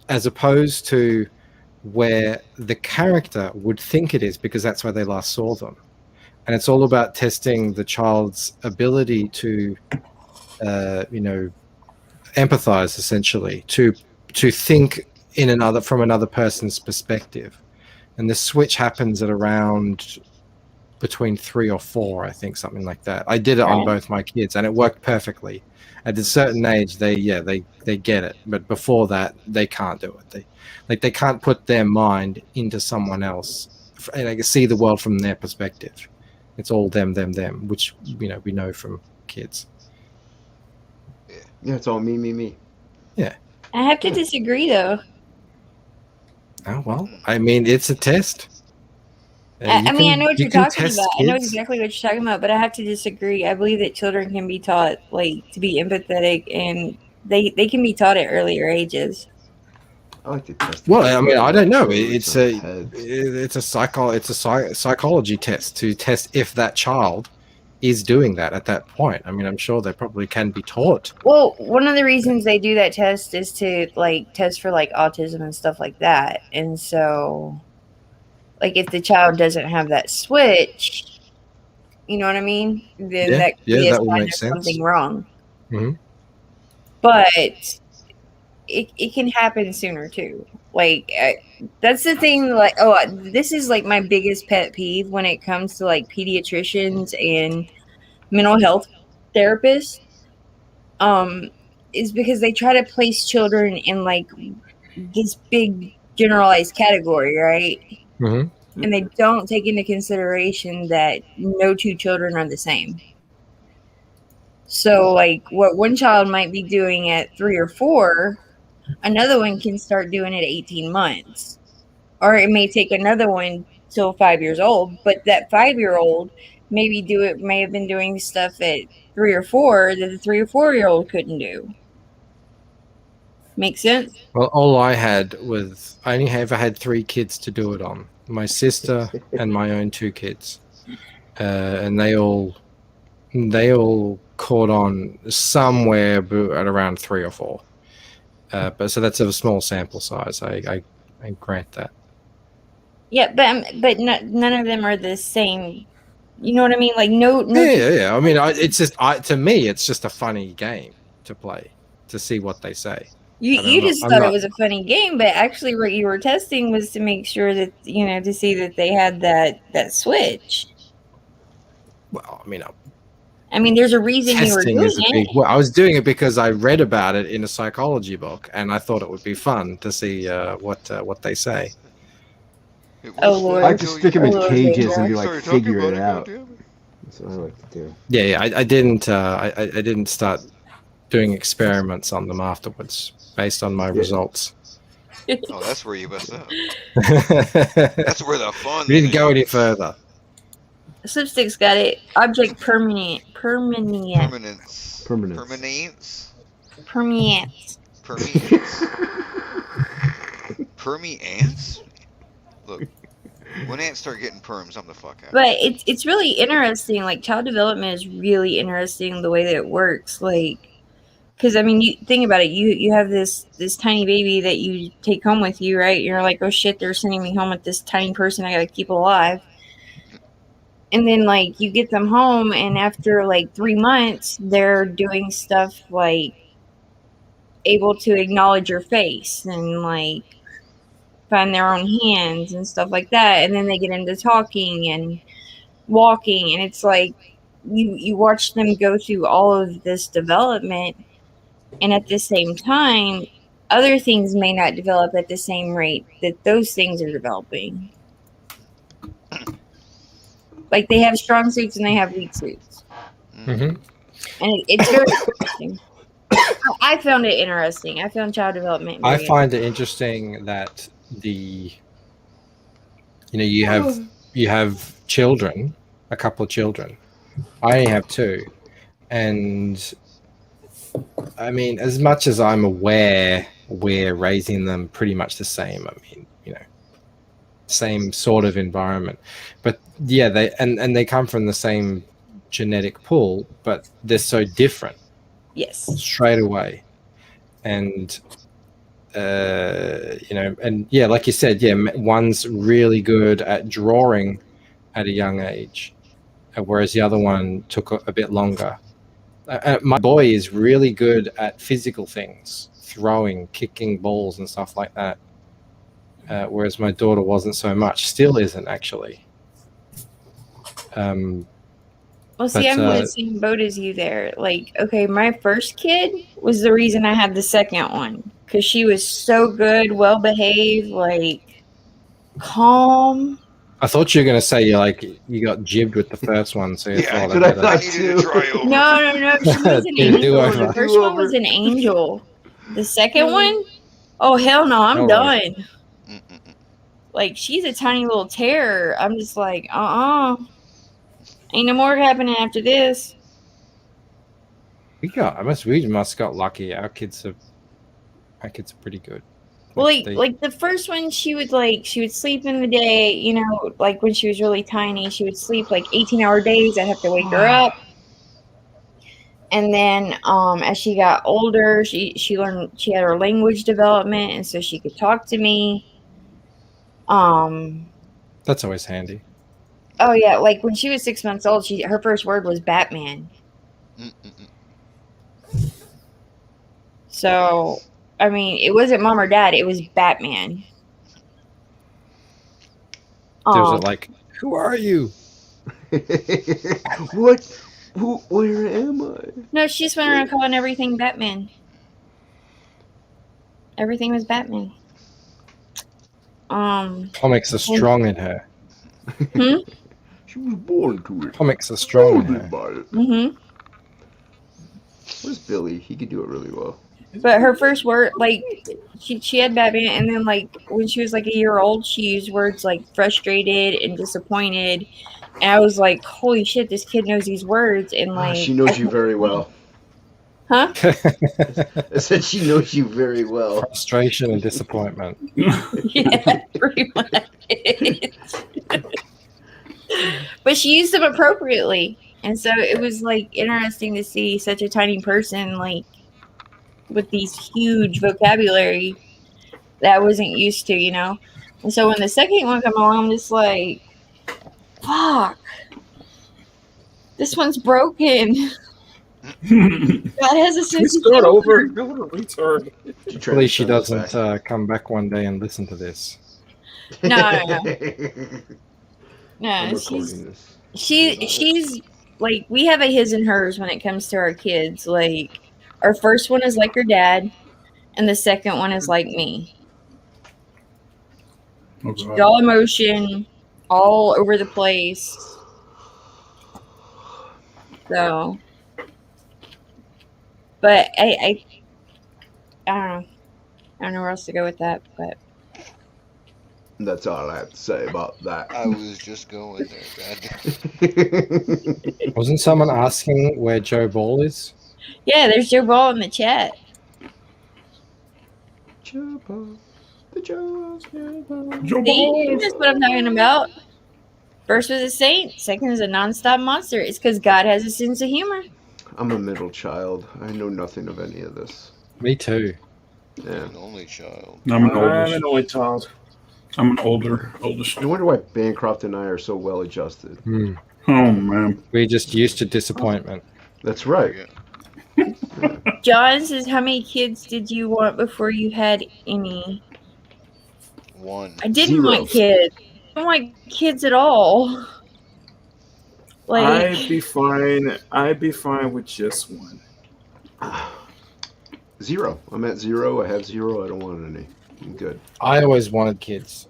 S6: as opposed to where the character would think it is, because that's where they last saw them. And it's all about testing the child's ability to empathize, essentially, to to think from another person's perspective, and the switch happens at around between 3 or 4, I think, something like that. I did it on both my kids, and it worked perfectly. At a certain age, they get it, but before that, they can't do it. They can't put their mind into someone else and they can see the world from their perspective. It's all them, which we know from kids.
S2: Yeah, it's all me.
S6: Yeah.
S1: I have to disagree, though.
S6: Oh well, I mean, it's a test.
S1: I mean, I know what you're talking
S6: test
S1: about.
S6: kids.
S1: I know exactly what you're talking about, but I have to disagree. I believe that children can be taught, like, to be empathetic, and they can be taught at earlier ages.
S2: I like to test.
S6: Well, I mean, I don't know.
S2: It's
S6: a psychology test to test if that child is doing that at that point. I mean, I'm sure they probably can be taught.
S1: Well, one of the reasons they do that test is to, like, test for, like, autism and stuff like that. And so, like, if the child doesn't have that switch, you know what I mean? Then that could be a sign of something wrong.
S6: Mm-hmm.
S1: But it can happen sooner too. Like, that's the thing. Like, this is like my biggest pet peeve when it comes to like pediatricians and mental health therapists. Is because they try to place children in like this big generalized category, right?
S6: Mm-hmm.
S1: And they don't take into consideration that no two children are the same. So, like, what one child might be doing at 3 or 4, another one can start doing at 18 months. Or it may take another one till 5 years old, but that 5-year-old may have been doing stuff at 3 or 4 that the 3 or 4-year-old couldn't do. Make sense?
S6: Well, all I only ever had 3 kids to do it on. My sister and my own 2 kids. And they all caught on somewhere at around 3 or 4. But so that's a small sample size. I grant that.
S1: Yeah, but none of them are the same. You know what I mean? Like no.
S6: Yeah. I mean, it's just to me, it's just a funny game to play to see what they say.
S1: You just thought it was a funny game, but actually, what you were testing was to make sure that to see that they had that switch.
S6: Well,
S1: I mean, there's a reason you were doing it.
S6: Well, I was doing it because I read about it in a psychology book, and I thought it would be fun to see what they say.
S1: Oh Lord!
S2: I like to stick them in cages and be like, figure it out. That's what I like to do.
S6: Yeah. I didn't. I didn't start doing experiments on them afterwards based on my results.
S4: Oh, that's where you messed up. That's where the fun.
S6: We didn't go any further.
S1: Slipstick's got it. Object permanence.
S4: Permanence. Permeance? Look, when ants start getting perms, I'm the fuck out.
S1: But it's really interesting. Like, child development is really interesting the way that it works. Like, because I mean, you think about it. You have this tiny baby that you take home with you, right? You're like, oh shit, they're sending me home with this tiny person I gotta keep alive. And then, like, you get them home, and after, like, 3 months, they're doing stuff, like, able to acknowledge your face and, like, find their own hands and stuff like that. And then they get into talking and walking, and it's like you watch them go through all of this development, and at the same time, other things may not develop at the same rate that those things are developing. Like, they have strong suits and they have weak suits.
S6: Mm-hmm.
S1: And it's very interesting. I found it interesting. I found child development.
S6: I find it interesting that you have children, a couple of children. I only have 2. And I mean, as much as I'm aware we're raising them pretty much the same. I mean, same sort of environment, but yeah, they come from the same genetic pool, but they're so different.
S1: Yes.
S6: Straight away. And and yeah, like you said, yeah, one's really good at drawing at a young age, whereas the other one took a bit longer. My boy is really good at physical things, throwing, kicking balls and stuff like that. Whereas my daughter wasn't so much. Still isn't, actually.
S1: Well, see, I'm in the same boat as you there. Like, okay, my first kid was the reason I had the second one. Because she was so good, well-behaved, like, calm.
S6: I thought you were going to say you got jibbed with the first one, so you
S4: Yeah,
S6: thought
S2: That's what I
S6: I
S2: thought
S4: I needed
S2: too.
S4: to try over.
S1: No. She was an
S6: Do
S1: angel.
S6: over.
S1: The first one was an angel. The second one? Oh, hell no, I'm
S6: All
S1: done.
S6: right.
S1: Like, she's a tiny little terror. I'm just like, ain't no more happening after this.
S6: We must got lucky. Our kids are pretty good.
S1: Well, like the first one, she would sleep in the day, you know, like when she was really tiny, she would sleep like 18-hour days. I'd have to wake her up. And then as she got older, she learned, she had her language development, and so she could talk to me.
S6: That's always handy.
S1: Oh yeah, like when she was 6 months old, her first word was Batman. So, I mean, it wasn't mom or dad, it was Batman.
S6: Was it like, who are you?
S2: What? Where am I?
S1: No, she just went around calling everything Batman. Everything was Batman.
S6: Comics are strong in her.
S2: She was born to it.
S6: Comics are strong in her.
S1: Mm-hmm.
S2: Where's Billy? He could do it really well.
S1: But her first word, like, she had Batman, and then, like, when she was, like, a year old, she used words like frustrated and disappointed. And I was like, holy shit, this kid knows these words. And, like...
S2: She knows you very well.
S1: Huh?
S2: I said she knows you very well.
S6: Frustration and disappointment.
S1: Yeah, pretty much. But she used them appropriately. And so it was, like, interesting to see such a tiny person, like, with these huge vocabulary that I wasn't used to, you know? And so when the second one came along, I'm just like, fuck. This one's broken. God has a sense of
S5: start
S1: humor.
S5: over. No, what a retard.
S6: Hopefully she doesn't come back one day and listen to this.
S1: No.
S2: I'm
S1: She's like, we have a his and hers when it comes to our kids. Like, our first one is like her dad, and the second one is like me.
S3: Okay.
S1: All emotion, all over the place. So, but I don't know. I don't know where else to go with that, but
S2: that's all I have to say about that.
S4: I was just going there. Goddamn.
S6: Wasn't someone asking where Joe Ball is?
S1: yeah, there's Joe Ball in the chat.
S2: Joe Ball. The Joe Ball.
S1: See, that's what I'm talking about. First was a saint, second is a non-stop monster. It's because God has a sense of humor.
S2: I'm a middle child. I know nothing of any of this.
S6: Me too.
S2: Yeah.
S4: An only child.
S3: I'm an
S5: only child.
S3: I'm an oldest.
S2: I wonder why Bancroft and I are so well adjusted.
S3: Oh man,
S6: we're just used to disappointment.
S2: That's right.
S1: John says, how many kids did you want before you had any?
S4: One.
S1: I didn't want kids. I don't want kids at all. Like,
S5: I'd be fine with just one.
S2: 0. I'm at 0. I have 0. I don't want any. I'm good.
S6: I always wanted kids.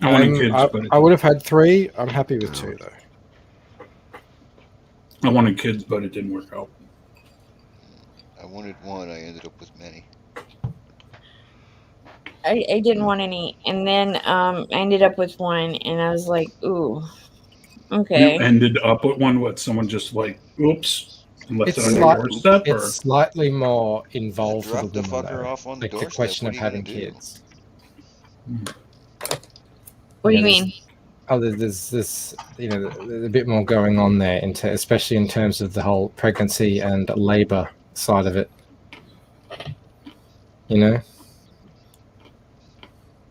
S3: I wanted kids,
S6: I would have had 3. I'm happy with 2 though.
S3: I wanted kids, but it didn't work out.
S4: I wanted one. I ended up with many.
S1: I didn't want any, and then I ended up with one, and I was like, ooh, okay.
S3: You ended up with one. What? Someone just like, oops, and left it on your doorstep?
S6: It's slightly more involved for the woman,
S4: fucker off on the
S6: like the
S4: doorstep.
S6: question
S4: What
S6: of
S4: are you
S6: having
S4: gonna do?
S6: kids.
S1: What do you mean?
S6: Oh, there's this, there's a bit more going on there, especially in terms of the whole pregnancy and labor side of it.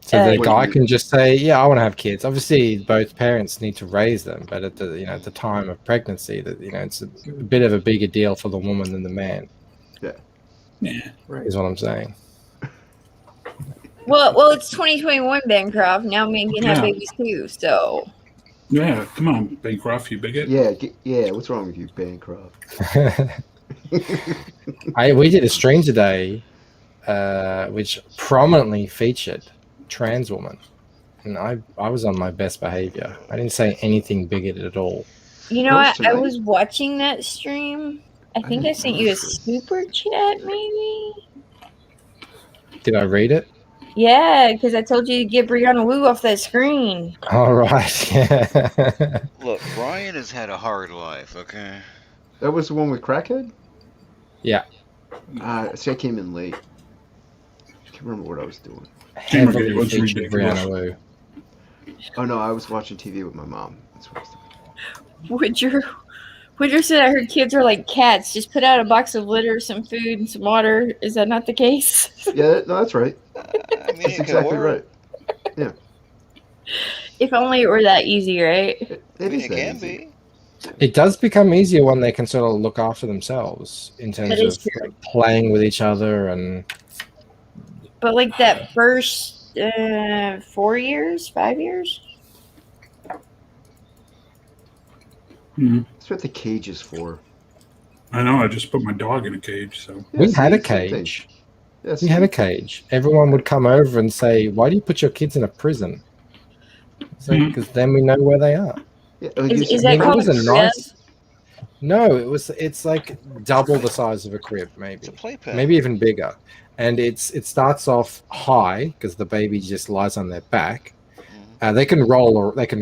S6: So the guy can just say, "Yeah, I want to have kids." Obviously, both parents need to raise them, but at the at the time of pregnancy, that it's a bit of a bigger deal for the woman than the man.
S2: Yeah.
S3: Yeah.
S5: Right.
S6: is what I'm saying.
S1: Well, it's 2021, Bancroft. Now men can have
S3: Yeah.
S1: babies too. So
S3: Yeah, come on, Bancroft, you bigot.
S2: Yeah. What's wrong with you, Bancroft?
S6: We did a stream today, which prominently featured trans woman, and I was on my best behavior. I didn't say anything bigoted at all.
S1: you know
S2: That was
S1: what? I
S2: tonight?
S1: was watching that stream. I think I
S2: didn't
S1: sent you a
S2: notice this.
S1: super chat, maybe.
S6: Did I read it?
S1: Yeah, because I told you to get Brianna Wu off that screen.
S6: All right. Yeah.
S4: Look, Brian has had a hard life, okay?
S2: That was the one with Crackhead?
S6: Yeah.
S2: See, I came in late. I can't remember what I was doing.
S6: Heavily
S3: It was
S6: featured
S3: ridiculous.
S6: Brianna Wu.
S2: Oh no, I was watching TV with my mom. That's what I was doing.
S1: Woodger said I heard kids are like cats. Just put out a box of litter, some food, and some water. Is that not the case?
S2: Yeah, no, that's right.
S4: I mean,
S2: That's
S4: it
S2: exactly
S4: can work.
S2: right.
S1: If only it were that easy, right?
S2: It
S4: I mean,
S2: is
S4: it
S2: that
S4: can
S2: easy.
S4: be.
S6: It does become easier when they can sort of look after themselves in terms
S1: That is
S6: of
S1: true.
S6: like, playing with each other and
S1: But like that first 4 years, 5 years?
S3: Mhm.
S2: That's what the cage is for.
S3: I know. I just put my dog in a cage, so
S2: Yeah,
S6: we
S2: see,
S6: had a
S2: same thing.
S6: cage.
S2: Yeah,
S6: We had
S2: see?
S6: a cage. Everyone would come over and say, "Why do you put your kids in a prison?" It's like, because then we know where they are.
S2: Yeah, like
S1: Is
S2: you said,
S1: that
S6: it
S1: called
S6: was
S1: a
S6: a
S1: crib?
S6: nice. No, it's like double the size of a crib,
S4: It's a
S6: maybe
S4: playpen.
S6: even bigger. And it starts off high because the baby just lies on their back.
S4: Mhm.
S6: They can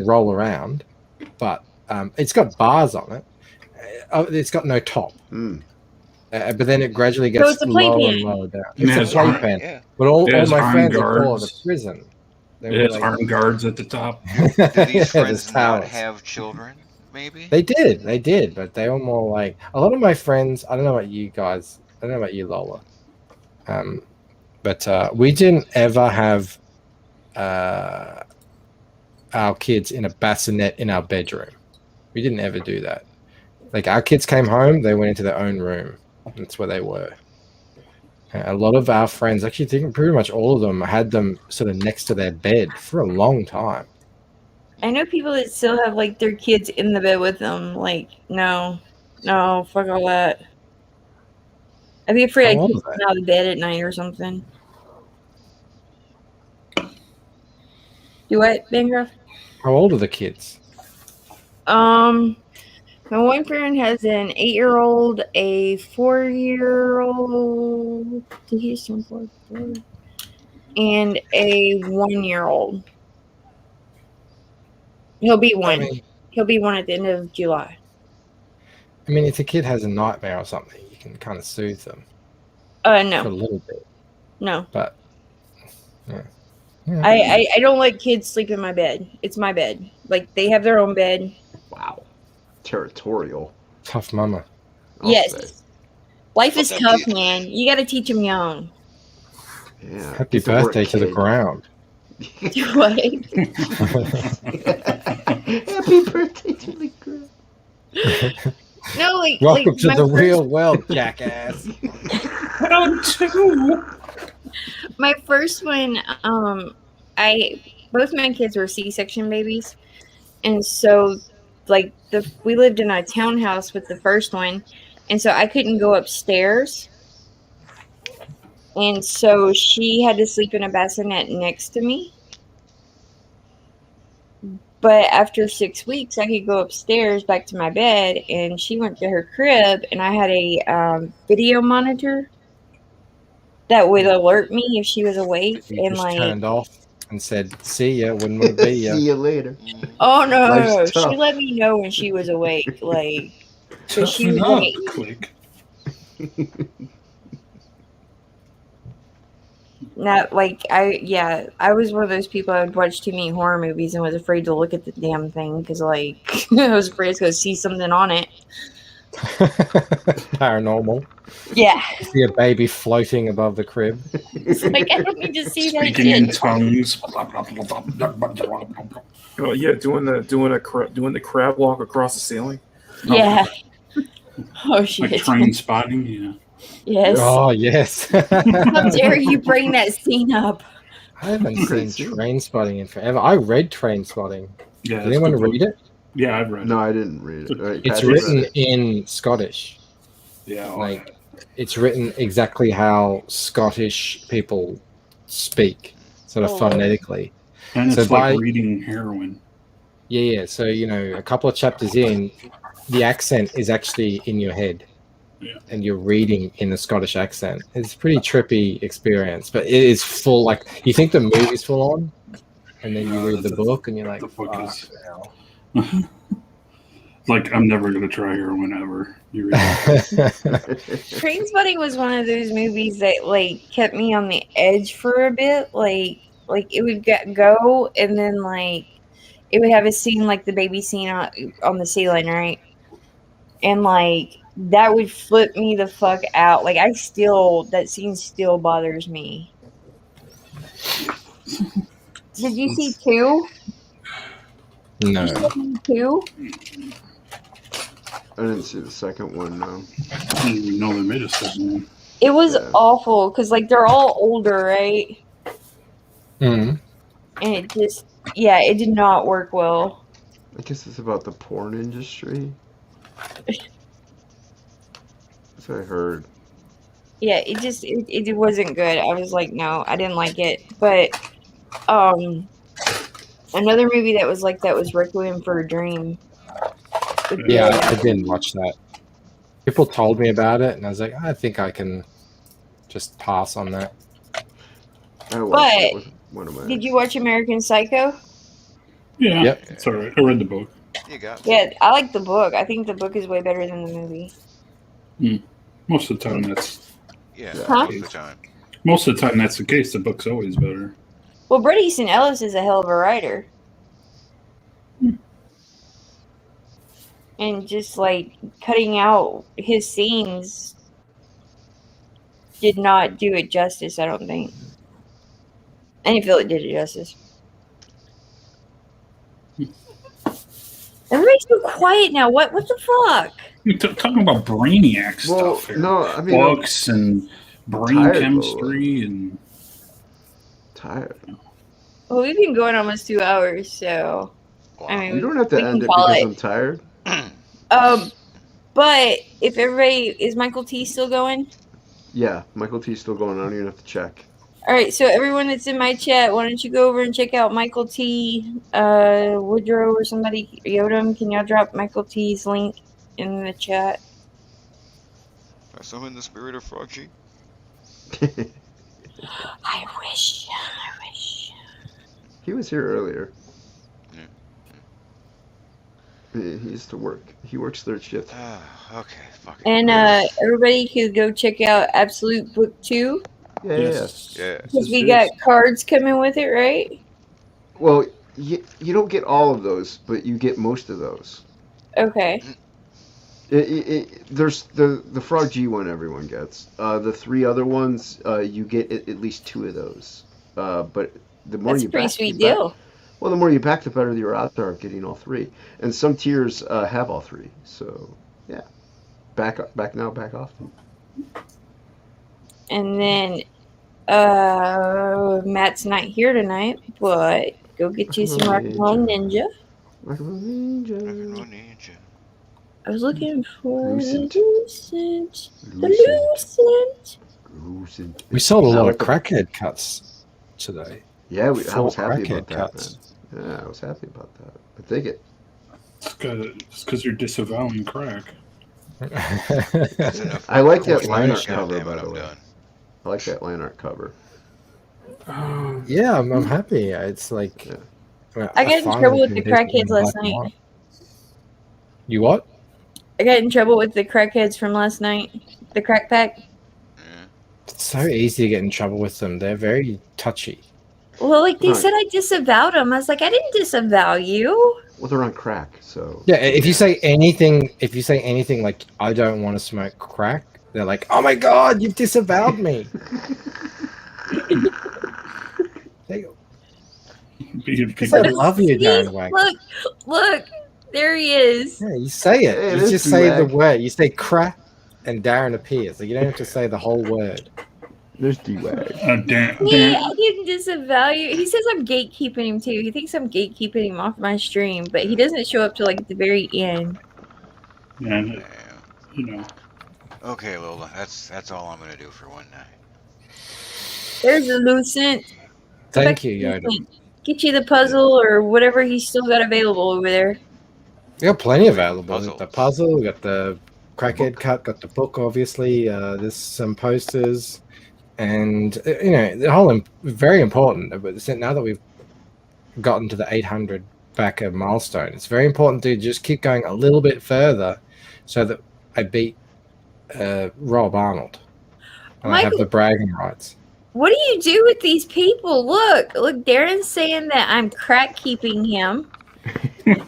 S6: roll around, but it's got bars on it. It's got no top.
S2: Mm.
S6: But then it gradually
S1: So
S6: gets
S1: it's a
S6: lower
S1: playpen.
S6: and lower down.
S3: And
S6: It's
S3: it
S6: a
S3: has arm-
S6: playpen.
S4: Yeah.
S6: But all
S3: It has
S6: my
S3: arm
S6: friends would call it a
S3: guards.
S6: prison. They
S3: It
S6: were
S3: has
S6: like,
S3: arm guards at the top.
S4: Do these
S6: Yeah, there's
S4: friends not
S6: towers.
S4: have children? Maybe.
S6: They did, but they were more like a lot of my friends. I don't know about you guys. I don't know about you, Lola. But we didn't ever have our kids in a bassinet in our bedroom. We didn't ever do that. Like our kids came home, they went into their own room. That's where they were. A lot of our friends, actually, I think pretty much all of them, had them sort of next to their bed for a long time.
S1: I know people that still have like their kids in the bed with them. Like, no, fuck all that. I'd be afraid I'd
S6: How old
S1: keep
S6: are
S1: them
S6: they?
S1: out of bed at night or something. Do what, Bancroft?
S6: How old are the kids?
S1: My one friend has an 8-year-old, a 4-year-old. Did he just turn 4? And a 1-year-old. He'll be one. He'll be one at the end of July.
S6: I mean, if a kid has a nightmare or something, you can kind of soothe them
S1: No.
S6: for a little bit.
S1: No.
S6: But yeah.
S1: I don't let kids sleep in my bed. It's my bed. Like, they have their own bed.
S2: Wow. Territorial.
S6: Tough mama.
S2: I'll
S1: Yes.
S2: say.
S1: Life is
S4: Fuck
S1: tough,
S4: that.
S1: man. You got to teach them young.
S2: Yeah.
S6: Happy
S2: Get to work,
S6: birthday to the
S2: kid.
S6: ground.
S1: What?
S2: Happy birthday to the ground.
S1: No, like
S6: Welcome to
S1: my
S6: the
S1: first-
S6: real world, jackass.
S3: Round two.
S1: My first one, both my kids were C-section babies, and so like we lived in a townhouse with the first one, and so I couldn't go upstairs, and so she had to sleep in a bassinet next to me. But after 6 weeks, I could go upstairs back to my bed, and she went to her crib, and I had a video monitor that would alert me if she was awake,
S6: You
S1: and
S6: just
S1: like,
S6: turned off and said, "See ya, wouldn't want to be ya."
S2: See you later.
S4: Mhm.
S1: oh no,
S2: Life's tough.
S1: she let me know when she was awake, like, so she
S3: Toughen
S1: would
S3: up,
S1: wait.
S3: click.
S1: Not like I was one of those people I would watch too many horror movies and was afraid to look at the damn thing because like I was afraid I was gonna see something on it.
S6: Paranormal.
S1: Yeah,
S6: See a baby floating above the crib.
S1: it's like I don't need to see that
S3: Speaking in
S1: shit.
S3: tongues.
S5: Oh yeah, doing the crab walk across the ceiling.
S1: Yeah. Oh
S3: Like
S1: shit.
S3: train spotting, yeah.
S1: Yes.
S6: Oh yes.
S1: How dare you bring that scene up?
S6: I haven't seen
S2: Great scene.
S6: Train Spotting in forever. I read Train Spotting.
S3: Yeah,
S6: Did
S3: it's a
S6: anyone
S3: good book.
S6: read it?
S3: Yeah, I've read
S2: No,
S3: it.
S2: I didn't read it. Right,
S6: It's
S2: Patrick
S6: written
S2: read it.
S6: in Scottish.
S3: Yeah,
S6: Like it's written exactly how Scottish people speak, sort of
S1: Oh.
S6: phonetically.
S3: and
S6: So
S3: it's like
S6: by
S3: reading heroin.
S6: yeah. So a couple of chapters in, the accent is actually in your head.
S3: Yeah.
S6: And you're reading in the Scottish accent. It's a pretty trippy experience, but it is full. Like you think the movie's full on, and then you read the book, and you're like,
S3: the book
S6: "Fuck
S3: is
S6: hell."
S3: like I'm never gonna try heroin ever. You read
S1: Trainspotting was one of those movies that like kept me on the edge for a bit. Like it would go, and then like it would have a scene like the baby scene on the ceiling, right? And like that would flip me the fuck out. Like that scene still bothers me. Did you see two?
S6: No.
S1: You saw two?
S2: I didn't see the second one. No.
S3: I didn't even know they made a second one.
S1: It was
S2: Yeah.
S1: awful because like they're all older, right?
S6: Mm.
S1: And it just it did not work well.
S2: I guess it's about the porn industry. That's what I heard.
S1: Yeah, it wasn't good. I was like, no, I didn't like it. But another movie that was like that was Requiem for a Dream.
S6: Yeah, I didn't watch that. People told me about it, and I was like, I think I can just pass on that.
S2: I watched it with one of my.
S1: Did you watch American Psycho?
S3: Yeah,
S6: Yep.
S3: it's all right. I read the book.
S4: You got to.
S1: Yeah, I like the book. I think the book is way better than the movie.
S3: Most of the time, that's
S4: Yeah,
S1: Huh?
S4: most of the time.
S3: most of the time that's the case. The book's always better.
S1: Well, Bret Easton Ellis is a hell of a writer. And just like cutting out his scenes did not do it justice, I don't think. I didn't feel it did it justice. Everybody's so quiet now. What the fuck?
S3: You're talking about brainiac
S2: Well,
S3: stuff here.
S2: no, I mean,
S3: books and brain
S2: tired,
S3: chemistry and
S2: tired.
S1: Well, we've been going almost 2 hours, so
S4: Wow.
S1: I mean,
S2: You don't have to
S1: we
S2: end
S1: can
S2: it
S1: call
S2: because
S1: it.
S2: I'm tired.
S1: But if everybody is Michael T still going?
S2: Yeah, Michael T's still going. I don't even have to check.
S1: All right, so everyone that's in my chat, why don't you go over and check out Michael T, Woodrow or somebody, Yodam? Can y'all drop Michael T's link in the chat?
S4: I summon the spirit of Frog G.
S1: I wish.
S2: He was here earlier.
S4: Yeah.
S2: He used to work. He works third shift.
S4: Okay, fuck it.
S1: And everybody could go check out Absolute Book 2
S2: Yeah,
S3: yes.
S4: Yeah.
S1: because we got cards coming with it, right?
S2: Well, you don't get all of those, but you get most of those.
S1: Okay.
S2: There's the Frog G one everyone gets. The three other ones, you get at least two of those. But the more
S1: That's
S2: you
S1: a pretty
S2: back,
S1: sweet
S2: you back-
S1: deal.
S2: Well, the more you back, the better your odds are of getting all three. And some tiers have all three. So yeah, back now, back off.
S1: And then Matt's not here tonight, but go get you some Rock and Roll Ninja.
S2: Rock and Roll Ninja.
S4: Rock and Roll Ninja.
S1: I was looking for
S2: Lucent.
S1: Lucent.
S6: We sold a lot
S2: I
S6: of crackhead cuts today.
S2: Yeah, I
S6: Full
S2: was happy
S6: crackhead
S2: about that,
S6: cuts.
S2: man. Yeah, I was happy about that. I dig it.
S3: It's because you're disavowing crack.
S4: That's enough.
S2: I like that
S6: God
S2: line art
S4: damn
S2: cover,
S4: it,
S2: by the
S4: I'm
S2: way.
S4: done.
S2: I like that line art cover.
S6: Yeah, I'm happy. It's like
S2: Yeah.
S1: I got in
S6: finally
S1: trouble with
S6: can
S1: the
S6: do something
S1: crackheads last
S6: black and
S1: night.
S6: white. You what?
S1: I got in trouble with the crackheads from last night. The crack pack.
S4: Yeah.
S6: It's so easy to get in trouble with them. They're very touchy.
S1: Well, like they
S2: Right.
S1: said I disavowed them. I was like, I didn't disavow you.
S2: Well, they're on crack, so.
S6: Yeah, if you say anything like I don't want to smoke crack, they're like, "Oh my god, you've disavowed me." I love you, Darren Wagner.
S1: Look, there he is.
S6: Yeah, you say it.
S2: Hey,
S6: You
S2: this
S6: just say the
S2: wag.
S6: word. You say crack, and Darren appears. Like, you don't have to say the whole word.
S2: There's D-Wag.
S1: I didn't disavow you. He says I'm gatekeeping him too. He thinks I'm gatekeeping him off my stream, but he doesn't show up till like at the very end.
S3: Yeah,
S4: Yeah.
S3: you know.
S4: Okay, Lola, that's all I'm gonna do for one night.
S1: There's a Lucent. Go
S6: Thank
S1: back
S6: you,
S1: to
S6: Yoda.
S1: Lucent. Get you the puzzle or whatever he's still got available over there.
S6: We got plenty
S4: Wait,
S6: available. We got the
S4: puzzles.
S6: puzzle, we got the crackhead cut, got the book, obviously. There's some posters, and the whole very important. But now that we've gotten to the 800 backer milestone, it's very important to just keep going a little bit further, so that I beat Rob Arnold, and I have
S1: Michael,
S6: the bragging rights.
S1: what do you do with these people? Look, Darren's saying that I'm crack keeping him. And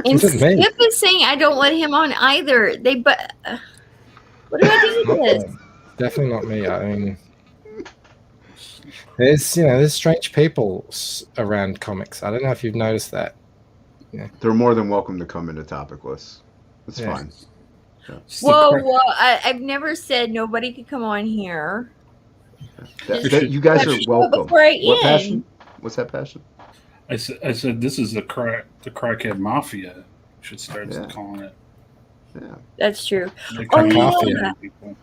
S6: Isn't me.
S1: Skip is saying I don't let him on either. What do I do with this?
S6: Definitely not me. I mean, there's strange people around comics. I don't know if you've noticed that.
S2: They're more than welcome to come into Topicless. It's
S6: Yeah.
S2: fine.
S1: Whoa, I've never said nobody could come on here.
S2: You guys are welcome.
S1: Before I
S2: What
S1: end.
S2: passion? What's that passion?
S3: I said this is the crackhead mafia. Should start
S2: Yeah.
S3: calling it.
S2: Yeah.
S1: That's true.
S3: They
S1: Oh,
S3: come
S1: yeah.
S3: after people.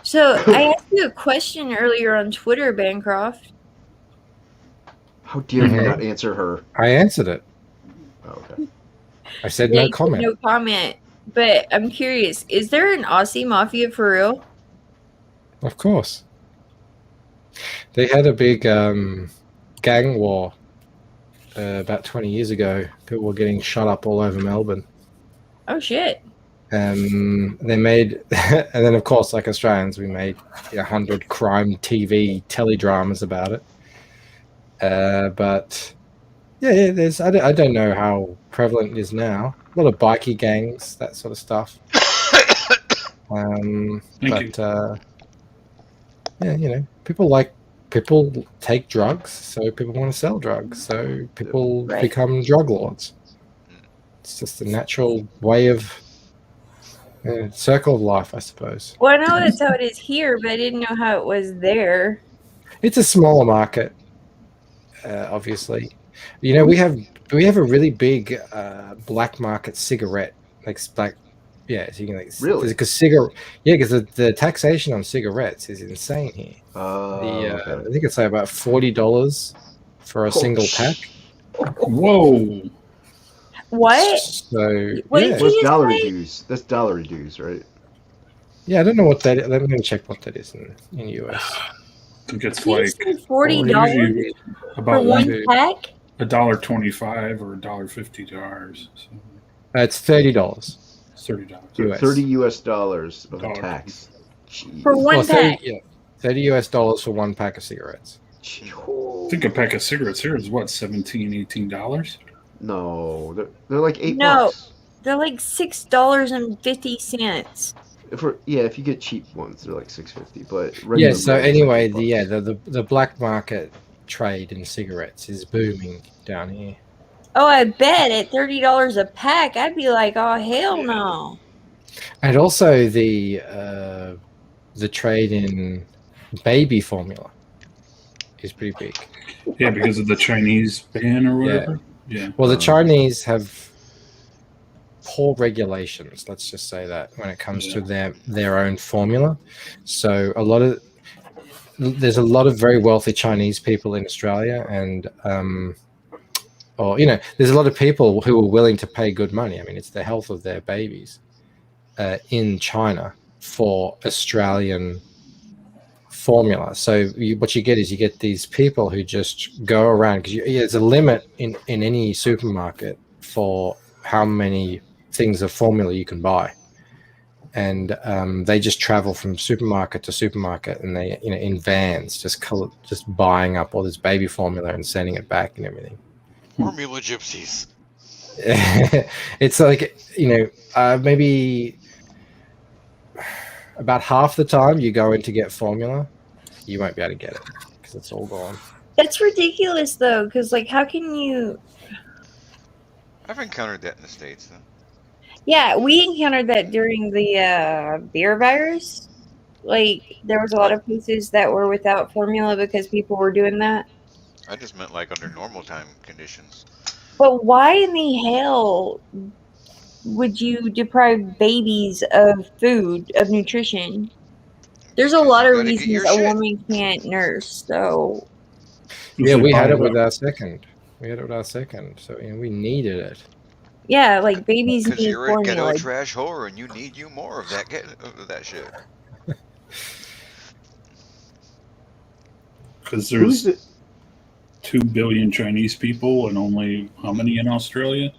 S1: So I asked you a question earlier on Twitter, Bancroft.
S2: How dare you not answer her?
S6: I answered it.
S2: Oh, okay.
S6: I said
S1: Yeah,
S6: no
S1: you said
S6: comment.
S1: no comment. But I'm curious, is there an Aussie mafia for real?
S6: Of course. They had a big gang war about 20 years ago. People were getting shot up all over Melbourne.
S1: Oh shit.
S6: They made, and then of course, like Australians, we made 100 crime TV teledramas about it. But yeah, there's I don't know how prevalent it is now. A lot of bikie gangs, that sort of stuff.
S3: Thank you.
S6: Yeah, people take drugs, so people want to sell drugs, so people
S1: Right.
S6: become drug lords. It's just a natural way of circle of life, I suppose.
S1: Well, I know that's how it is here, but I didn't know how it was there.
S6: It's a smaller market, obviously. We have a really big black market cigarette, so you can
S2: Really?
S6: because the taxation on cigarettes is insane here.
S2: Okay.
S6: I think it's like about $40 for a single pack.
S3: Whoa.
S1: What?
S6: So
S1: What
S6: yeah,
S1: did
S2: What's
S1: you
S2: dollar
S1: say?
S2: dues? That's dollar dues, right?
S6: yeah, I don't know what that is. I'm going to check what that is in US.
S3: I think it's
S1: Did you
S3: like
S1: say $40
S3: usually
S1: for
S3: about
S1: one
S6: $1.
S1: pack?
S3: $1.25 or $1.50. So
S6: It's $30
S3: it's $30.
S6: US.
S2: 30 US dollars of
S3: Dollar.
S2: tax. Jeez.
S1: For one
S6: Well, 30,
S1: pack.
S6: yeah, $30 US for one pack of cigarettes.
S3: I think a pack of cigarettes here is what, $17, $18?
S2: No, they're like $8.
S1: No. They're like $6.50.
S2: If you get cheap ones, they're like $6.50. But regular
S6: Yeah. So
S2: bread is
S6: anyway,
S2: like $8.
S6: the black market trade in cigarettes is booming down here.
S1: Oh, I bet at $30 a pack, I'd be like, oh, hell no.
S6: And also the trade in baby formula is pretty big.
S3: Yeah, because of the Chinese ban or whatever. Yeah.
S6: Well, the Chinese have poor regulations. Let's just say that when it comes to their own formula. So there's a lot of very wealthy Chinese people in Australia, and there's a lot of people who are willing to pay good money. I mean, it's the health of their babies in China for Australian formula. So what you get is these people who just go around, because there's a limit in any supermarket for how many things of formula you can buy, and they just travel from supermarket to supermarket, and they in vans just buying up all this baby formula and sending it back and everything.
S4: Formula gypsies.
S6: It's like maybe about half the time you go in to get formula, you won't be able to get it because it's all gone.
S1: That's ridiculous, though, because, how can you...
S4: I've encountered that in the States, though.
S1: Yeah, we encountered that during the beer virus. Like, there was a lot
S4: I,
S1: of places that were without formula because people were doing that.
S4: I just meant like under normal time conditions.
S1: But why in the hell would you deprive babies of food, of nutrition? There's a
S4: Because
S1: lot
S4: you
S1: of
S4: got to get
S1: reasons
S4: your
S1: a
S4: shit.
S1: woman can't nurse. So,
S3: It's
S6: Yeah,
S3: like
S6: we had
S3: buy
S6: it with
S3: the
S6: our second. We had it with our second, so we needed it.
S1: yeah, like babies
S4: Because
S1: need
S4: you're a ghetto
S1: formula.
S4: trash whore and you need you more of that shit.
S3: because
S2: Who's
S3: there's
S2: it?
S3: 2 billion Chinese people and only how many in Australia?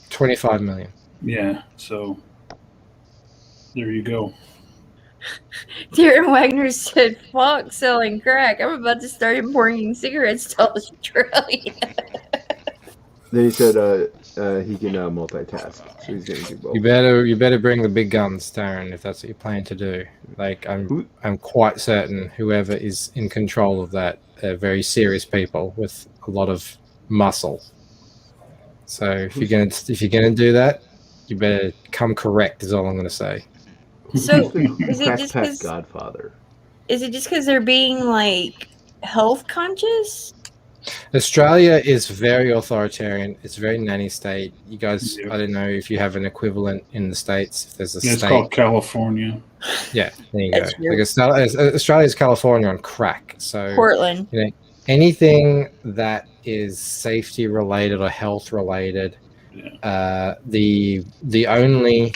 S6: 25 million.
S3: Yeah, so there you go.
S1: Darren Wagner said, fuck selling crack. I'm about to start importing cigarettes to Australia.
S2: Then he said he can multitask, so he's gonna do both.
S6: You better bring the big guns, Darren, if that's what you plan to do. Like
S2: Who?
S6: I'm quite certain whoever is in control of that are very serious people with a lot of muscle. So if you're gonna do that, you better come correct. Is all I'm gonna say.
S2: Who's
S1: So,
S2: the
S1: is it just
S2: crackpot
S1: because
S2: godfather?
S1: they're being like health conscious?
S6: Australia is very authoritarian. It's very nanny state. You guys,
S3: Yeah.
S6: I don't know if you have an equivalent in the States. If there's a
S3: Yeah, it's
S6: state,
S3: called California.
S6: yeah, there you go.
S1: That's true.
S6: Like Australia's California on crack. So
S1: Portland.
S6: anything that is safety related or health related,
S3: Yeah.
S6: the only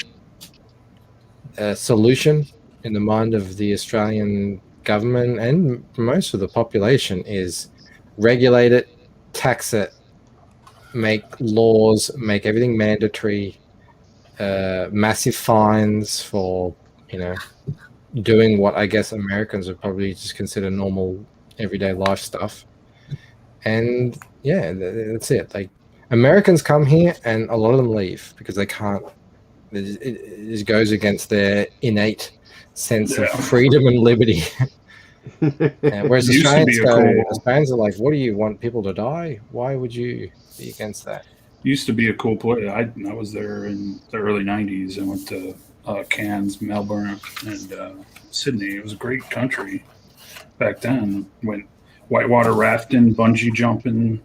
S6: solution in the mind of the Australian government and most of the population is regulate it, tax it, make laws, make everything mandatory, massive fines for doing what I guess Americans would probably just consider normal everyday life stuff. And yeah, that's it. Like Americans come here and a lot of them leave because they can't. It just goes against their innate sense of freedom and liberty. Whereas
S3: It used to be
S6: Australians are like, what do you want people to die? Why would you be against that?
S3: used to be a cool place. I was there in the early '90s. I went to Cairns, Melbourne, and Sydney. It was a great country back then. Went whitewater rafting, bungee jumping,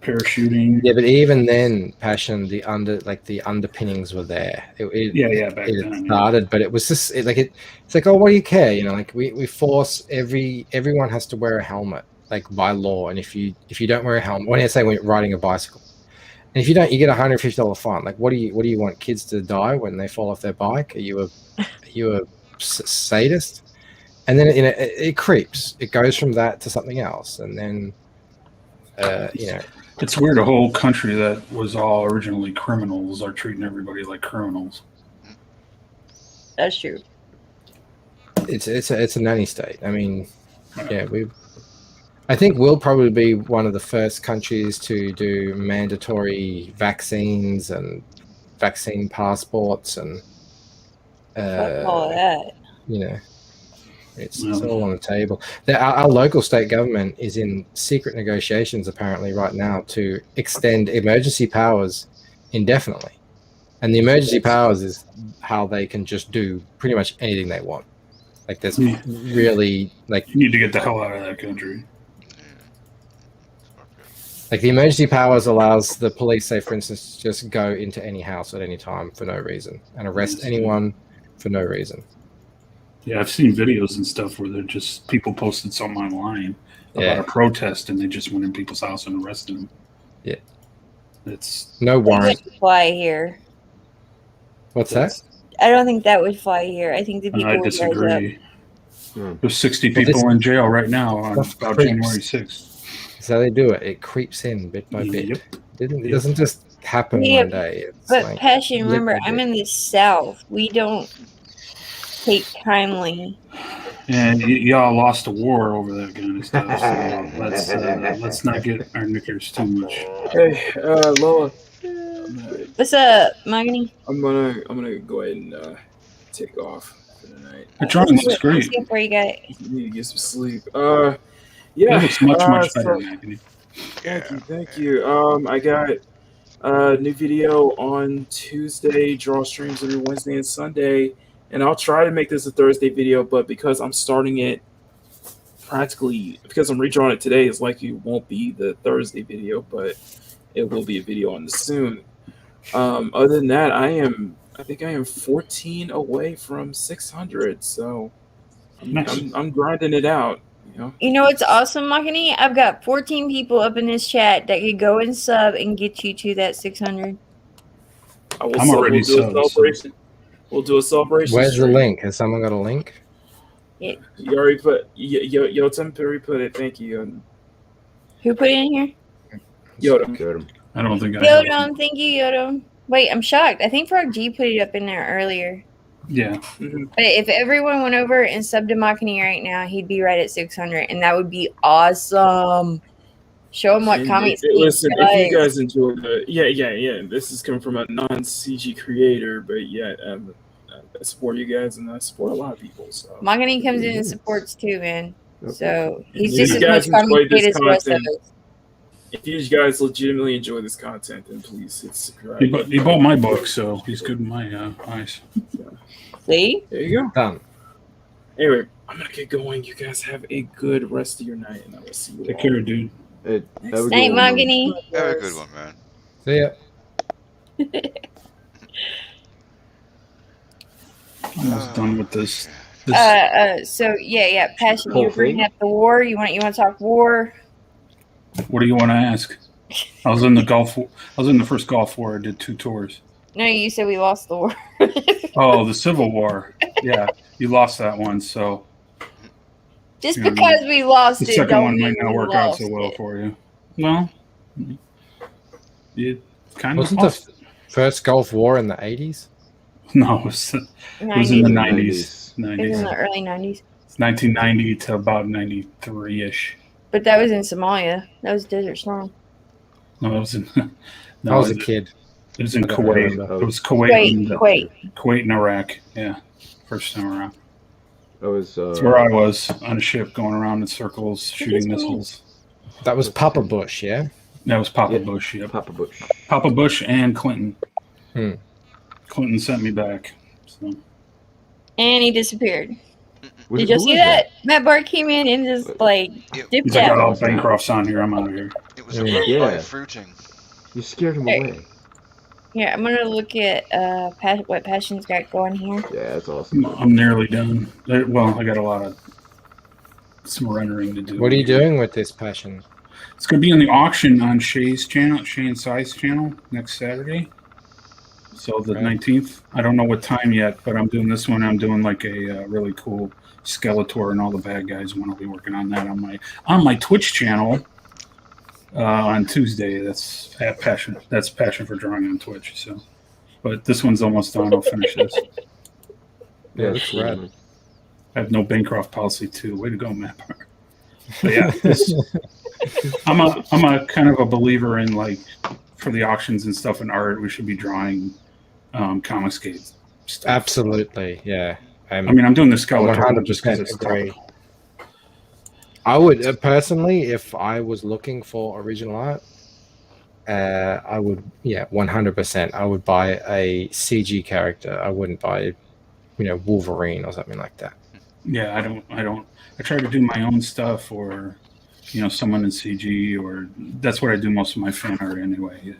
S3: parachuting.
S6: Yeah, but even then, passion, the underpinnings were there.
S3: Back
S6: It
S3: then.
S6: started, but it was just it's like, oh, what do you care? Like we force everyone has to wear a helmet, like by law. And if you don't wear a helmet, when you're riding a bicycle, and if you don't, you get $150 fine. Like, what do you want kids to die when they fall off their bike? Are you a sadist? And then it creeps. It goes from that to something else, and then
S3: It's weird. A whole country that was all originally criminals are treating everybody like criminals.
S1: That's true.
S6: It's a nanny state. I mean, yeah, I think we'll probably be one of the first countries to do mandatory vaccines and vaccine passports, and
S1: Fuck all of that.
S6: it's all on the table. Our local state government is in secret negotiations apparently right now to extend emergency powers indefinitely. And the emergency powers is how they can just do pretty much anything they want. Like there's really
S3: you need to get the hell out of that country.
S6: Like the emergency powers allows the police, say for instance, to just go into any house at any time for no reason and arrest anyone for no reason.
S3: Yeah, I've seen videos and stuff where they're just people posted something online about a protest and they just went in people's house and arrested them.
S6: Yeah.
S3: It's
S6: no warrant.
S1: Fly here.
S6: What's that?
S1: I don't think that would fly here. I think the people
S3: I
S1: would
S3: disagree. There's 60 people in jail right now on about January 6th.
S6: So they do it. It creeps in bit by bit.
S3: Yep.
S6: It doesn't just happen one day. It's
S1: but
S6: like
S1: passion, remember, I'm in the South. We don't take kindly.
S3: And y'all lost a war over that kind of stuff. So let's not get our knickers too much.
S5: Hey, Lola.
S1: What's up, Magni?
S5: I'm gonna go ahead and take off for the night.
S3: The drawing looks great.
S1: Where you got?
S5: You need to get some sleep.
S3: It
S5: Yeah.
S3: looks much better,
S5: So,
S3: Magni.
S5: thank you. I got New video on Tuesday. Draw streams every Wednesday and Sunday. And I'll try to make this a Thursday video, but because I'm starting it because I'm redrawing it today, it's likely it won't be the Thursday video, but it will be a video on this soon. Other than that, I think I am 14 away from 600, so I'm grinding it out.
S1: You know what's awesome, Makani? I've got 14 people up in this chat that could go and sub and get you to that 600.
S3: I'm already
S5: we'll do a celebration. We'll do a celebration.
S6: Where's
S5: stream.
S6: the link? Has someone got a link?
S1: Yeah.
S5: You already put Yo Tim already put it. Thank you.
S1: Who put it in here?
S5: Yoda.
S3: I don't think I
S1: Yodom, thank you, Yodom. Wait, I'm shocked. I think Frog G put it up in there earlier.
S3: Yeah.
S5: Mhm.
S1: But if everyone went over and subbed to Makani right now, he'd be right at 600, and that would be awesome. Show him what
S5: And
S1: comics.
S5: listen, if you guys enjoy this is coming from a non-CG creator, but I support you guys and I support a lot of people. So
S1: Makani comes in and supports too, man.
S2: Okay.
S1: So he's
S5: If
S1: just
S5: you
S1: as
S5: guys
S1: much
S5: enjoyed
S1: comic
S5: this
S1: as the rest of
S5: content,
S1: us.
S5: if you guys legitimately enjoy this content, then please hit subscribe.
S3: He bought my book, so he's good in my eyes.
S1: See?
S5: There you go.
S6: Done.
S5: Anyway, I'm gonna get going. You guys have a good rest of your night, and I will see you
S3: Take
S5: all.
S3: care, dude.
S2: Have a good
S1: Night,
S2: one, man.
S1: Makani.
S4: Have a good one, man.
S6: See ya.
S3: Almost done with this.
S1: So yeah, Passion, you
S2: Whole
S1: were bringing
S2: thing?
S1: up the war. You want to talk war?
S3: What do you want to ask? I was in the first Gulf War. I did 2 tours.
S1: No, you said we lost the war.
S3: Oh, the Civil War. Yeah, you lost that one, so
S1: Just
S3: Yeah,
S1: because we lost
S3: the
S1: it,
S3: second
S1: don't
S3: one
S1: mean
S3: might not
S1: we
S3: work out
S1: lost
S3: so well
S1: it.
S3: for you. Well, it kind of
S6: Wasn't
S3: lost.
S6: the first Gulf War in the 80s?
S3: No, it was in the 90s.
S1: It was in the early 90s.
S3: 1990 to about 93-ish.
S1: But that was in Somalia. That was Desert Storm.
S3: No, it was in.
S6: I was a kid.
S3: It was in
S6: I don't
S3: Kuwait.
S6: remember.
S3: It was Kuwait,
S1: Kuwait.
S3: and Iraq. Yeah, first time around.
S2: I was.
S3: That's where I was on a ship going around in circles, shooting missiles.
S6: That was Papa Bush, yeah?
S3: That was Papa
S2: Yeah.
S3: Bush. Yep.
S2: Papa Bush.
S3: Papa Bush and Clinton.
S6: Hmm.
S3: Clinton sent me back. So.
S1: And he disappeared.
S2: Was
S1: Did
S2: it-
S1: you
S2: who
S1: see
S2: was
S1: that? Matt Bart came in and just
S4: Yep.
S1: dipped
S3: He's like,
S1: out.
S3: oh, Bancroft's on here. I'm out of here.
S4: It was a
S6: Yeah.
S4: rough
S2: Yeah.
S4: by fruiting.
S2: You scared him
S1: Hey.
S2: away.
S1: Here, I'm gonna look at what Passion's got going here.
S2: Yeah, that's awesome.
S3: I'm nearly done. Well, I got some rendering to do.
S6: What are you doing with this passion?
S3: It's going to be on the auction on Shay's channel, Shay and Sai's channel, next Saturday. So the
S6: Right.
S3: 19th. I don't know what time yet, but I'm doing this one. I'm doing like a really cool Skeletor and all the bad guys. One I'll be working on that on my Twitch channel on Tuesday. That's at Passion. That's Passion for Drawing on Twitch. So, but this one's almost done. I'll finish this.
S6: Yeah, looks rad.
S3: I have no Bancroft policy too. Way to go, Matt. But yeah, I'm a kind of a believer in, like, for the auctions and stuff in art, we should be drawing Comicsgate stuff.
S6: Absolutely, yeah.
S3: I mean, I'm doing the Skeletor
S6: 100%
S3: just because it's
S6: agree.
S3: topical.
S6: I would personally, if I was looking for original art, I would, 100%. I would buy a CG character. I wouldn't buy, Wolverine or something like that.
S3: Yeah, I don't. I try to do my own stuff, or someone in CG, or that's what I do most of my fan art anyway.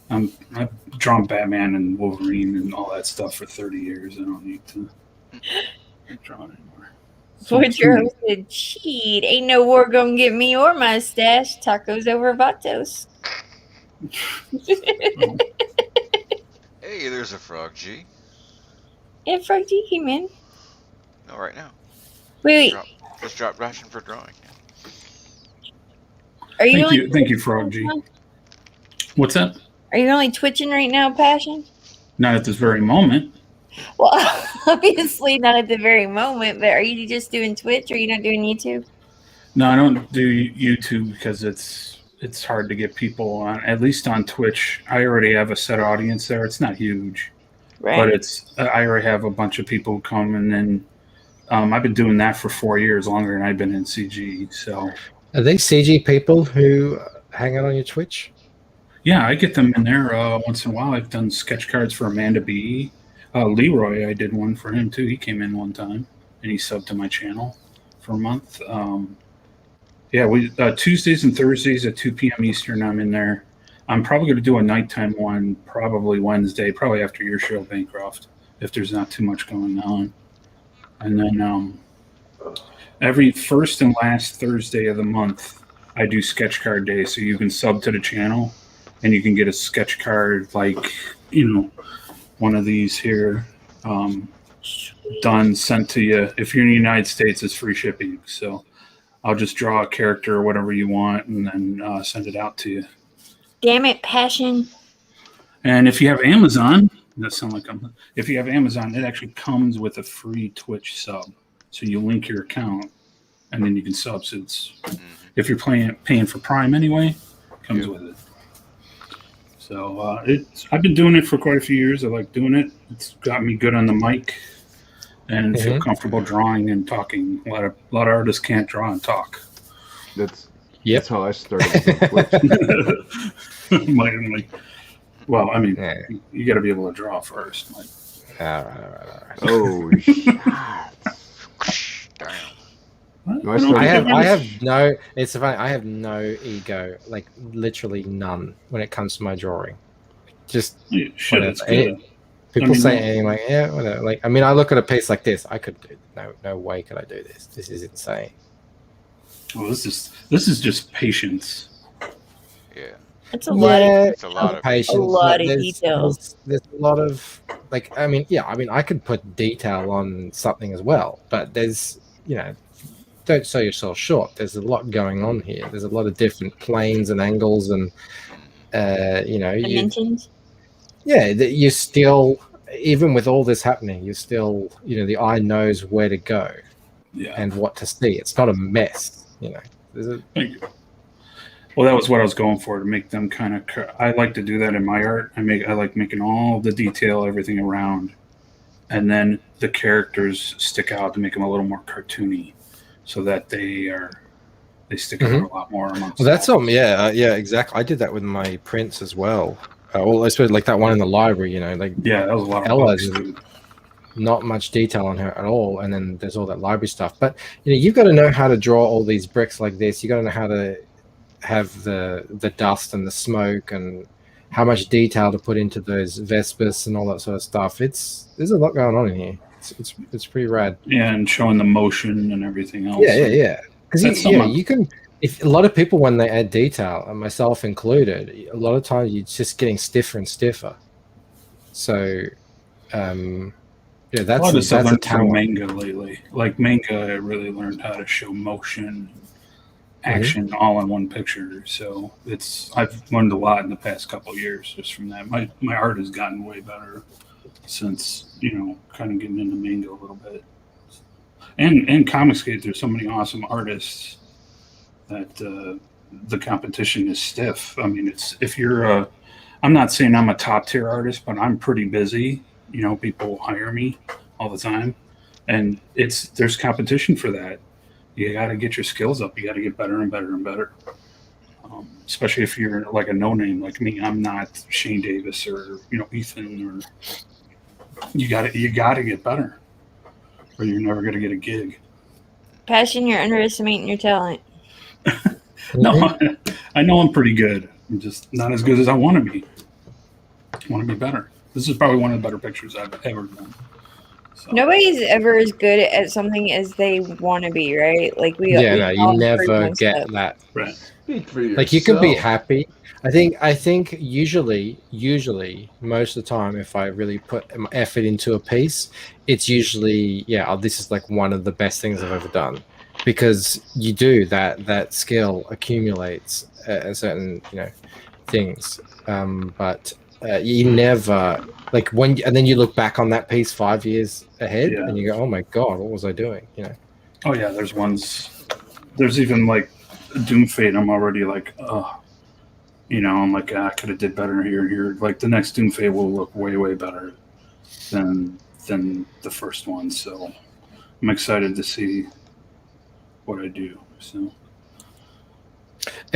S3: I've drawn Batman and Wolverine and all that stuff for 30 years. I don't need to draw anymore.
S1: What's your host said? Cheat. Ain't no war gonna get me or my stash. Tacos over Vatos.
S4: Hey, there's a Frog G.
S1: Yeah, Frog G came in.
S4: No, right now.
S1: Wait,
S4: Just dropped ration for drawing.
S1: are you
S3: Thank you, Frog G. What's that?
S1: Are you only twitching right now, Passion?
S3: Not at this very moment.
S1: Well, obviously not at the very moment, but are you just doing Twitch or are you not doing YouTube?
S3: No, I don't do YouTube because it's hard to get people on. At least on Twitch, I already have a set audience there. It's not huge,
S1: Right.
S3: but I already have a bunch of people who come, and then I've been doing that for 4 years, longer than I've been in CG. So
S6: Are they CG people who hang out on your Twitch?
S3: Yeah, I get them in there once in a while. I've done sketch cards for Amanda B. Leroy, I did one for him too. He came in one time and he subbed to my channel for a month. Yeah, we Tuesdays and Thursdays at 2 p.m. Eastern. I'm in there. I'm probably going to do a nighttime one, probably Wednesday, probably after your show, Bancroft, if there's not too much going on. And then every first and last Thursday of the month, I do sketch card day, so you can sub to the channel, and you can get a sketch card like one of these here, done, sent to you. If you're in the United States, it's free shipping. So I'll just draw a character or whatever you want, and then send it out to you.
S1: Damn it, Passion.
S3: And if you have Amazon, that sound like if you have Amazon, it actually comes with a free Twitch sub. So you link your account, and then you can sub. So if you're paying for Prime anyway, it comes with it. So I've been doing it for quite a few years. I like doing it. It's got me good on the mic, and feel comfortable drawing and talking. A lot of artists can't draw and talk.
S2: That's how I started with Twitch.
S3: Well, I mean, you got to be able to draw first.
S6: All right.
S2: Oh,
S6: I have no. It's funny. I have no ego, like literally none, when it comes to my drawing. Just
S3: it's good.
S6: People say anything like, yeah, whatever. Like, I mean, I look at a piece like this. I could do no way could I do this. This is insane.
S3: Well, this is just patience.
S4: Yeah.
S1: It's a lot.
S4: It's a lot of
S6: patience.
S1: A lot of details.
S6: There's a lot of I could put detail on something as well, but there's don't sell yourself short. There's a lot going on here. There's a lot of different planes and angles and
S1: dimensions.
S6: You still, even with all this happening, you still, the eye knows where to go and what to see. It's not a mess,
S3: Thank you. Well, that was what I was going for, to make them kind of. I like to do that in my art. I like making all the detail, everything around, and then the characters stick out to make them a little more cartoony, so that they stick out a lot more amongst.
S6: Well, that's something. Yeah, exactly. I did that with my prints as well. Well, I suppose like that one in the library, that was a lot of Ella's not much detail on her at all, and then there's all that library stuff. But you've got to know how to draw all these bricks like this. You got to know how to have the dust and the smoke and how much detail to put into those Vespers and all that sort of stuff. There's a lot going on in here. It's pretty rad.
S3: Yeah, and showing the motion and everything else.
S6: Yeah. Because you can. If a lot of people, when they add detail, and myself included, a lot of times you're just getting stiffer and stiffer. So, that's
S3: a lot of stuff
S6: a
S3: learned
S6: talent.
S3: from manga lately. Like manga, I really learned how to show motion, action, all in one picture. So I've learned a lot in the past couple of years just from that. My art has gotten way better since kind of getting into manga a little bit. And Comicsgate, there's so many awesome artists that the competition is stiff. I mean, I'm not saying I'm a top tier artist, but I'm pretty busy. People hire me all the time, and there's competition for that. You got to get your skills up. You got to get better and better and better. Especially if you're like a no name like me. I'm not Shane Davis or Ethan. Or you got to get better, or you're never going to get a gig.
S1: Passion, you're underestimating your talent.
S3: No, I know I'm pretty good. I'm just not as good as I want to be. I want to be better. This is probably one of the better pictures I've ever done. So.
S1: Nobody's ever as good at something as they want to be, right? Like you
S6: never get that.
S3: Right.
S2: Speak for yourself.
S6: Like you can be happy. I think usually most of the time, if I really put effort into a piece, it's usually this is like one of the best things I've ever done. Because you do that skill accumulates a certain things, but you never and then you look back on that piece 5 years ahead and you go, oh my god, what was I doing?
S3: Oh yeah, there's even like Doom Fate. I'm already like, I'm like, I could have did better here and here. Like the next Doom Fate will look way better than the first one. So I'm excited to see what I do. So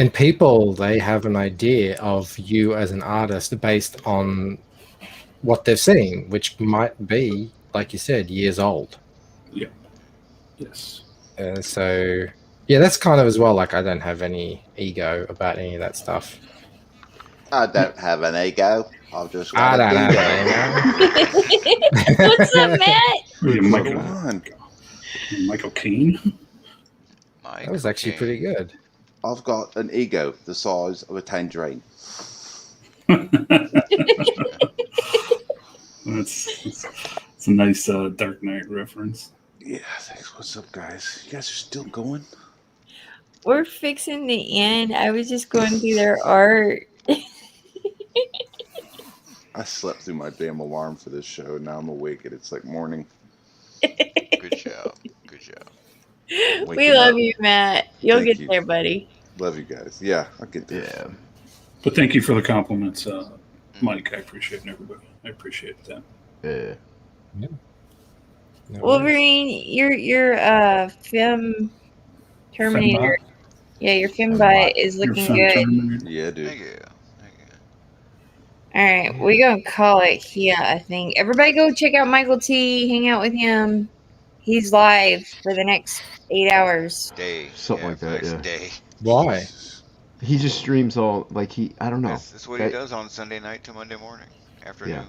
S6: And people, they have an idea of you as an artist based on what they've seen, which might be, like you said, years old.
S3: Yes.
S6: So, yeah, that's kind of as well. Like, I don't have any ego about any of that stuff.
S7: I don't have an ego. I've just
S6: I
S7: got a
S6: don't
S7: dingo.
S6: have an ego.
S1: What's up, Matt?
S3: Yeah,
S2: What's
S3: Michael,
S2: up,
S7: Come on.
S3: Michael Caine.
S6: That was actually pretty good.
S7: I've got an ego the size of a tangerine.
S3: That's a nice Dark Knight reference.
S7: Yeah, thanks. What's up, guys? You guys are still going?
S1: We're fixing the end. I was just going through their art.
S7: I slept through my damn alarm for this show, and now I'm awake, and it's like morning.
S4: Good job. Good job.
S1: We
S7: Waking
S1: love
S7: up.
S1: you, Matt. You'll
S7: Thank
S1: get
S7: you.
S1: there, buddy.
S7: Love you guys. Yeah, I'll get there.
S2: Yeah.
S3: But thank you for the compliments, Mike. I appreciate it, and everybody. I appreciate that.
S2: Yeah.
S6: No worries.
S1: Wolverine, your Fem Terminator.
S3: Fembot.
S1: Yeah, your Fembot is
S3: Your
S1: looking
S3: Fem
S1: good.
S3: Terminator.
S7: Yeah, dude.
S4: Thank you. Thank you.
S1: All right, we're gonna call it here. I think everybody go check out Michael T. Hang out with him. He's live for the next 8 hours.
S4: Day.
S2: Something
S4: yeah,
S2: like
S4: for
S2: that,
S4: next
S2: yeah.
S4: day.
S6: Why?
S7: Jesus.
S2: He just streams all like I don't know.
S4: That's what he does on Sunday night to Monday morning. Afternoon.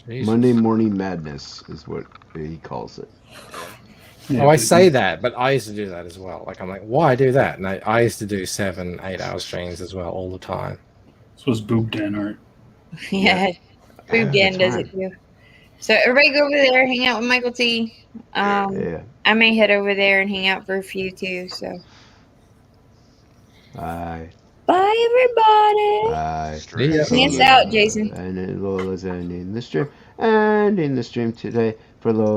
S6: Jesus.
S2: Monday morning madness is what he calls it.
S4: Yeah.
S3: Yeah,
S6: Oh, I
S3: but
S6: say that, but I used to do that as well. Like, I'm like, why do that? And I used to do 7-8 hour streams as well all the time.
S3: This was Boob Dan art.
S1: Yeah, Boob Dan
S2: that's
S1: does it too. So everybody go over there, hang out with Michael T.
S2: Yeah.
S1: I may head over there and hang out for a few too. So
S2: Bye.
S1: bye, everybody.
S2: Bye.
S7: Straight
S1: Sing us
S7: Lola.
S1: out, Jason.
S2: And Lola's ending the stream. Ending the stream today for Lola.